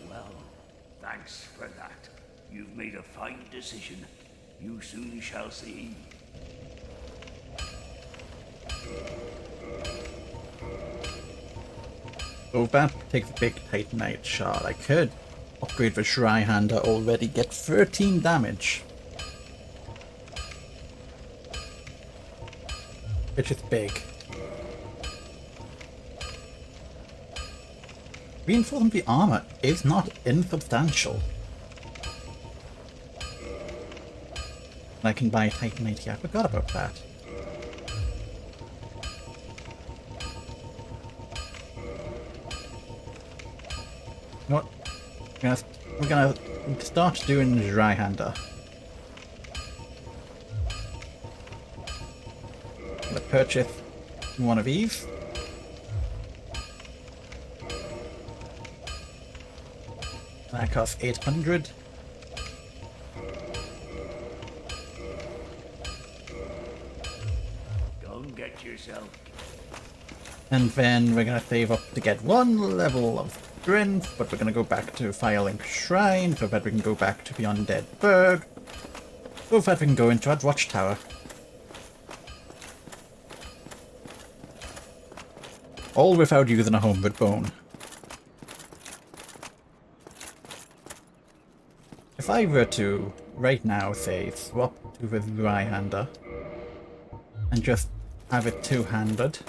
Well, thanks for that. You've made a fine decision. You soon shall see. So that takes a big Titanite shard. I could upgrade the Shrine-Hander already, get 13 damage. Which is big. Reinforcing the armor is not insubstantial. And I can buy Titanite here. I forgot about that. You know what? We're gonna start doing the dry hander. I'm gonna purchase one of these. That costs 800. Go and get yourself. And then we're gonna save up to get one level of strength, but we're gonna go back to Firelink Shrine so that we can go back to the Undead Burg. So that we can go into our watchtower. All without using a homeward bone. If I were to, right now, say, swap to the Dry-Hander and just have it two-handed,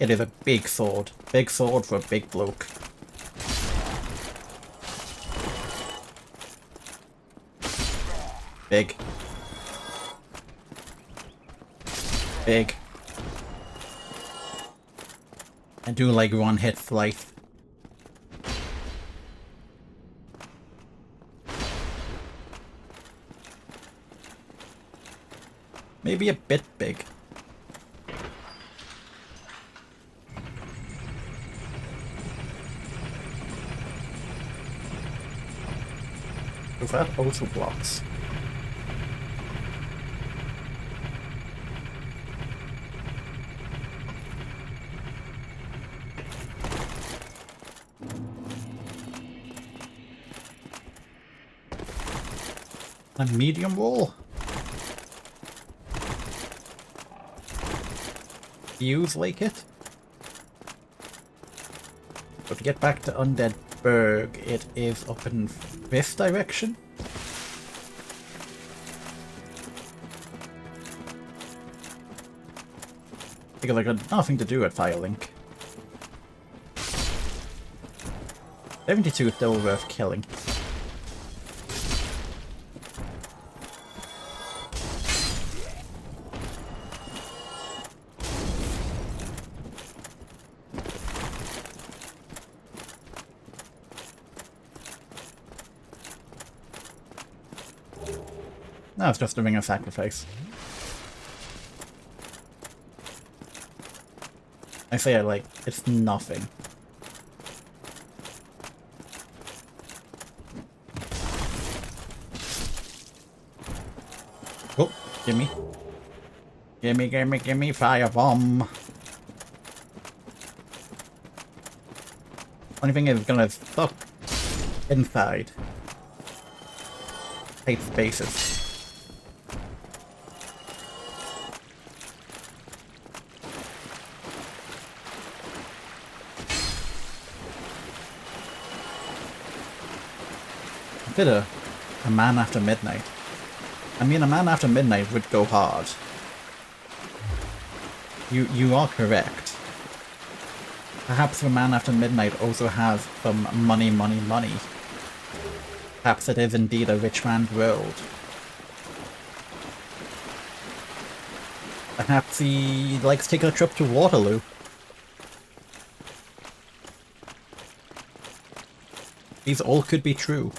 it is a big sword. Big sword for a big bloke. Big. Big. I do like one hit slice. Maybe a bit big. So that also blocks. A medium wall. Use like it. But to get back to Undead Burg, it is up in this direction. Because I got nothing to do at Firelink. 72 is still worth killing. No, it's just doing a sacrifice. I say I like, it's nothing. Oh, gimme. Gimme, gimme, gimme firebomb. Only thing is gonna stuck inside tight spaces. Consider a man after midnight. I mean, a man after midnight would go hard. You are correct. Perhaps the man after midnight also has some money, money, money. Perhaps it is indeed a rich man's world. Perhaps he likes taking a trip to Waterloo. These all could be true.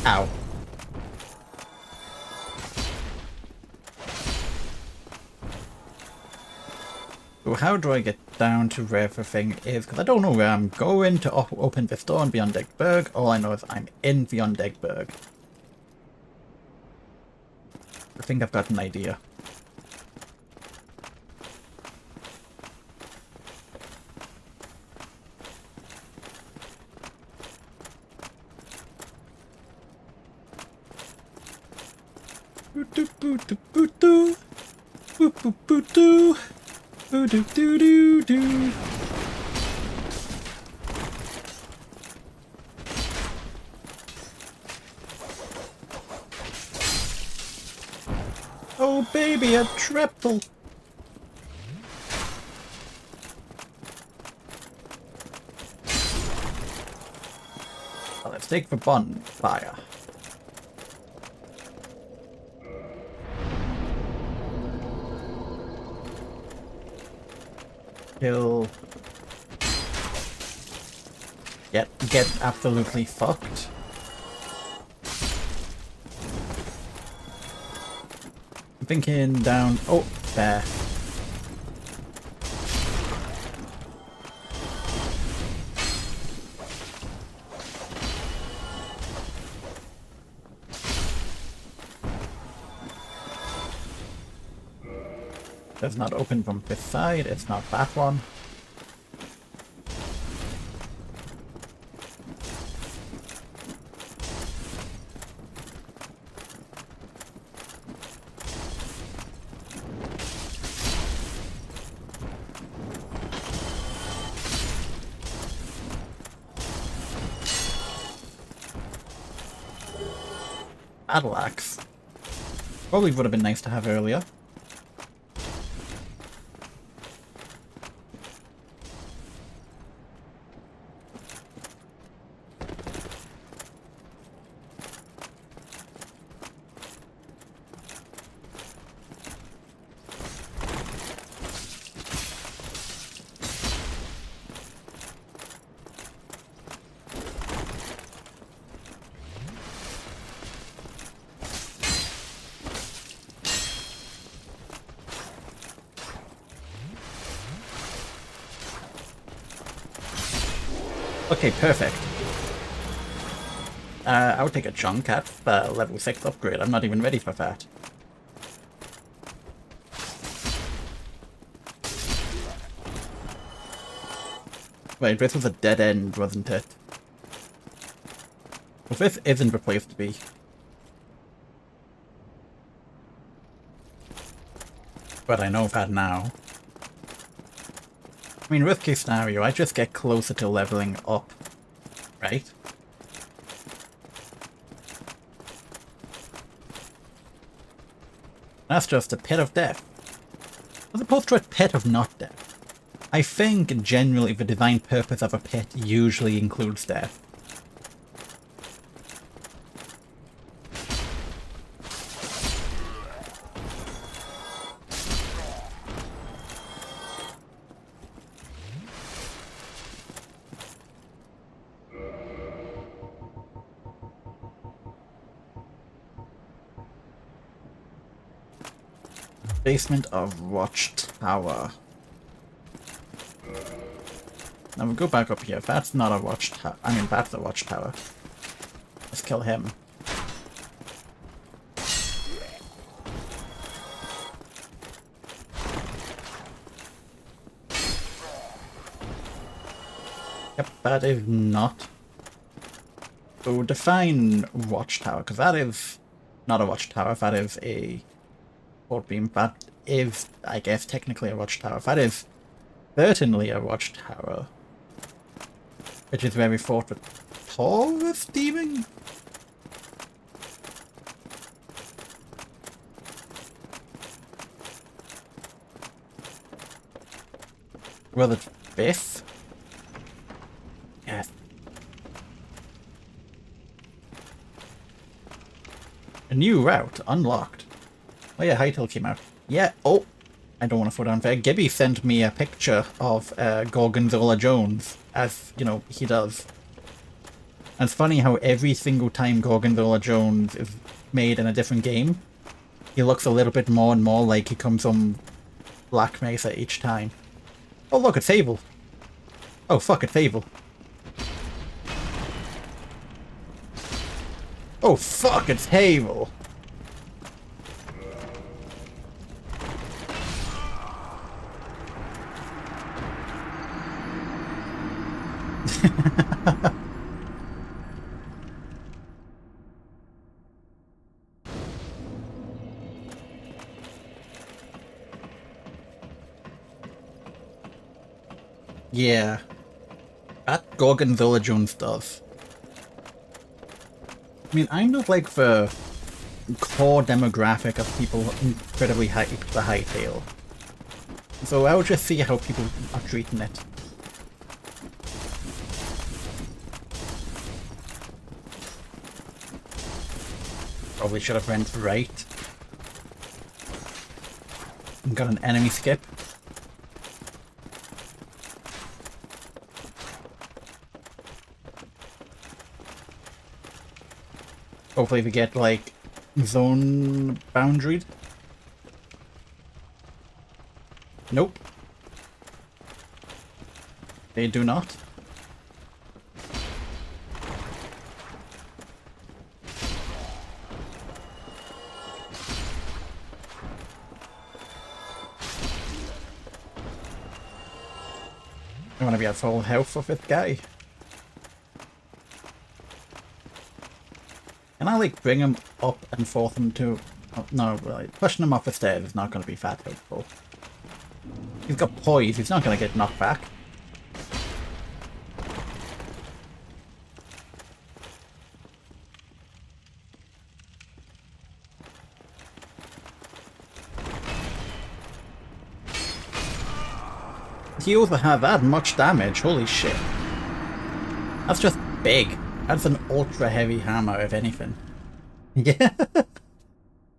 Ow. So how do I get down to where the thing is? Because I don't know where I'm going to open this door in Beyond Eggberg. All I know is I'm in Beyond Eggberg. I think I've got an idea. Boo-doo-boo-doo-boo-doo. Boo-boo-boo-doo. Boo-doo-doo-doo-doo. Oh baby, a triple! Well, let's take the bonfire. He'll get absolutely fucked. I'm thinking down. Oh, there. Does not open from this side, it's not that one. Battle axe. Probably would have been nice to have earlier. Okay, perfect. I would take a chunk at level 6 upgrade. I'm not even ready for that. Wait, this was a dead end, wasn't it? Well, this isn't the place to be. But I know that now. I mean, worst case scenario, I just get closer to leveling up, right? That's just a pit of death. As opposed to a pit of not death. I think, generally, the design purpose of a pit usually includes death. Basement of Watchtower. Now we'll go back up here. That's not a watchtower. I mean, that's a watchtower. Let's kill him. Yep, that is not. So define watchtower, because that is not a watchtower. That is a port beam. That is, I guess, technically a watchtower. That is certainly a watchtower. Which is where we fought with Taurus Demon? Well, it's this? Yes. A new route unlocked. Oh yeah, Hytale came out. Yeah, oh! I don't want to throw down there. Gibby sent me a picture of Gorgonzola Jones, as, you know, he does. And it's funny how every single time Gorgonzola Jones is made in a different game, he looks a little bit more and more like he comes from Black Mesa each time. Oh look, it's Abel. Oh fuck, it's Abel. Oh fuck, it's Abel. Yeah. That Gorgonzola Jones does. I mean, I'm not like the core demographic of people incredibly hyped for Hytale. So I'll just see how people are treating it. Probably should have went right. And got an enemy skip. Hopefully we get, like, zone boundaried. Nope. They do not. I want to be at full health of this guy. Can I, like, bring him up and force him to... Oh, no, like, pushing him up the stairs is not going to be that helpful. He's got poise, he's not going to get knocked back. He also had that much damage, holy shit. That's just big. That's an ultra heavy hammer, if anything. Yeah.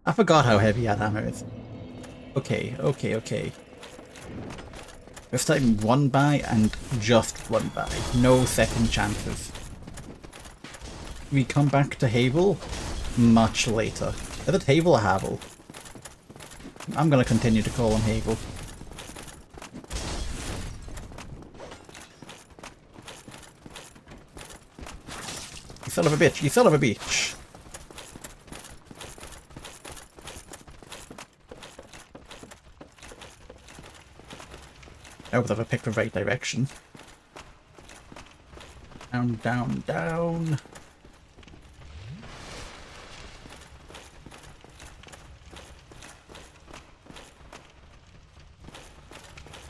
I forgot how heavy that hammer is. Okay, okay, okay. This time run by and just run by. No second chances. We come back to Havel much later. Is it Havel or Havel? I'm gonna continue to call him Havel. You son of a bitch, you son of a bitch. I hope that I picked the right direction. Down, down, down.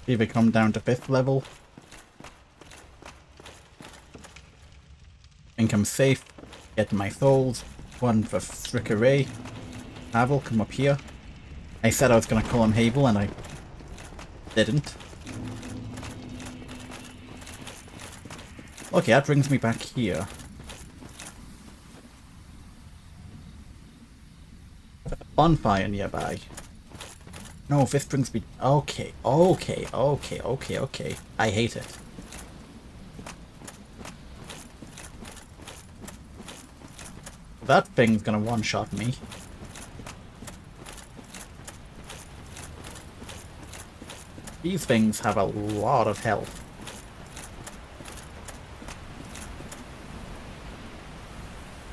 See if we come down to 5th level. Think I'm safe. Get my souls. One for Frickeray. Havel, come up here. I said I was going to call him Havel and I didn't. Okay, that brings me back here. Bonfire nearby. No, this brings me... Okay, okay, okay, okay, okay. I hate it. That thing's gonna one-shot me. These things have a lot of health.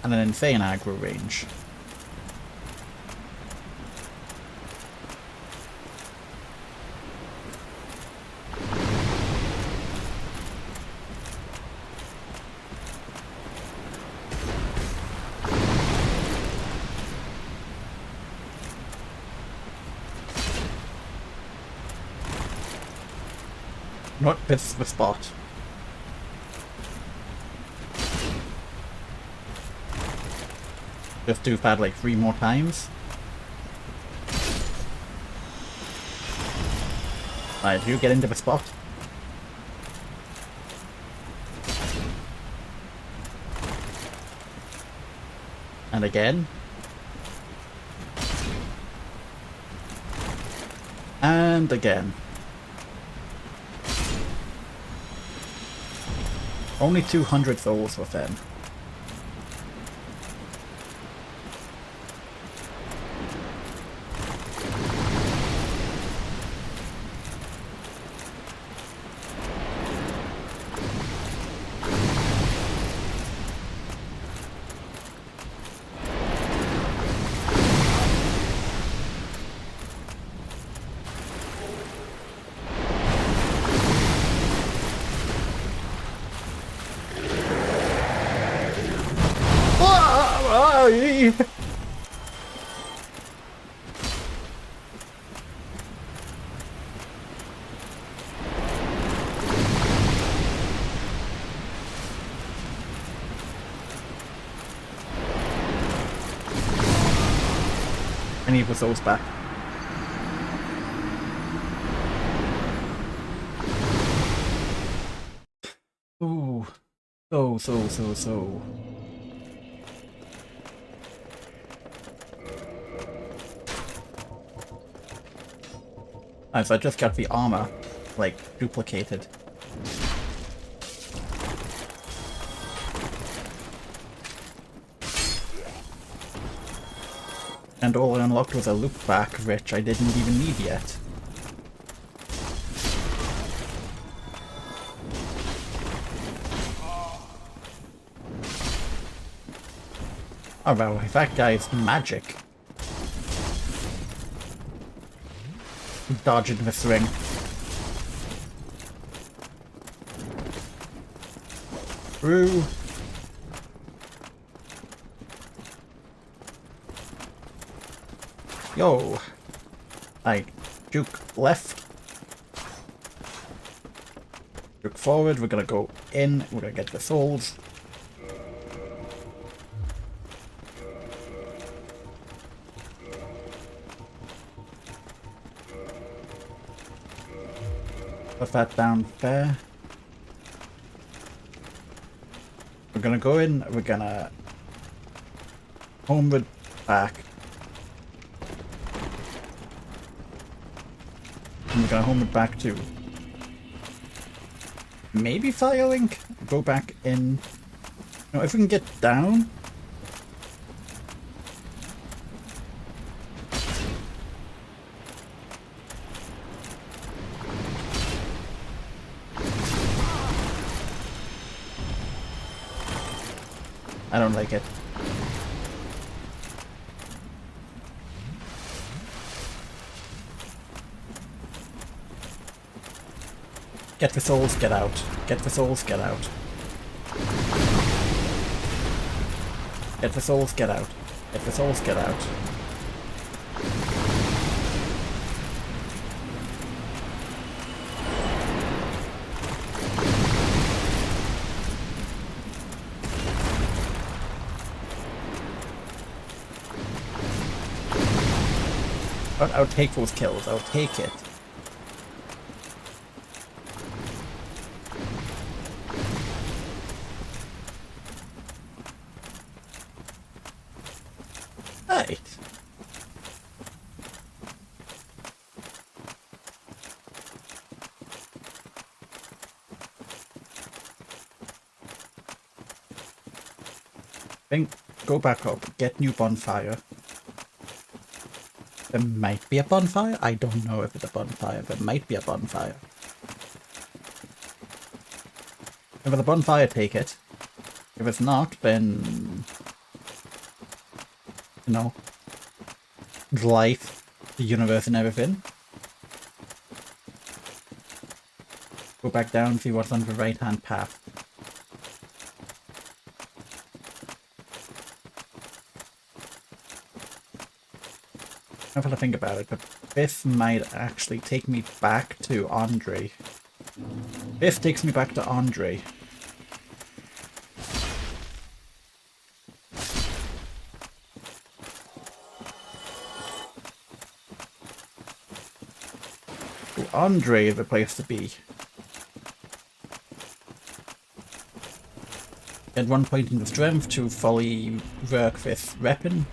and an insane aggro range. Not this is the spot. Just do that like 3 more times. Alright, you get into the spot. And again. And again. Only 200 souls with them. I need the souls back. Ooh. So. So I just got the armor, like, duplicated. And all I unlocked was a loop back, which I didn't even need yet. Oh well, that guy's magic. Dodging this ring. Through. Yo. Like, juke left. Juke forward, we're gonna go in, we're gonna get the souls. Put that down there. We're gonna go in, we're gonna homeward back. And we're gonna homeward back to maybe Firelink? Go back in. No, if we can get down. I don't like it. Get the souls, get out. Get the souls, get out. Get the souls, get out. Get the souls, get out. But I'll take those kills, I'll take it. Right. Then go back up, get new bonfire. There might be a bonfire? I don't know if it's a bonfire. There might be a bonfire. If it's a bonfire, take it. If it's not, then you know, life, the universe and everything. Go back down, see what's on the right hand path. I have to think about it, but this might actually take me back to Andre. This takes me back to Andre. So Andre is the place to be. At one point in the strength to fully work this weapon.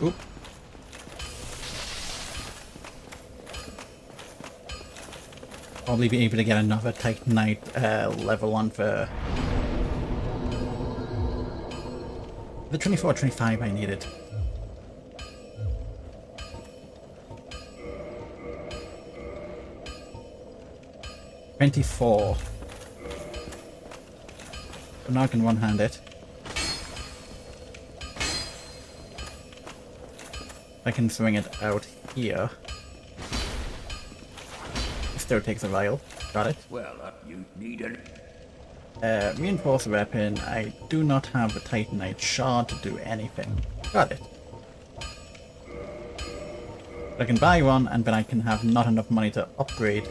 Oop. Probably be able to get another Titanite level on the 24 or 25 I needed. $24. So now I can one-hand it. I can swing it out here. It still takes a while. Got it. Well, you need an... Reinforced weapon. I do not have a Titanite shard to do anything. Got it. I can buy one and then I can have not enough money to upgrade.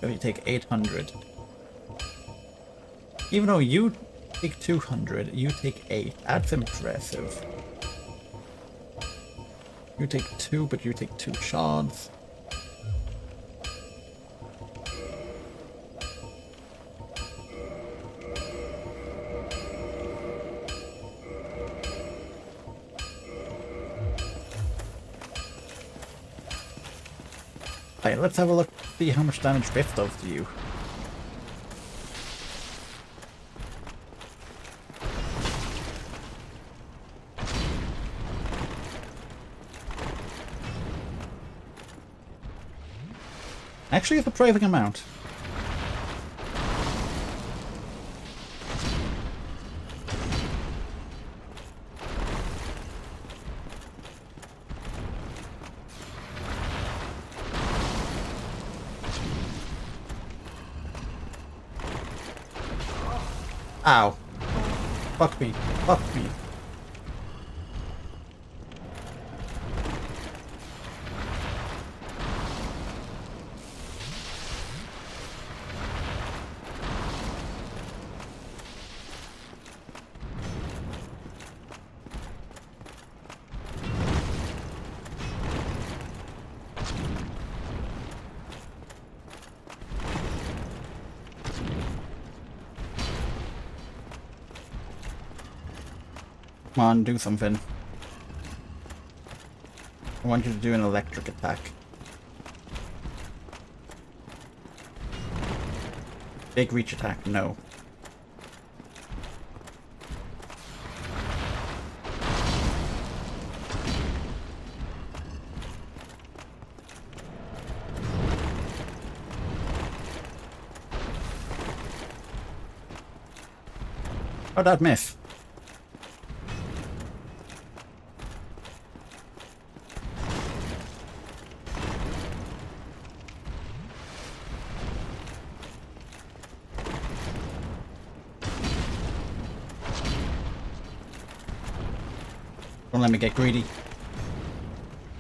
So you take 800. Even though you take 200, you take 8. That's impressive. You take 2, but you take 2 shards. Right, let's have a look, see how much damage this does to you. Actually, a surprising amount. Ow. Fuck me. Fuck me. Come on, do something. I want you to do an electric attack. Big reach attack, no. How'd that miss? Don't let me get greedy.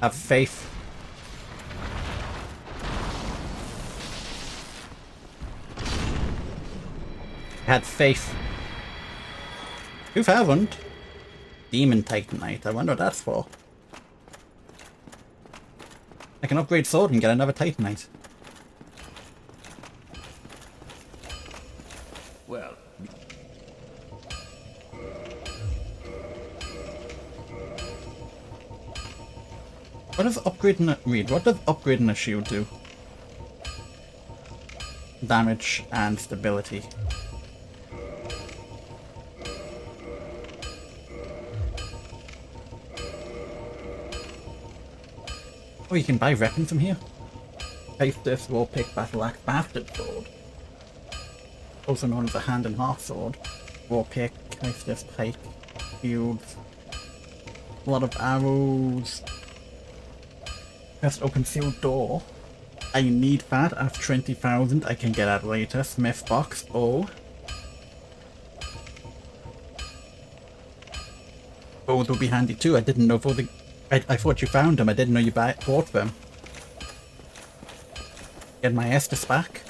Have faith. Had faith. 2000? Demon Titanite. I wonder what that's for. I can upgrade sword and get another Titanite. Well... What does upgrading a read? What does upgrading a shield do? Damage and stability. Oh, you can buy weapons from here? Hostess will pick Battle Axe Bastard Sword, also known as a hand and half sword. Will pick Hostess Pike, shields, a lot of arrows. Just open sealed door. I need that. I have 20,000. I can get that later. Smith box. Oh. Those will be handy too. I didn't know for the. I thought you found them. I didn't know you bought them. Get my Estus back.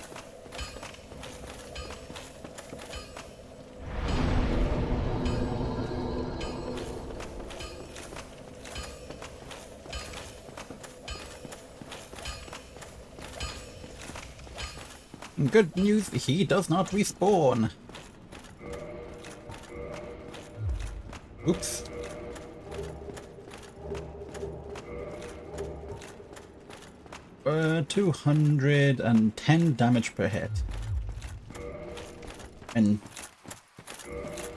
Good news, he does not respawn. Oops. Uh, 210 damage per hit. And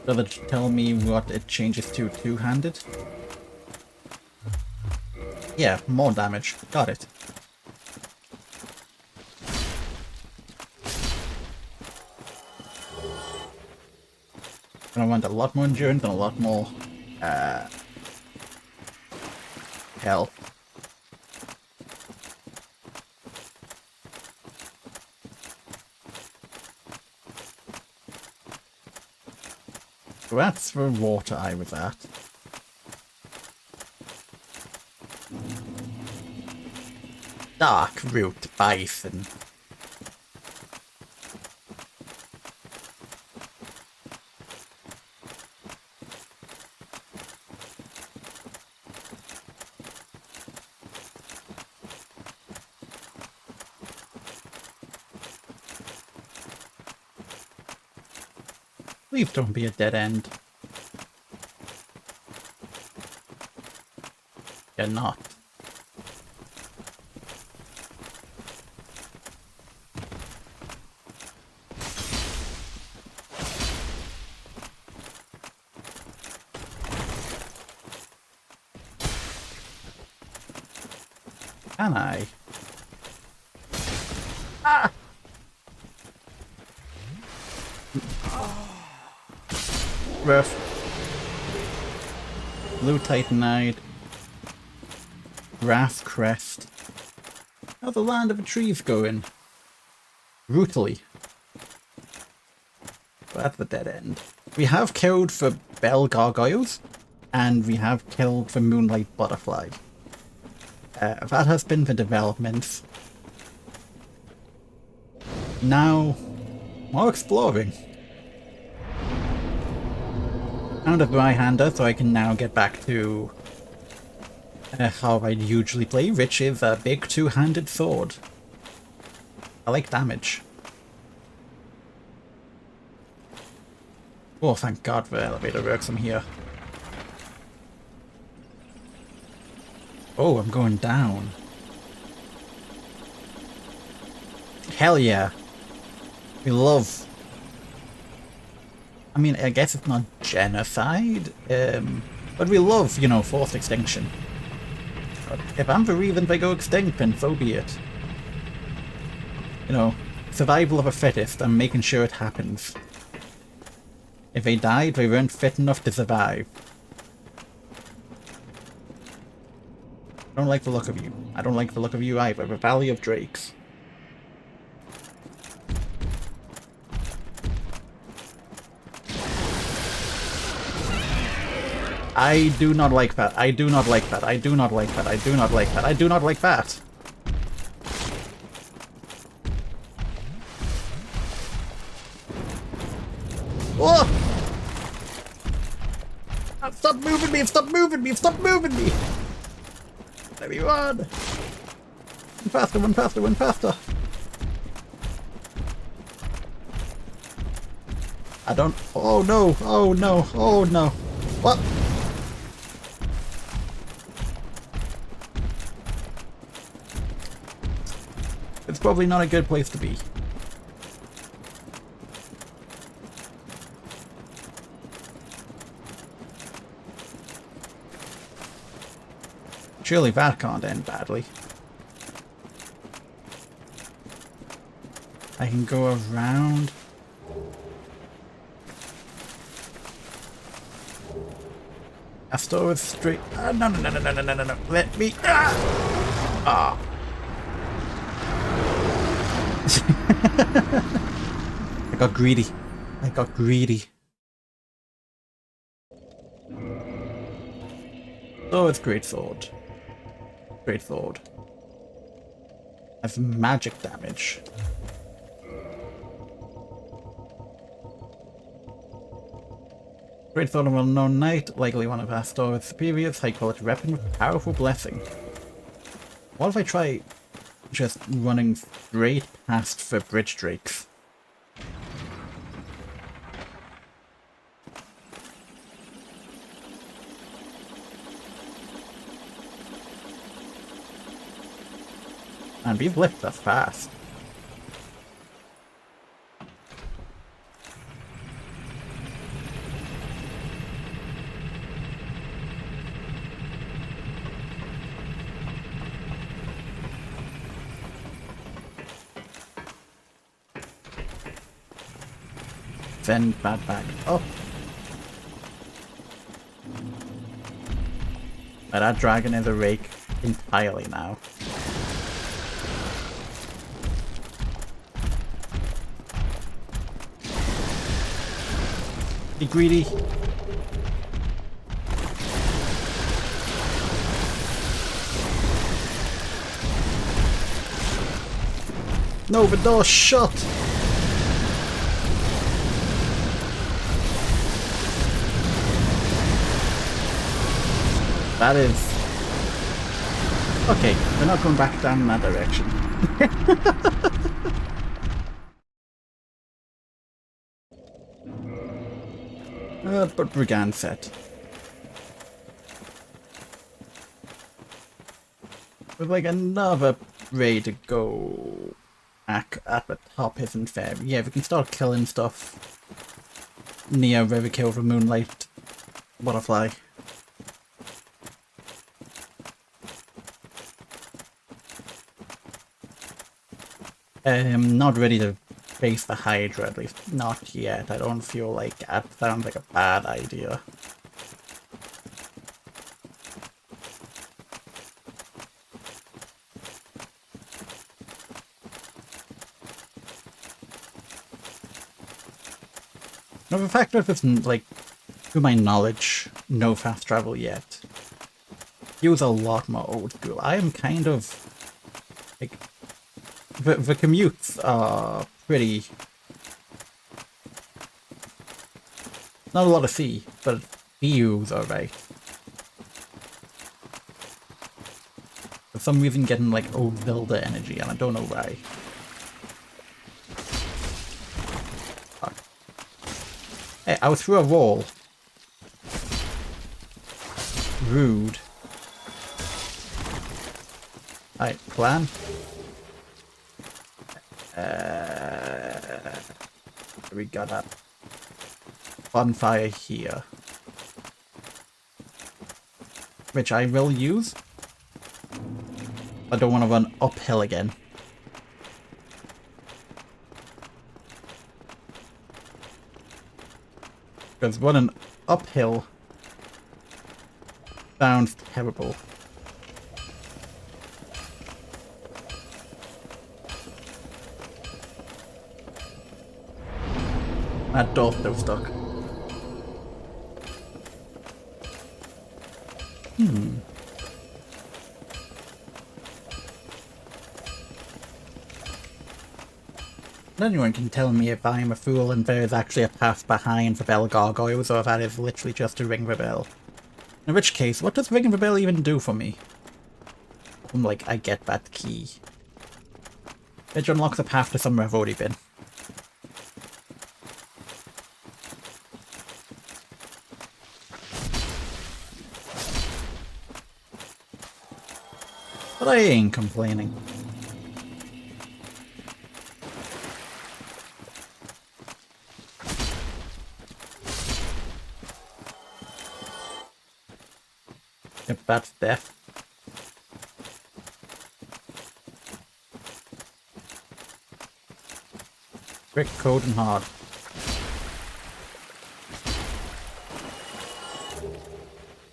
does it tell me what it changes to two-handed? Yeah, more damage. Got it. Gonna want a lot more endurance and a lot more health. So that's the water I was at. Dark root bison. Please don't be a dead end. You're not. Can I? Ah! Rough. Blue Titanite. Wrath Crest. How's the land of the trees going? Brutally. But that's the dead end. We have killed for bell gargoyles, and we have killed for moonlight butterfly. That has been the developments. Now, more exploring. Out of my hander, so I can now get back to how I usually play, which is a big two-handed sword. I like damage. Oh, thank God the elevator works from here. Oh, I'm going down. Hell yeah. We love... I mean, I guess it's not genocide, but we love, you know, forced extinction. But if I'm the reason they go extinct, then so be it. You know, survival of a fittest, I'm making sure it happens. If they died, they weren't fit enough to survive. I don't like the look of you. I don't like the look of you either. The Valley of Drakes. I do not like that. I do not like that. I do not like that. I do not like that. I do not like that. Oh! Stop moving me! Stop moving me! Stop moving me! Let me run! One faster, one faster, one faster! I don't... Oh no! Oh no! Oh no! What? It's probably not a good place to be. Surely that can't end badly. I can go around. A store with straight. No. Let me. Ah. I got greedy. Oh, it's great sword. Has magic damage. Great sword of unknown knight, likely one of Astor's superiors, high quality weapon with powerful blessing. What if I try just running straight past the bridge drakes? And we've left us fast. Send bad back up. But that dragon is a rake entirely now. Be greedy. No, the door's shut. That is... Okay, we're not going back down in that direction. But Brigand set. With like another raid to go at the top isn't fair. Yeah, we can start killing stuff near where we kill the Moonlight Butterfly. Not ready to face the Hydra, at least not yet. I don't feel like that sounds like a bad idea. Now the fact that isn't, like, to my knowledge, no fast travel yet. Feels a lot more old school. I am kind of, like, the commutes are pretty... Not a lot of C, but views are right. For some reason getting like old builder energy, and I don't know why. Fuck. Hey, I was through a wall. Rude. Alright, plan. We got a bonfire here, which I will use. I don't want to run uphill again. Because running uphill sounds terrible. That door's still stuck. Anyone can tell me if I'm a fool and there is actually a path behind the bell gargoyles, or if that is literally just to ring the bell. In which case, what does ringing the bell even do for me? I'm like, I get that key. Which unlocks a path to somewhere I've already been. But I ain't complaining. Yep, that's death. Quick, cold, and hard.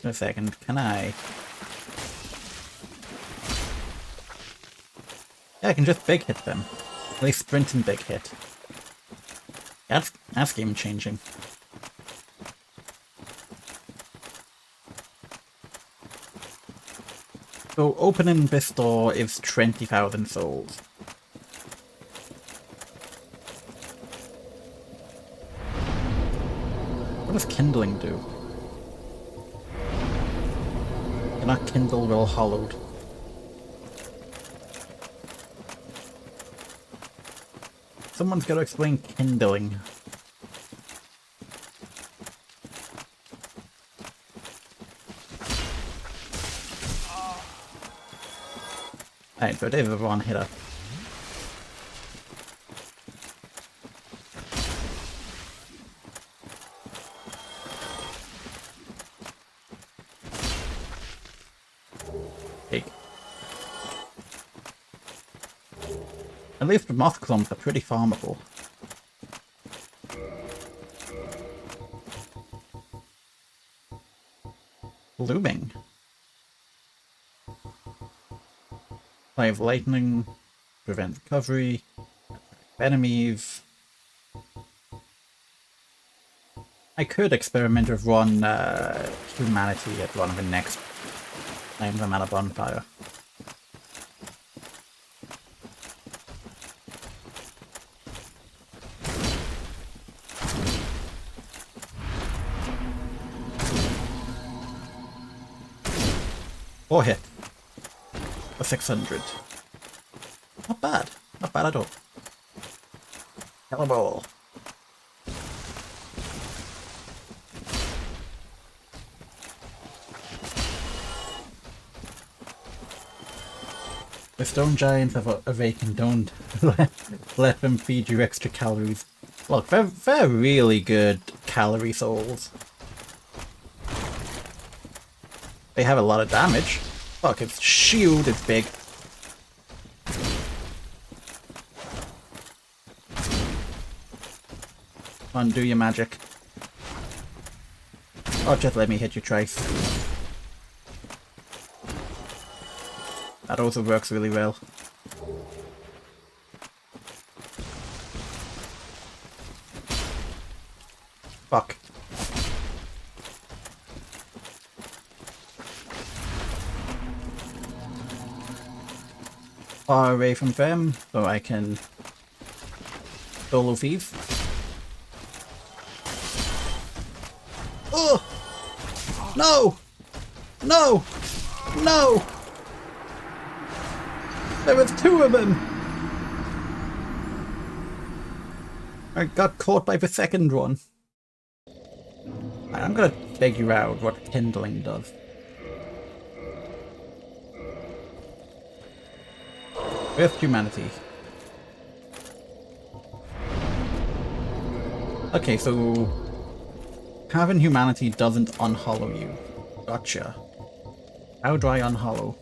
Wait a second, can I? Yeah, I can just big hit them. At least sprint and big hit. That's game changing. So opening this door is 20,000 souls. What does kindling do? You're not kindled or hollowed. Someone's got to explain kindling. Alright, so it is a one hitter. Big. At least the moth clumps are pretty farmable. Blooming. Play of lightning, prevent recovery, enemies. I could experiment with one humanity at one of the next times I'm at a bonfire. Or hit. A 600. Not bad. Not bad at all. Yellow ball. The stone giants have a vacant, don't let them feed you extra calories. Look, they're really good calorie souls. They have a lot of damage. Fuck, its shield is big. Come on, do your magic. Oh, just let me hit you twice. That also works really well. Fuck. Far away from them, so I can solo thief. Oh! No! No! No! There was two of them! I got caught by the second one. I'm gonna figure out what kindling does. With humanity. Okay, so having humanity doesn't unhollow you. Gotcha. How do I unhollow?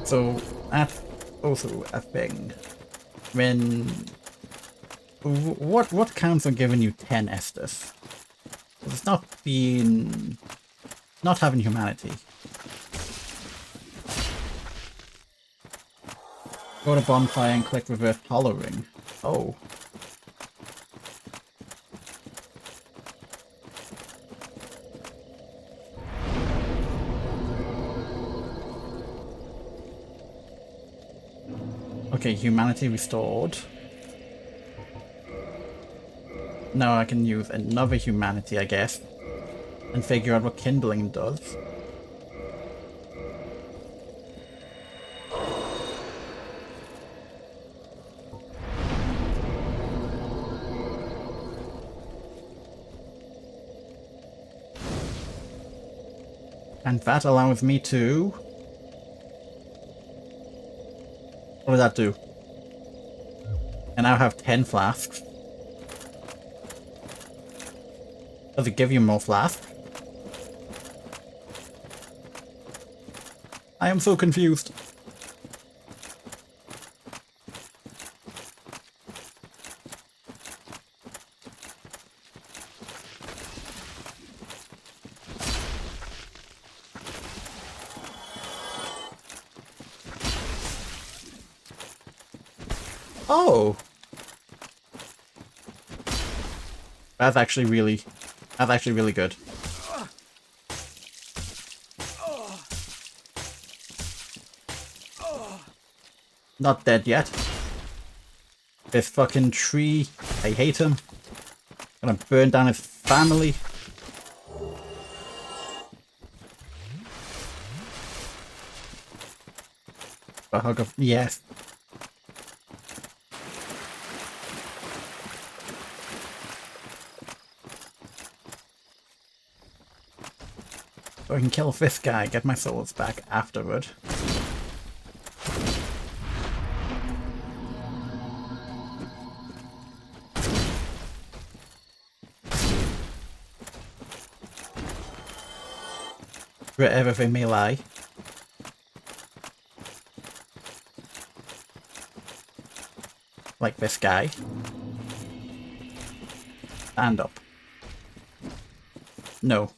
So that's also a thing. When what counts on giving you 10 Estus? It's not having humanity. Go to bonfire and click reverse hollowing. Oh. Okay, humanity restored. Now I can use another humanity, I guess, and figure out what kindling does. And that allows me to... What does that do? I now have 10 flasks. Does it give you more flasks? I am so confused. Oh! That's actually really good. Not dead yet. This fucking tree, I hate him. Gonna burn down his family. A hug of, yes. So I can kill this guy, get my souls back afterward. Wherever they may lie. Like this guy. Stand up. No.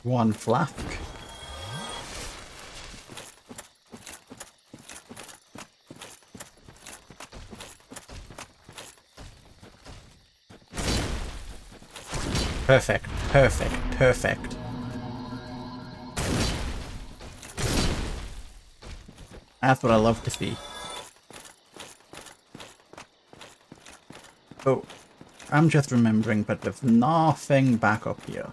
One flask. Perfect, perfect, perfect. That's what I love to see. Oh, I'm just remembering, but there's nothing back up here.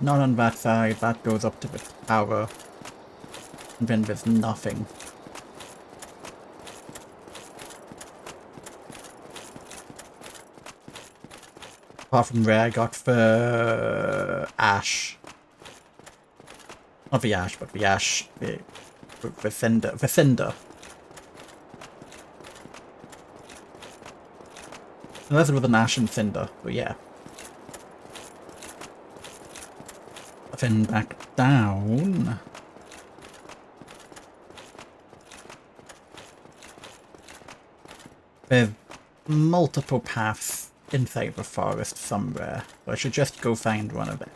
Not on that side, that goes up to the tower. And then there's nothing. Apart from where I got the ash. Not the ash, but the ash. The cinder. The cinder. Unless it was an ash and cinder, but yeah. Then back down. There's multiple paths inside the forest somewhere, so I should just go find one of them.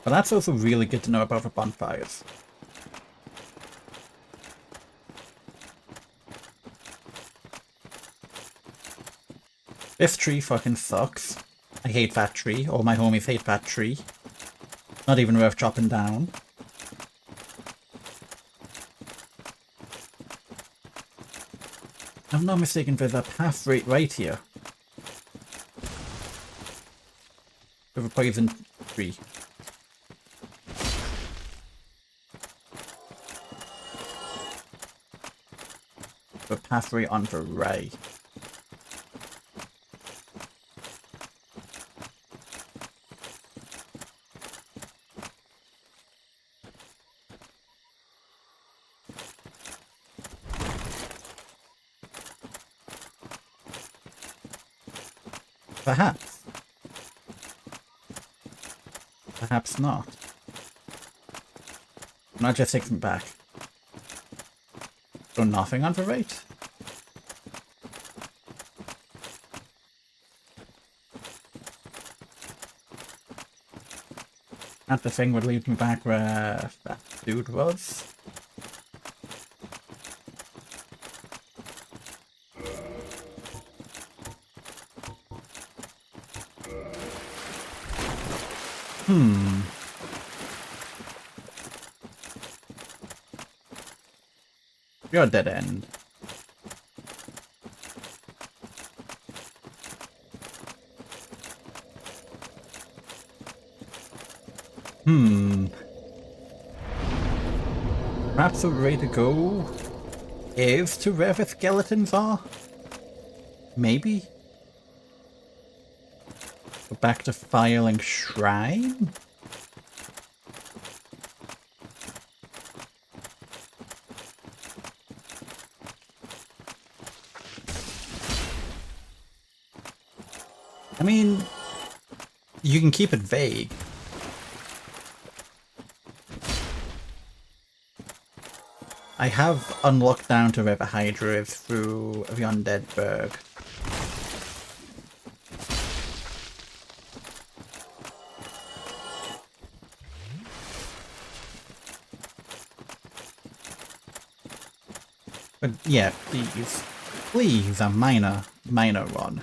But that's also really good to know about the bonfires. This tree fucking sucks. I hate that tree. All my homies hate that tree. Not even worth chopping down. If I'm not mistaken, there's a path right here. With a poison tree. The pathway on the right. Perhaps. Perhaps not. Not just take them back. So nothing on the right? That the thing would lead me back where that dude was. You're a dead end. Perhaps the way to go is to where the skeletons are? Maybe? Go back to Firelink Shrine? I mean, you can keep it vague. I have unlocked down to River Hydra through the Undead Berg. But yeah, please, a minor run.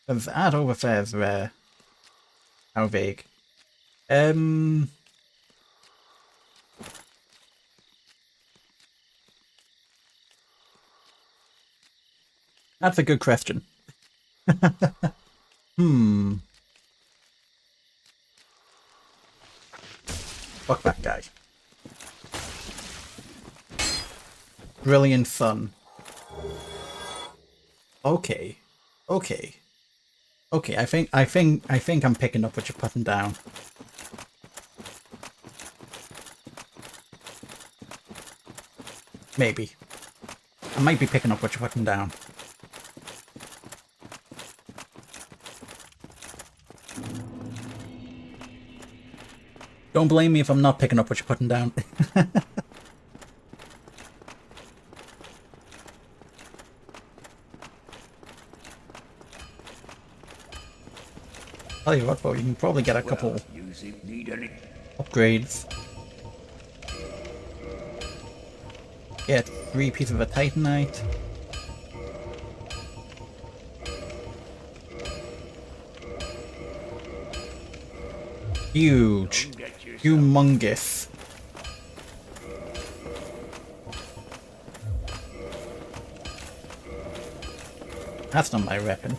Because that overfares how vague. That's a good question. Fuck that guy. Brilliant Sun. Okay. I think I'm picking up what you're putting down. Maybe. I might be picking up what you're putting down. Don't blame me if I'm not picking up what you're putting down. Tell you what, though, you can probably get a couple upgrades. Get 3 pieces of a Titanite. Huge. Humongous. That's not my weapon.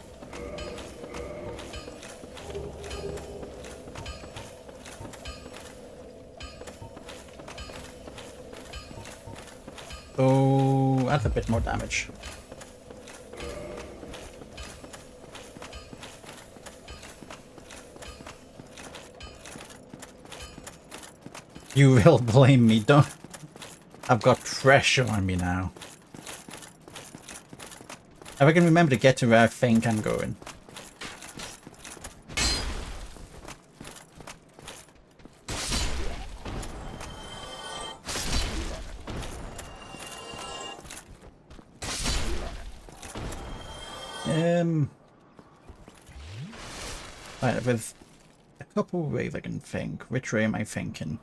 Oh, that's a bit more damage. You will blame me, don't... I've got pressure on me now. If I can remember to get to where I think I'm going. Right, there's a couple ways I can think. Which way am I thinking?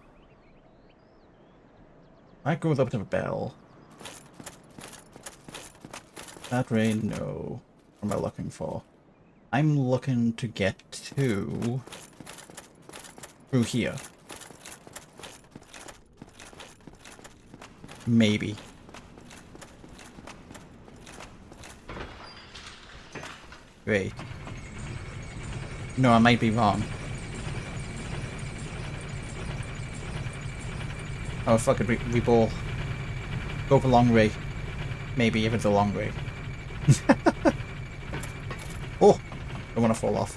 That goes up to the bell. That way, no. What am I looking for? I'm looking to get to... through here. Maybe. Wait. No, I might be wrong. Oh, fuck it, we both go the long way. Maybe, if it's a long way. Oh! I want to fall off.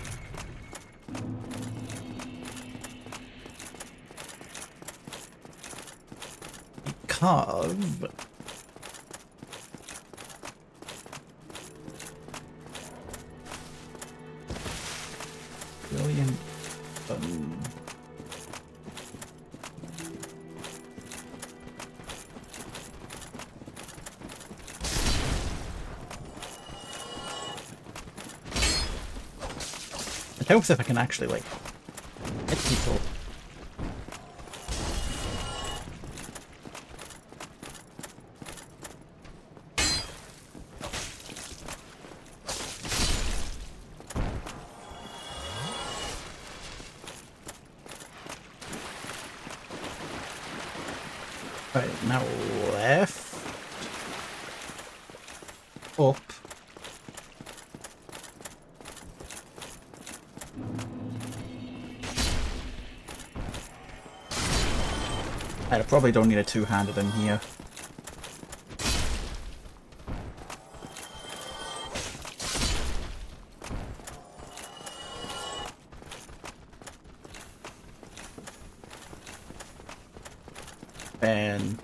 Because... Brilliant. It helps if I can actually, like, hit people. Right, now left. Up. I probably don't need a two-handed in here. Then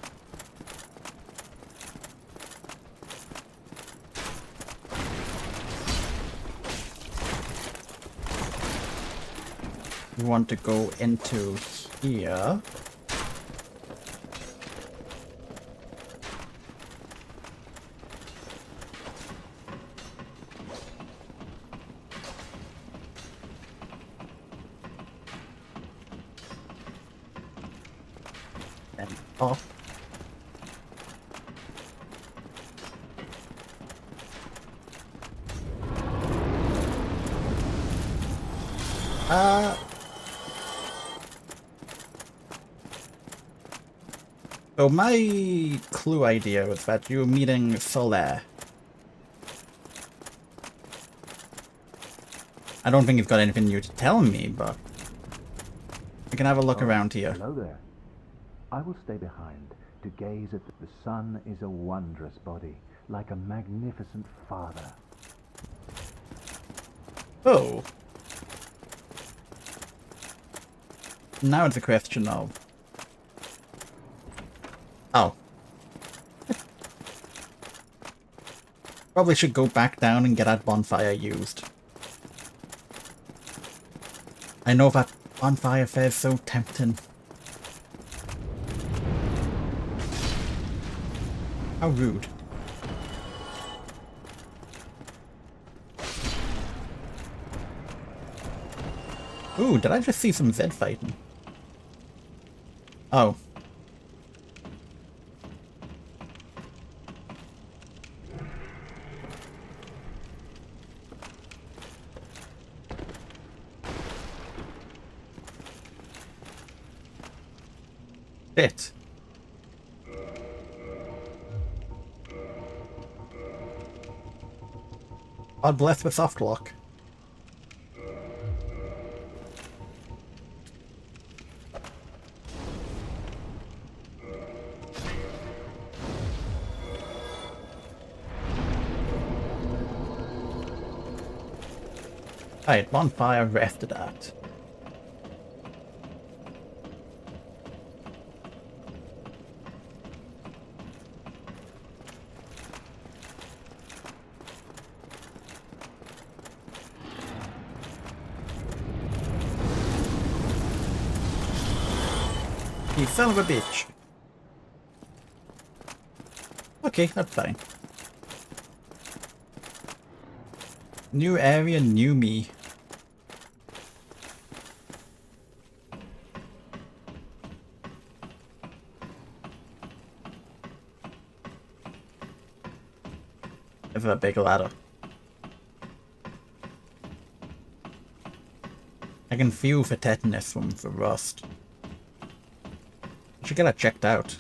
we want to go into here. And up. So my clue idea was that you were meeting Solaire. I don't think he's got anything new to tell me, but we can have a look around here. Hello there. I will stay behind to gaze at the sun is a wondrous body, like a magnificent father. Oh. Now it's a question of... Oh. Probably should go back down and get that bonfire used. I know that bonfire fare's so tempting. How rude. Ooh, did I just see some Zed fighting? Oh. Shit. God bless the soft lock. Right, bonfire rested at. You son of a bitch. Okay, that's fine. New area, new me. There's a big ladder. I can feel the tetanus from the rust. I should get that checked out.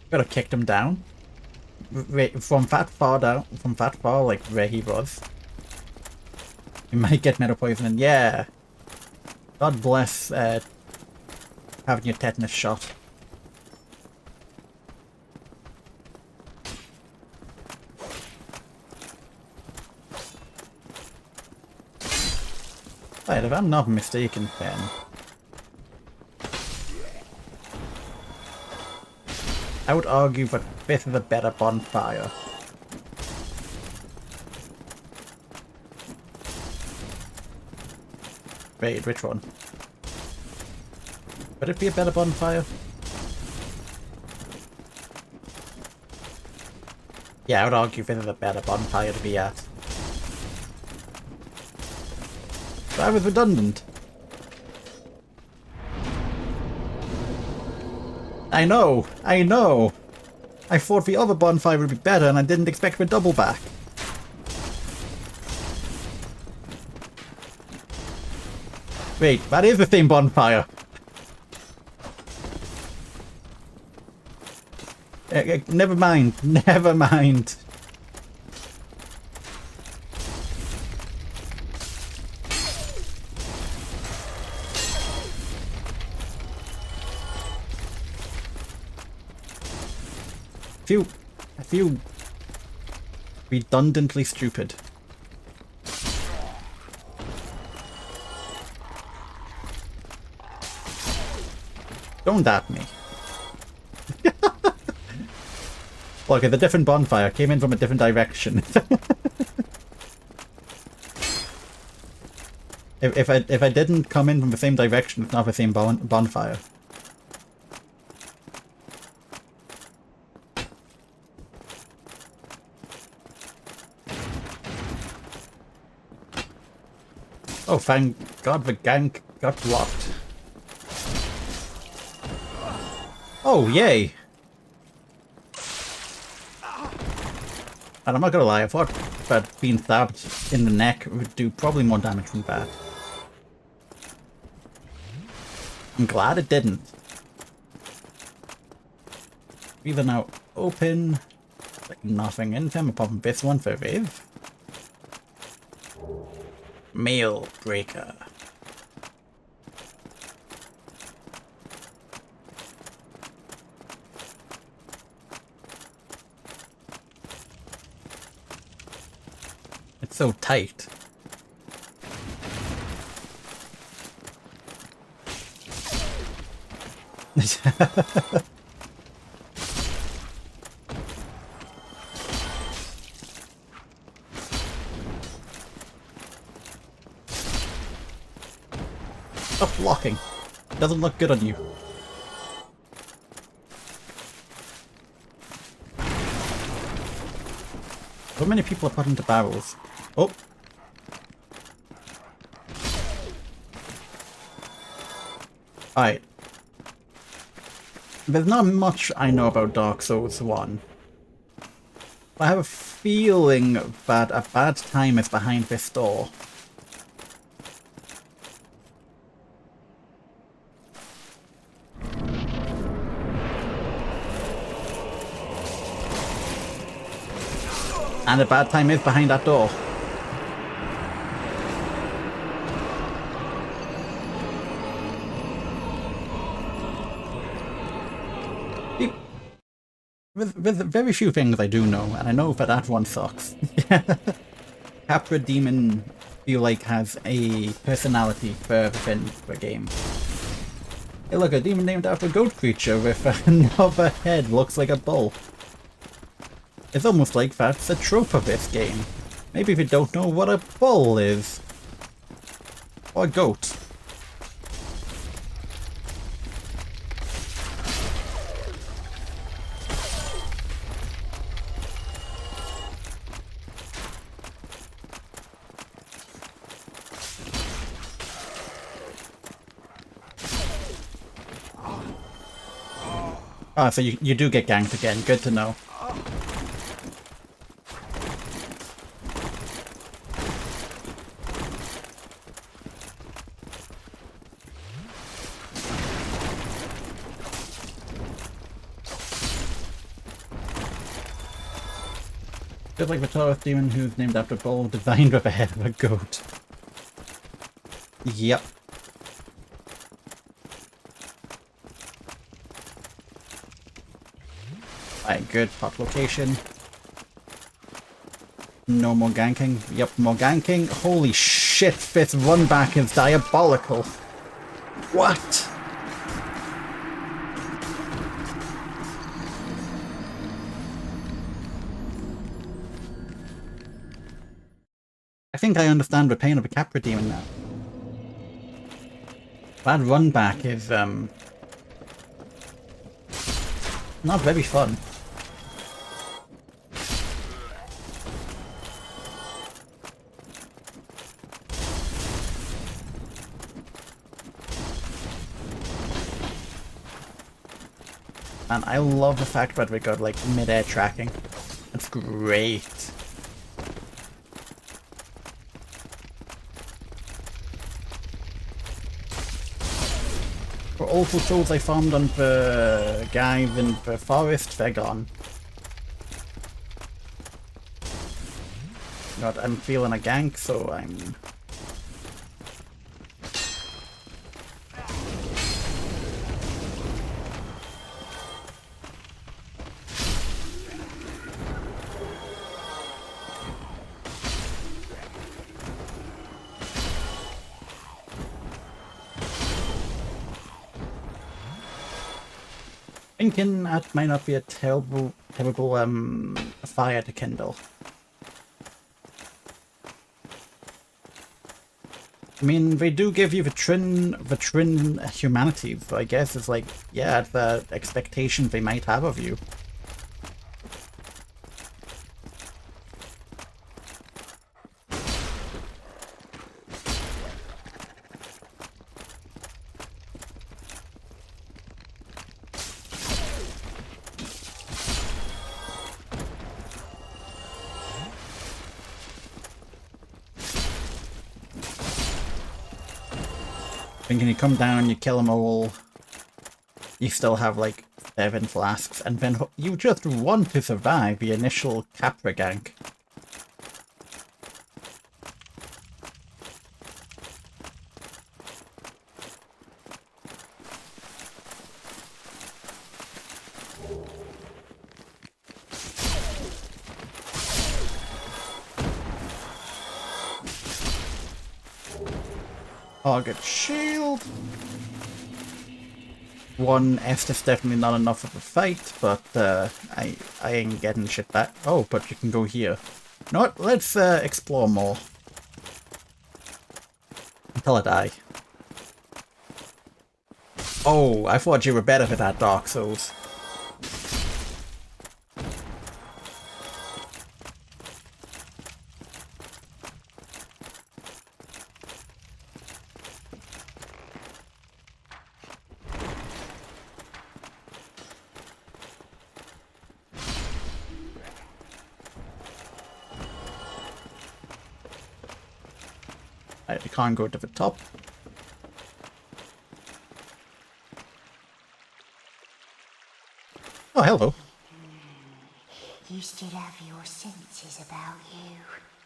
Could have kicked him down. From that far down, from that far, like where he was. He might get metal poisoning. Yeah. God bless having your tetanus shot. Right, if I'm not mistaken, then I would argue that this is a better bonfire. Wait, which one? Would it be a better bonfire? Yeah, I would argue this is a better bonfire to be at. But I was redundant. I know, I know. I thought the other bonfire would be better and I didn't expect the double back. Wait, that is the same bonfire. Never mind, never mind. I feel redundantly stupid. Don't at me. Look, it's a different bonfire. Came in from a different direction. if I didn't come in from the same direction, it's not the same bonfire. Oh, thank God the gank got blocked. Oh, yay! And I'm not gonna lie, I thought that being stabbed in the neck would do probably more damage than that. I'm glad it didn't. These are now open. Like nothing in them apart from this one for Viv. Mail breaker. It's so tight. Stop blocking. It doesn't look good on you. So many people are put into barrels. Oh. Alright. There's not much I know about Dark Souls 1. I have a feeling that a bad time is behind this door. And a bad time is behind that door. There's very few things I do know, and I know that one sucks. Capra Demon feel like has a personality for within the game. Hey look, a demon named after a goat creature with another head looks like a bull. It's almost like that's a trope of this game. Maybe we don't know what a bull is. Or a goat. Ah, so you do get ganked again. Good to know. Just like the Taurus demon who's named after a bull, designed with a head of a goat. Yep. Alright, good. Hot location. No more ganking. Yep, more ganking. Holy shit, this run back is diabolical. What? I think I understand the pain of a Capra demon now. That run back is not very fun. And I love the fact that we got like mid-air tracking. That's great. For all the tools I found on the guys in the forest, they're gone. God, I'm feeling a gank, so I'm... Thinking that might not be a terrible fire to kindle. I mean, they do give you the trin humanities, so I guess it's like, yeah, the expectations they might have of you. Thinking you come down, you kill them all, you still have like 7 flasks, and then you just want to survive the initial Capra gank. Target shield. 1 Estus definitely not enough of a fight, but I ain't getting shit back. Oh, but you can go here. You know what? Let's explore more. Until I die. Oh, I thought you were better for that, Dark Souls. I can't go to the top. Oh, hello. You still have your senses about you.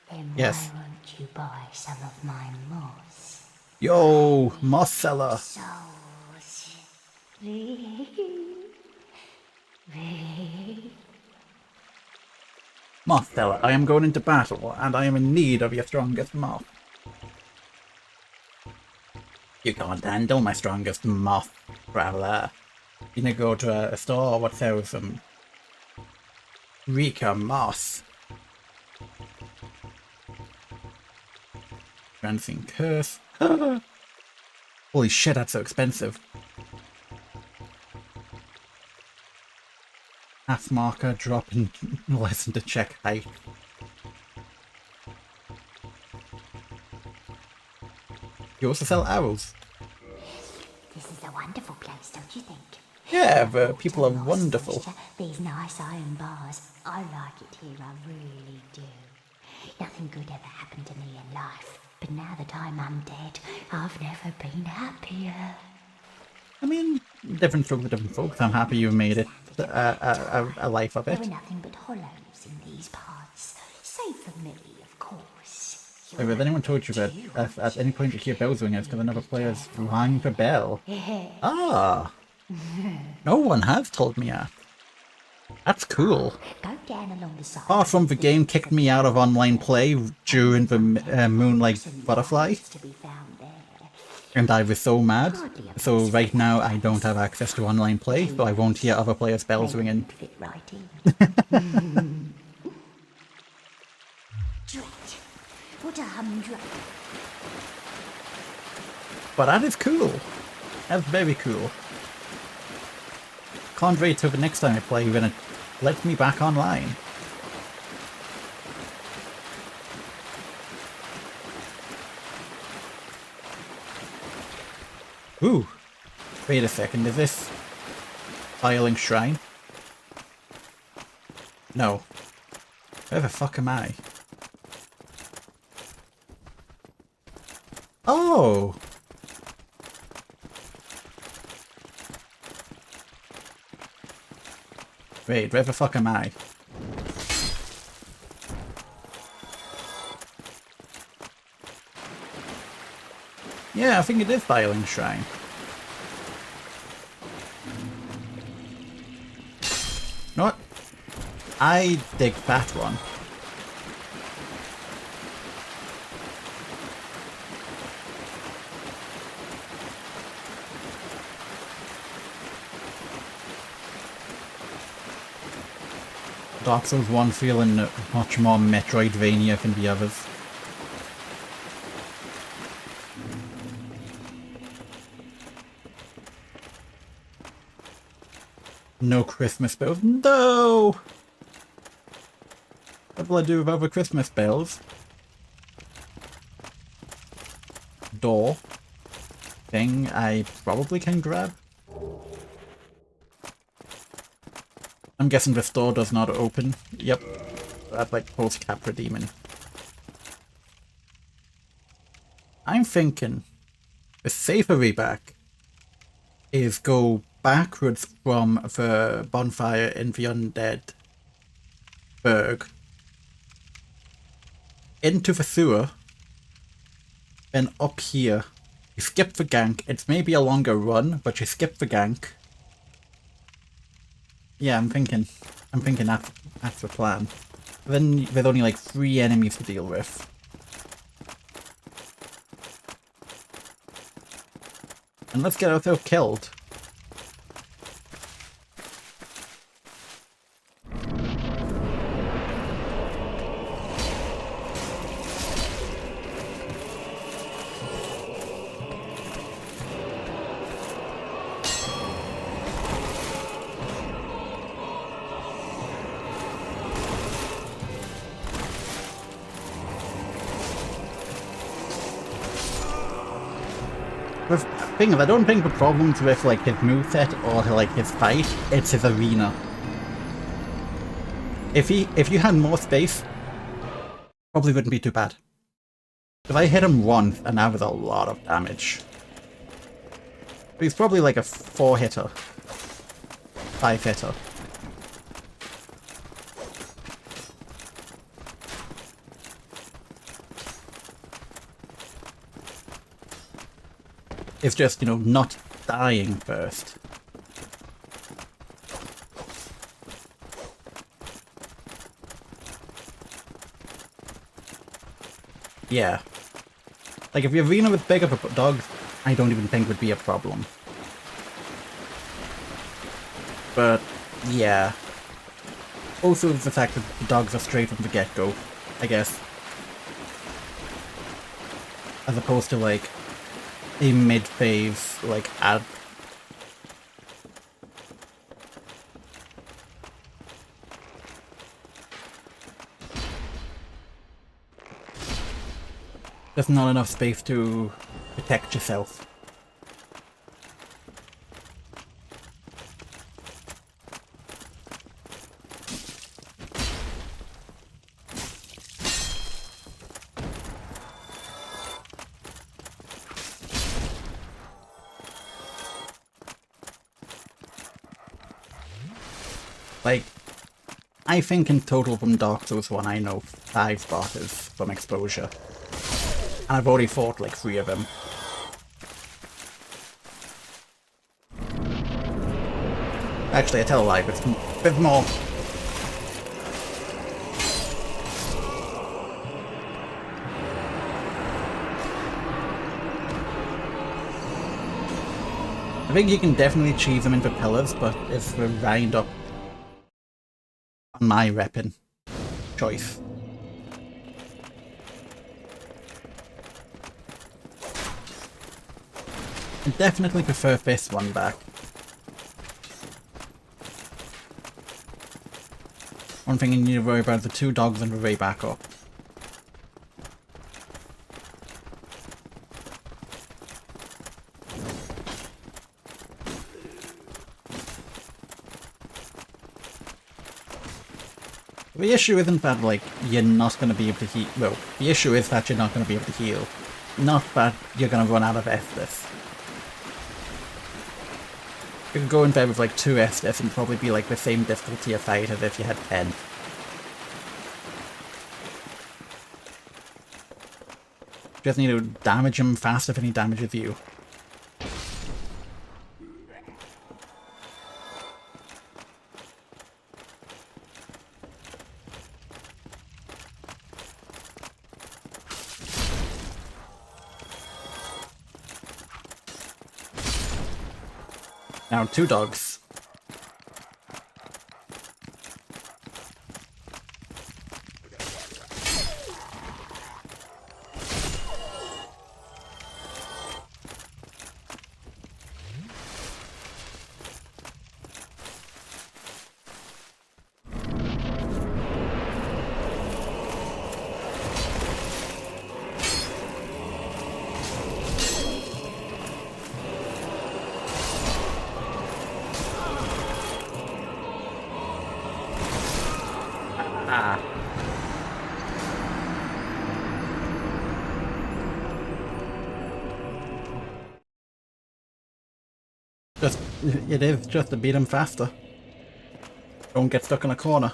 Then Yes. why won't you buy some of my moss? Yo, moss seller. Souls. Moth seller, I am going into battle, and I am in need of your strongest moth. You can't handle my strongest moth, traveler. You need to go to a store what sells some Rika moss. Transient curse. Holy shit, that's so expensive. Half marker, drop in lesson to check height. You also sell arrows. This is a wonderful place, don't you think? Yeah, the people are wonderful. These nice iron bars. I like it here, I really do. Nothing good ever happened to me in life. But now that I'm undead, I've never been happier. I mean, different strokes for different folks. I'm happy you made it a life of There it. are nothing but hollows in these parts. Save for me, of course. Have anyone told you that if at any point you hear bells ring, it's because another player's rang the bell? Ah! No one has told me that. That's cool. Go down along the side. Apart from the game kicked me out of online play during the Moonlight Butterfly, To be found there. and I was so mad. So right now I don't have access to online play, so I won't hear other players' bells ringing. Fit right in. Drat. What a humdrum. But that is cool. That's very cool. Can't wait till the next time I play when it lets me back online. Ooh. Wait a second, is this Filing Shrine? No. Where the fuck am I? Oh! Wait, where the fuck am I? Yeah, I think it is Filing Shrine. You know what? I dig that one. Dark Souls 1 feeling much more Metroidvania than the others. No Christmas bells. No! What will I do without the Christmas bells? Door. Thing I probably can grab. I'm guessing this door does not open. Yep. That's like post-cap redeeming. I'm thinking the safer way back is go backwards from the bonfire in the Undead Berg into the sewer, and up here. You skip the gank. It's maybe a longer run, but you skip the gank. Yeah, I'm thinking that's the plan. Then there's only like 3 enemies to deal with. And let's get ourselves killed. The thing is, I don't think the problem's with like his moveset or like his fight, it's his arena. If you had more space, probably wouldn't be too bad. If I hit him once, and that was a lot of damage. But he's probably like a 4-hitter. 5-hitter. It's just, you know, not dying first. Yeah. Like, if the arena was bigger for dogs, I don't even think would be a problem. But, yeah. Also the fact that the dogs are straight from the get-go, I guess. As opposed to, like, a mid-phase, like, ad. There's not enough space to protect yourself. Like, I think in total from Dark Souls 1 I know 5 bosses from exposure. And I've already fought like 3 of them. Actually, I tell a lie, there's more. I think you can definitely achieve them into pillars, but it's the round up on my repping choice. I definitely prefer this one back. One thing you need to worry about is the 2 dogs on the way back up. The issue isn't that, like, you're not going to be able to heal. Well, the issue is that you're not going to be able to heal. Not that you're going to run out of Estus. You could go in there with, like, 2 Estus and probably be, like, the same difficulty of fight as if you had 10. Just need to damage him faster than he damages you. Now 2 dogs. Ah. It is just to beat him faster. Don't get stuck in a corner.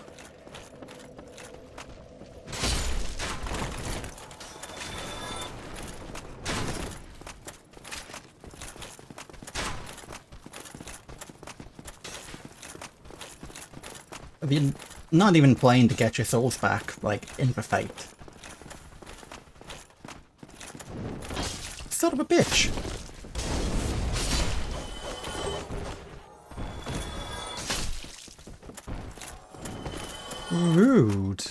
You're not even playing to get your souls back, like, in the fight. Son of a bitch! Rude.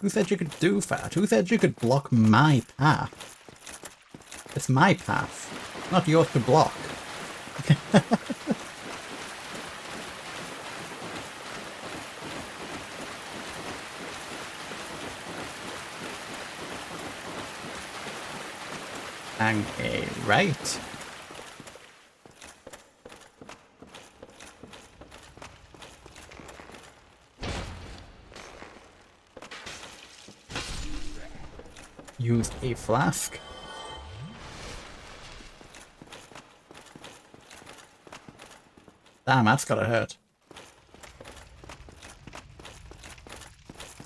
Who said you could do that? Who said you could block my path? It's my path, not yours to block. Hang a right. Use a flask. Damn, that's gotta hurt.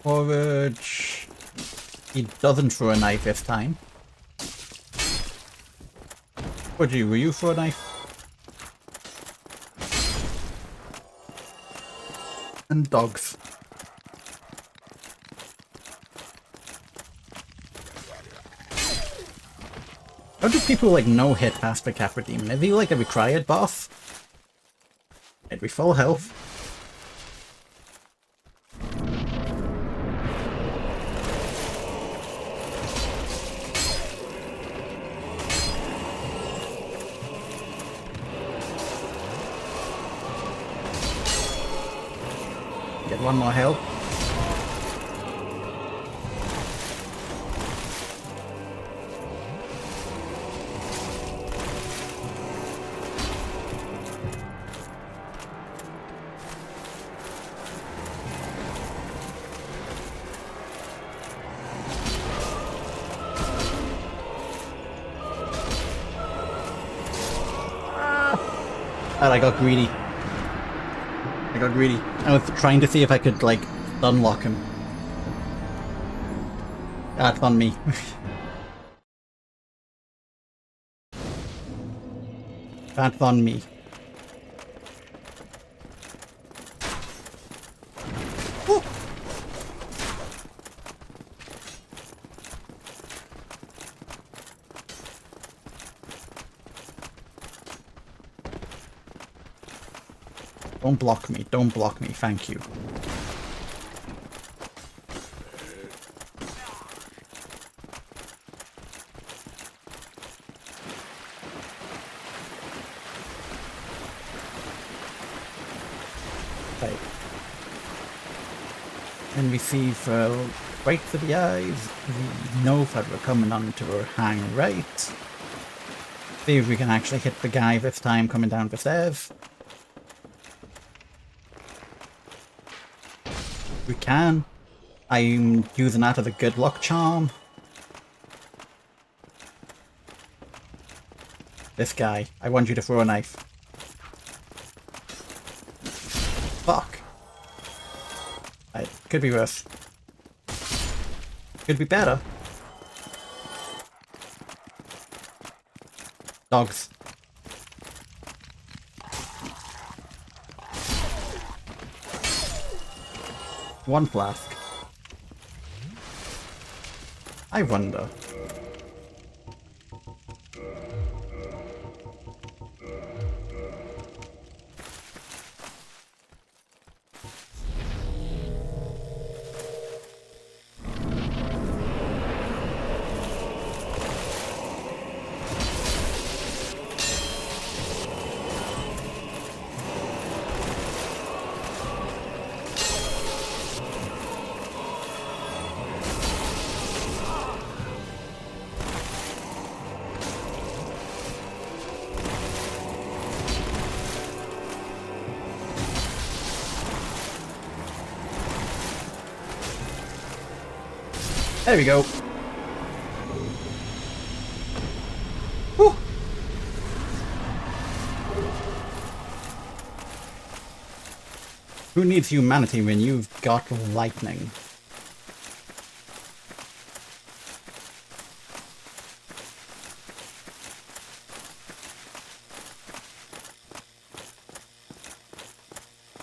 Forage. He doesn't throw a knife this time. Would you? Were you for a knife? And dogs. How do people like no hit past the Capra Demon? Is he like a required boss? It'd be full health. Get one more health. And I got greedy. I was trying to see if I could, like, unlock him. That's on me. That's on me. Oh. Don't block me, thank you. Right. And we see right to the eyes, we know that we're coming onto our hang right. See if we can actually hit the guy this time coming down the stairs. We can. I'm using that as a good luck charm. This guy, I want you to throw a knife. Fuck. It could be worse. Could be better. Dogs. One flask. I wonder. There we go. Whew. Who needs humanity when you've got lightning?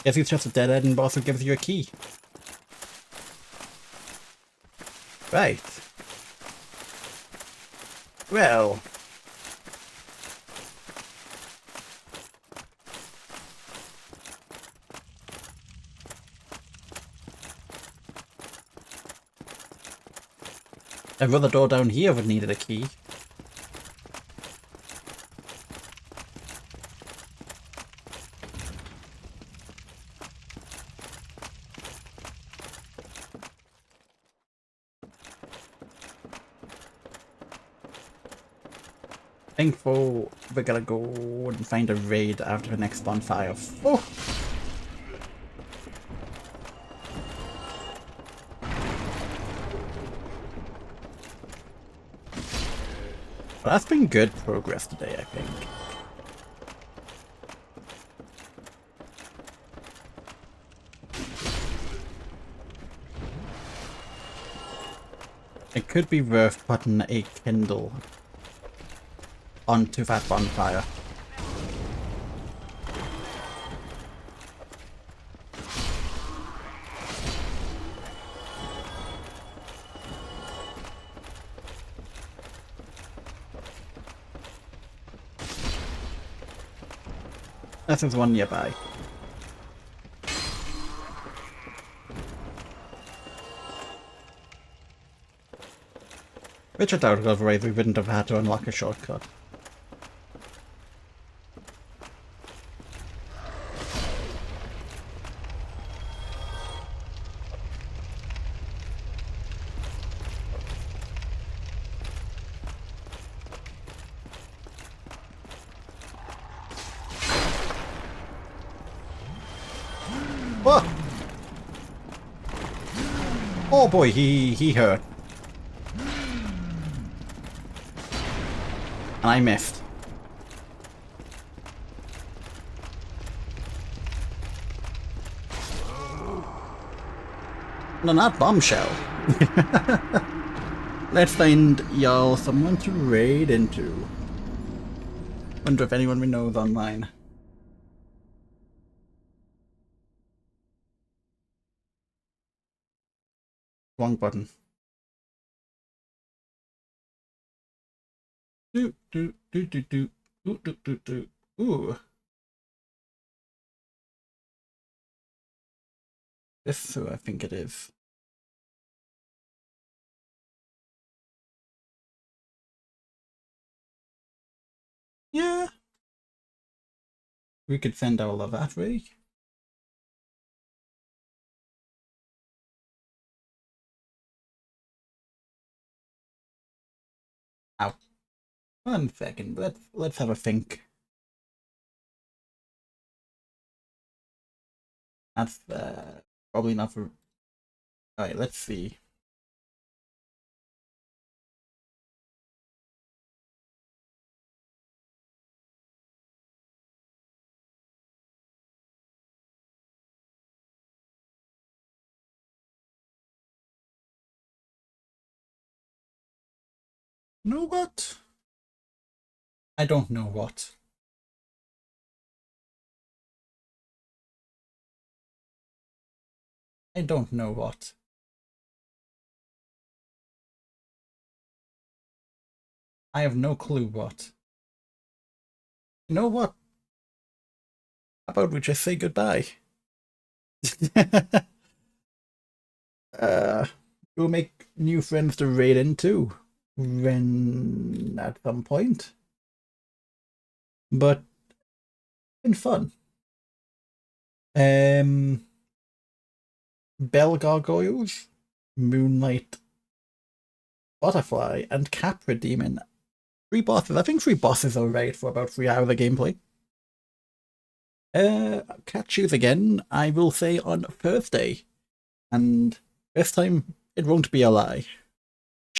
Guess it's just a dead-end boss who gives you a key. Right. Well. Every other door down here would need a key. I think we're gonna go and find a raid after the next bonfire. Oh! Well, that's been good progress today, I think. It could be worth putting a Kindle onto that bonfire. This is one nearby. Which I doubt otherwise we wouldn't have had to unlock a shortcut. Whoa! Oh boy, he hurt. And I missed. No, not bombshell. Let's find y'all someone to raid into. Wonder if anyone we know is online. Wrong button. Do do do do do do do do do. Ooh. This is who I think it is. Yeah. We could send our love that way. Ow. 1 second. Let's have a think. That's probably not for. Alright, let's see. Know what? I don't know what. I don't know what. I have no clue what. You know what? How about we just say goodbye? We'll make new friends to raid into when at some point. But it's been fun. Bell Gargoyles, Moonlight Butterfly, and Capra Demon. 3 bosses. I think 3 bosses are right for about 3 hours of gameplay. Catch you again, I will say, on Thursday. And this time, it won't be a lie.